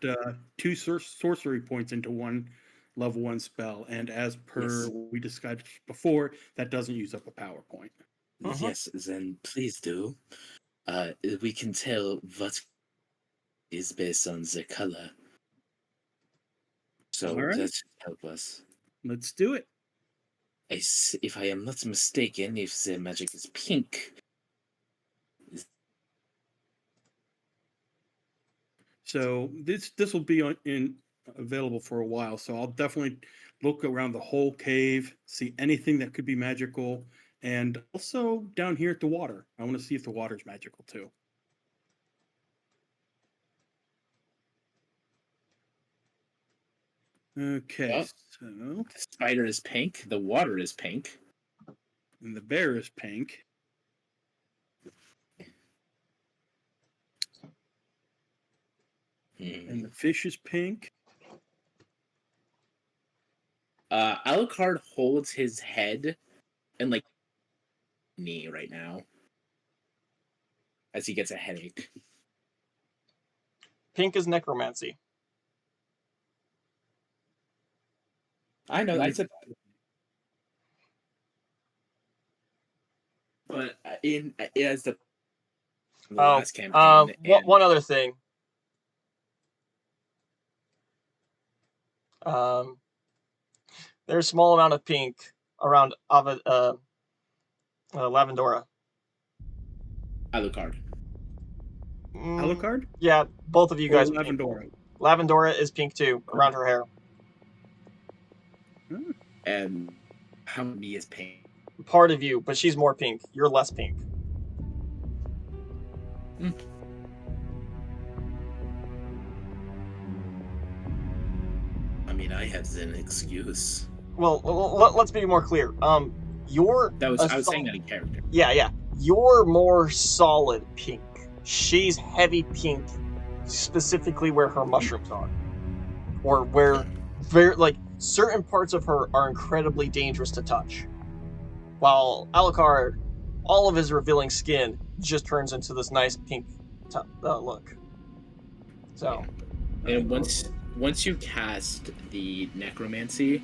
B: 2 sorcery points into 1 level 1 spell, and as per what we discussed before, that doesn't use up a power point.
C: Yes, then please do. We can tell what is based on the color. So that should help us.
B: Let's do it.
C: If I am not mistaken, if the magic is pink.
B: So this will be available for a while. So I'll definitely look around the whole cave, see anything that could be magical, and also down here at the water. I want to see if the water's magical too. Okay, so
C: the spider is pink, the water is pink,
B: and the bear is pink. And the fish is pink.
C: Alucard holds his head and like knee right now as he gets a headache.
A: Pink is necromancy.
C: I know, I said that. But as the last campaign.
A: One other thing. There's a small amount of pink around Lavendora.
C: Alucard.
B: Alucard?
A: Yeah, both of you guys.
B: Lavendora.
A: Lavendora is pink too, around her hair.
C: And how many is pink?
A: Part of you, but she's more pink. You're less pink.
C: I mean, I have an excuse.
A: Well, let's be more clear.
C: I was saying that in character.
A: Yeah. You're more solid pink. She's heavy pink, specifically where her mushrooms are, or where certain parts of her are incredibly dangerous to touch. While Alucard, all of his revealing skin just turns into this nice pink look. So,
C: and once once you cast the necromancy,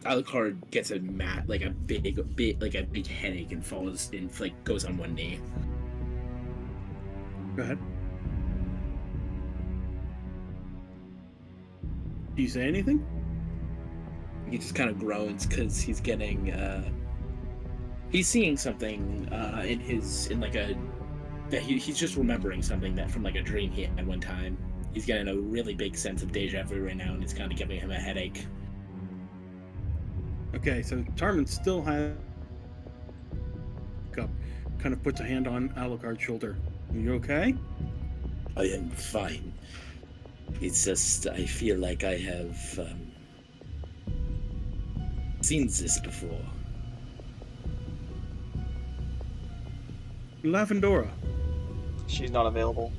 C: Alucard gets a big headache and falls and like goes on one knee.
B: Go ahead. Do you say anything?
C: He just kind of groans because he's getting he's seeing something he's just remembering something that from like a dream he had one time. He's getting a really big sense of deja vu right now, and it's kind of giving him a headache.
B: Okay, so Tarman still has up, kind of puts a hand on Alucard's shoulder. Are you okay?
G: I am fine. It's just I feel like I have seen this before.
B: Lavendora.
A: She's not available.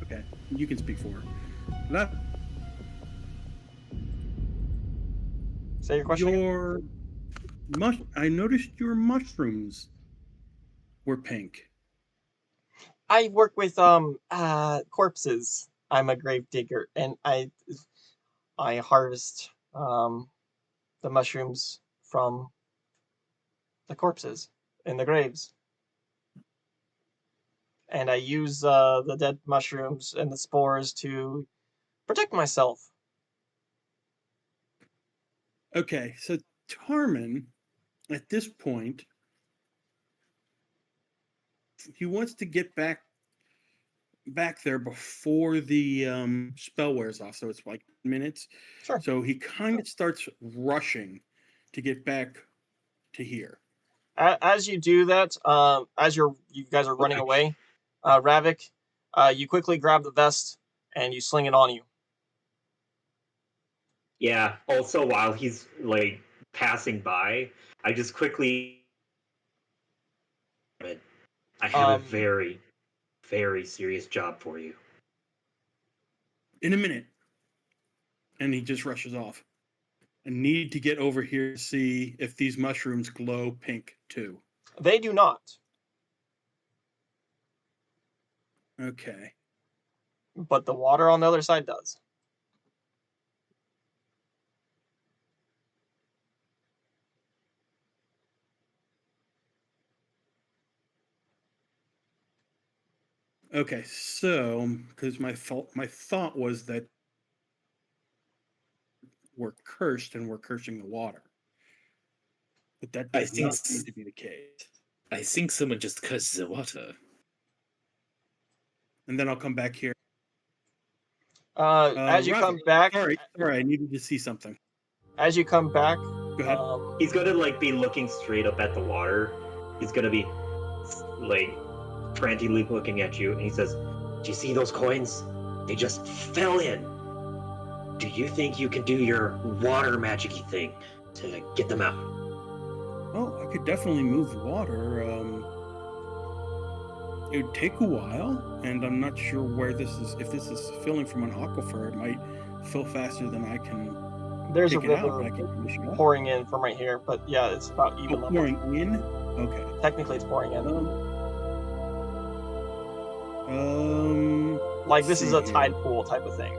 B: Okay, you can speak for her.
A: Say your question again?
B: I noticed your mushrooms were pink.
A: I work with corpses. I'm a grave digger, and I harvest the mushrooms from the corpses in the graves, and I use the dead mushrooms and the spores to protect myself.
B: Okay, so Tarman, at this point, he wants to get back there before the spell wears off, so it's like minutes.
A: Sure.
B: So he kind of starts rushing to get back to here.
A: As you do that, as you guys are running away, Ravik, you quickly grab the vest and you sling it on you.
D: Yeah. Also, while he's like passing by, I just quickly. I have a very, very serious job for you.
B: In a minute. And he just rushes off. I need to get over here to see if these mushrooms glow pink too.
A: They do not.
B: Okay.
A: But the water on the other side does.
B: Okay, so because my thought was that we're cursed and we're cursing the water, but that does not seem to be the case.
G: I think someone just cursed the water.
B: And then I'll come back here.
A: As you come back,
B: sorry, I needed to see something.
A: As you come back,
B: go ahead.
D: He's gonna like be looking straight up at the water. He's gonna be like frantically looking at you, and he says, "Do you see those coins? They just fell in. Do you think you can do your water magic-y thing to get them out?"
B: Oh, I could definitely move water. It would take a while, and I'm not sure where this is. If this is filling from an aquifer, it might fill faster than I can.
A: There's a
B: take it out,
A: river
B: but I can
A: pouring in from right here, but yeah, it's about even level.
B: Pouring in? Okay.
A: Technically, it's pouring in.
B: Like
A: this is a tide pool type of thing.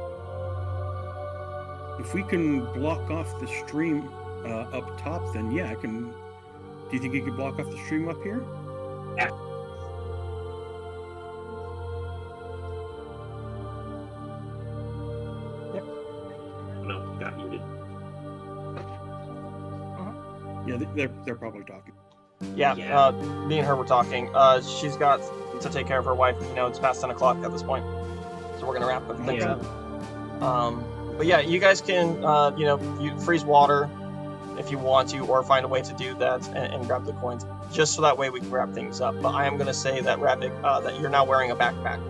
B: If we can block off the stream up top, then yeah, I can. Do you think you could block off the stream up here?
D: Yeah.
A: Yep.
D: No, got muted.
B: Yeah, they're probably talking.
A: Yeah, me and her were talking. She's got to take care of her wife. You know, it's past 10 o'clock at this point, so we're gonna wrap things up. But yeah, you guys can, you freeze water if you want to, or find a way to do that and grab the coins, just so that way we can wrap things up. But I am gonna say that Ravik, that you're now wearing a backpack.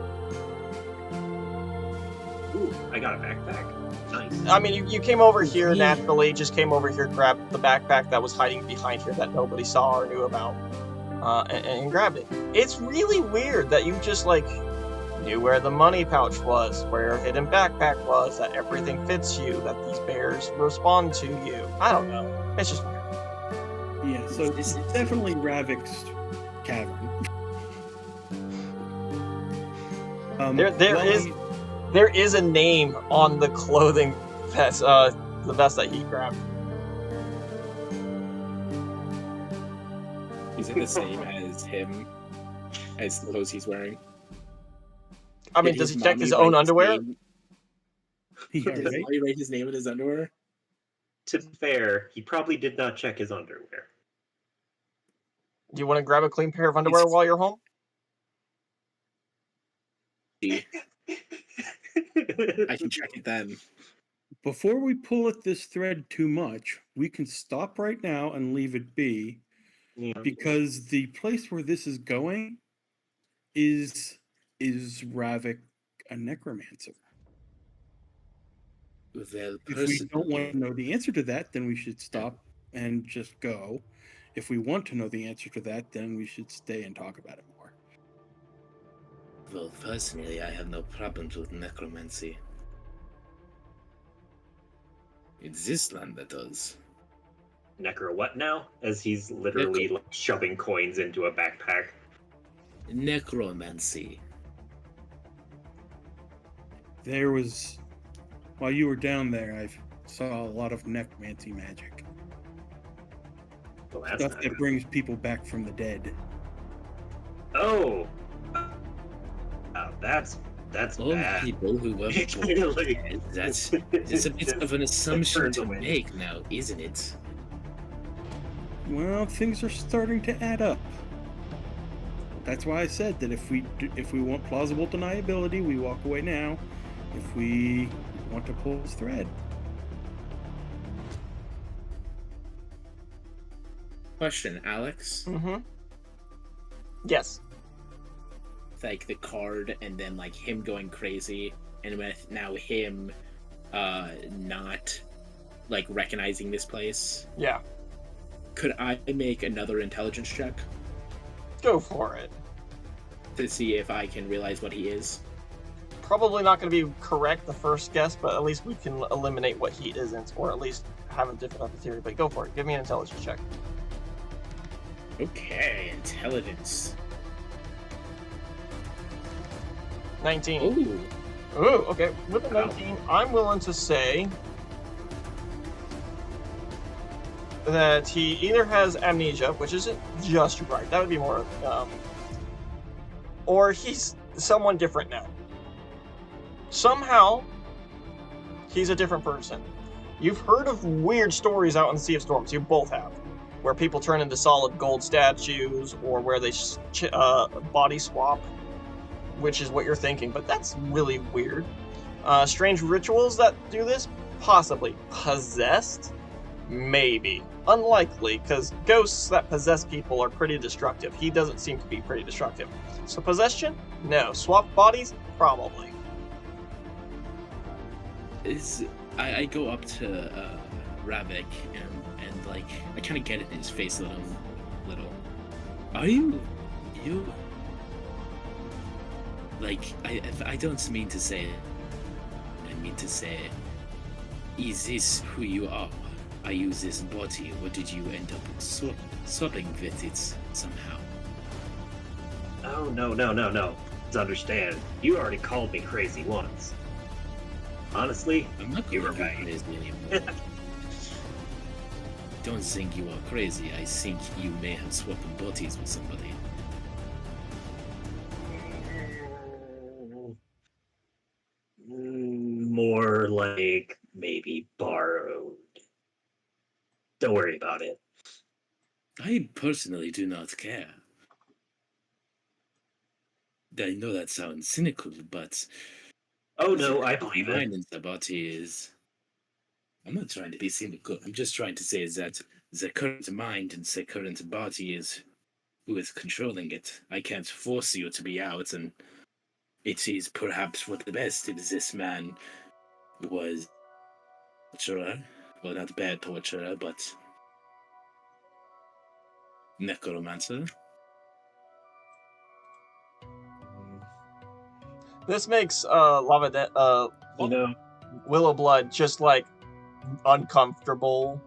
D: Ooh, I got a backpack. Nice.
A: I mean, you came over here naturally, just came over here, grabbed the backpack that was hiding behind here that nobody saw or knew about, and grabbed it. It's really weird that you just, knew where the money pouch was, where your hidden backpack was, that everything fits you, that these bears respond to you. I don't know. It's just weird.
B: Yeah, so this is definitely Ravik's cavern.
A: There is a name on the clothing vest, the vest that he grabbed.
C: Is it the same as him? As the clothes he's wearing?
A: I mean,
C: Did
A: does he
C: his
A: check
C: mommy
A: his own
C: write
A: underwear?
C: name-
B: Yeah,
C: Did his
B: right?
C: mommy write his name in his underwear?
D: To be fair, he probably did not check his underwear.
A: Do you want to grab a clean pair of underwear while you're home?
C: I can check it then.
B: Before we pull at this thread too much, we can stop right now and leave it be,
D: Yeah.
B: because the place where this is going is Ravik a necromancer?
G: Well,
B: If we don't want
G: personally,
B: to know the answer to that, then we should stop and just go. If we want to know the answer to that, then we should stay and talk about it more.
G: well, personally, I have no problems with necromancy. It's this land that does.
D: Necro what now? As he's literally like, shoving coins into a backpack.
G: Necromancy.
B: There was, while you were down there, I saw a lot of necromancy magic.
D: Well, that's
B: Stuff
D: not
B: that
D: good.
B: brings people back from the dead.
D: Oh, that's
G: All
D: bad.
G: people who were born
D: Clearly.
G: dead, that's a bit of an assumption
D: turns
G: to
D: away.
G: make now, isn't it?
B: Well, things are starting to add up. That's why I said that if we want plausible deniability, we walk away now. If we want to pull this thread,
C: Question, Alex.
A: Mm-hmm. Yes.
C: Like the card and then like him going crazy and with now him not like recognizing this place.
A: Yeah.
C: Could I make another intelligence check
A: Go for it.
C: to see if I can realize what he is?
A: Probably not going to be correct the first guess, but at least we can eliminate what he isn't, or at least have a different theory. But go for it. Give me an intelligence check.
C: Okay, intelligence.
A: 19.
C: Ooh.
A: Ooh, okay. With a 19, I'm willing to say that he either has amnesia, which isn't just right. That would be more, or he's someone different now. Somehow, he's a different person. You've heard of weird stories out in the Sea of Storms. You both have, where people turn into solid gold statues, or where they body swap, which is what you're thinking. But that's really weird. Strange rituals that do this? Possibly. Possessed? Maybe. Unlikely, because ghosts that possess people are pretty destructive. He doesn't seem to be pretty destructive. So possession? No. Swap bodies? Probably.
G: I go up to Ravik and like I kind of get it in his face a little. Are you like I don't mean to say it. I mean to say, is this who you are? Are you this body, or did you end up swapping with it somehow?
D: Oh, no. Please understand. You already called me crazy once. Honestly,
G: I'm not
D: you
G: going
D: were
G: to
D: right.
G: be crazy anymore. Don't think you are crazy. I think you may have swapped bodies with somebody.
D: More like maybe borrowed. Don't worry about it.
G: I personally do not care. I know that sounds cynical, but
D: Oh no, I believe
G: mine
D: it.
G: and the body is. I'm not trying to be cynical. I'm just trying to say that the current mind and the current body is who is controlling it. I can't force you to be out, and it is perhaps for the best if this man was torturer. Well, not bad torturer, but necromancer.
A: This makes
D: You know,
A: Willow Blood just like uncomfortable.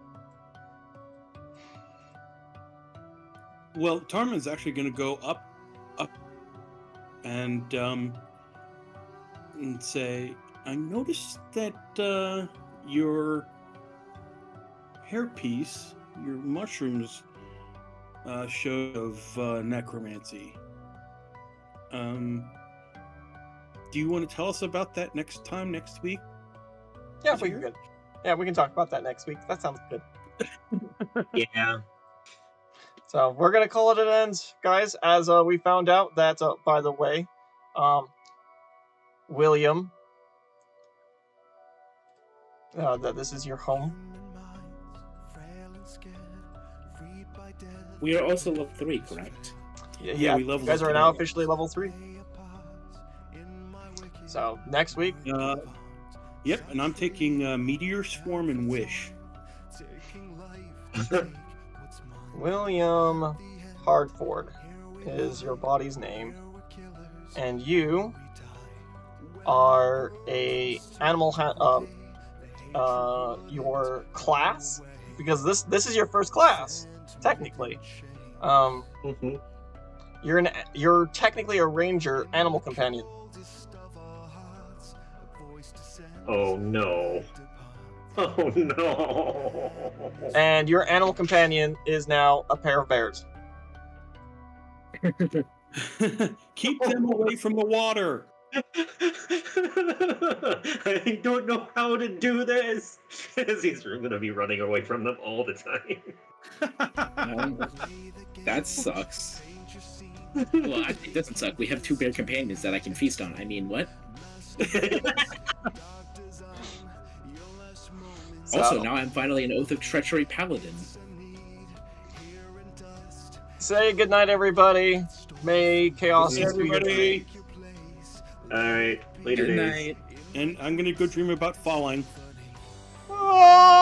B: well, Tarman's actually going to go up, and and say, I noticed that your hairpiece, your mushrooms, show of necromancy. Do you want to tell us about that next week?
A: Yeah,
B: Is
A: we
B: it
A: can
B: here?
A: good. Yeah, we can talk about that next week. That sounds good.
D: Yeah.
A: So we're gonna call it an end, guys. As we found out that, by the way, William, that this is your home.
C: We are also level 3, correct?
B: Yeah, we
A: you
B: leveled
A: guys
B: up
A: are now
B: today.
A: officially level 3. So next week,
B: Yep, and I'm taking Meteor, Swarm, and Wish.
A: William Hardford is your body's name, and you are a animal. Your class, because this is your first class, technically.
D: Mhm.
A: You're technically a ranger, animal companion.
D: Oh no. Oh no.
A: And your animal companion is now a pair of bears.
B: Keep them away from the water.
D: I don't know how to do this. He's going to be running away from them all the time.
C: That sucks. Well, actually, it doesn't suck. We have 2 bear companions that I can feast on. I mean, what? Also, now I'm finally an Oath of Treachery Paladin.
A: Say goodnight, everybody. May chaos
B: Good night,
A: be your
B: everybody.
D: All right, later
C: Good
D: days.
C: night.
B: And I'm gonna go dream about falling.
A: Ah!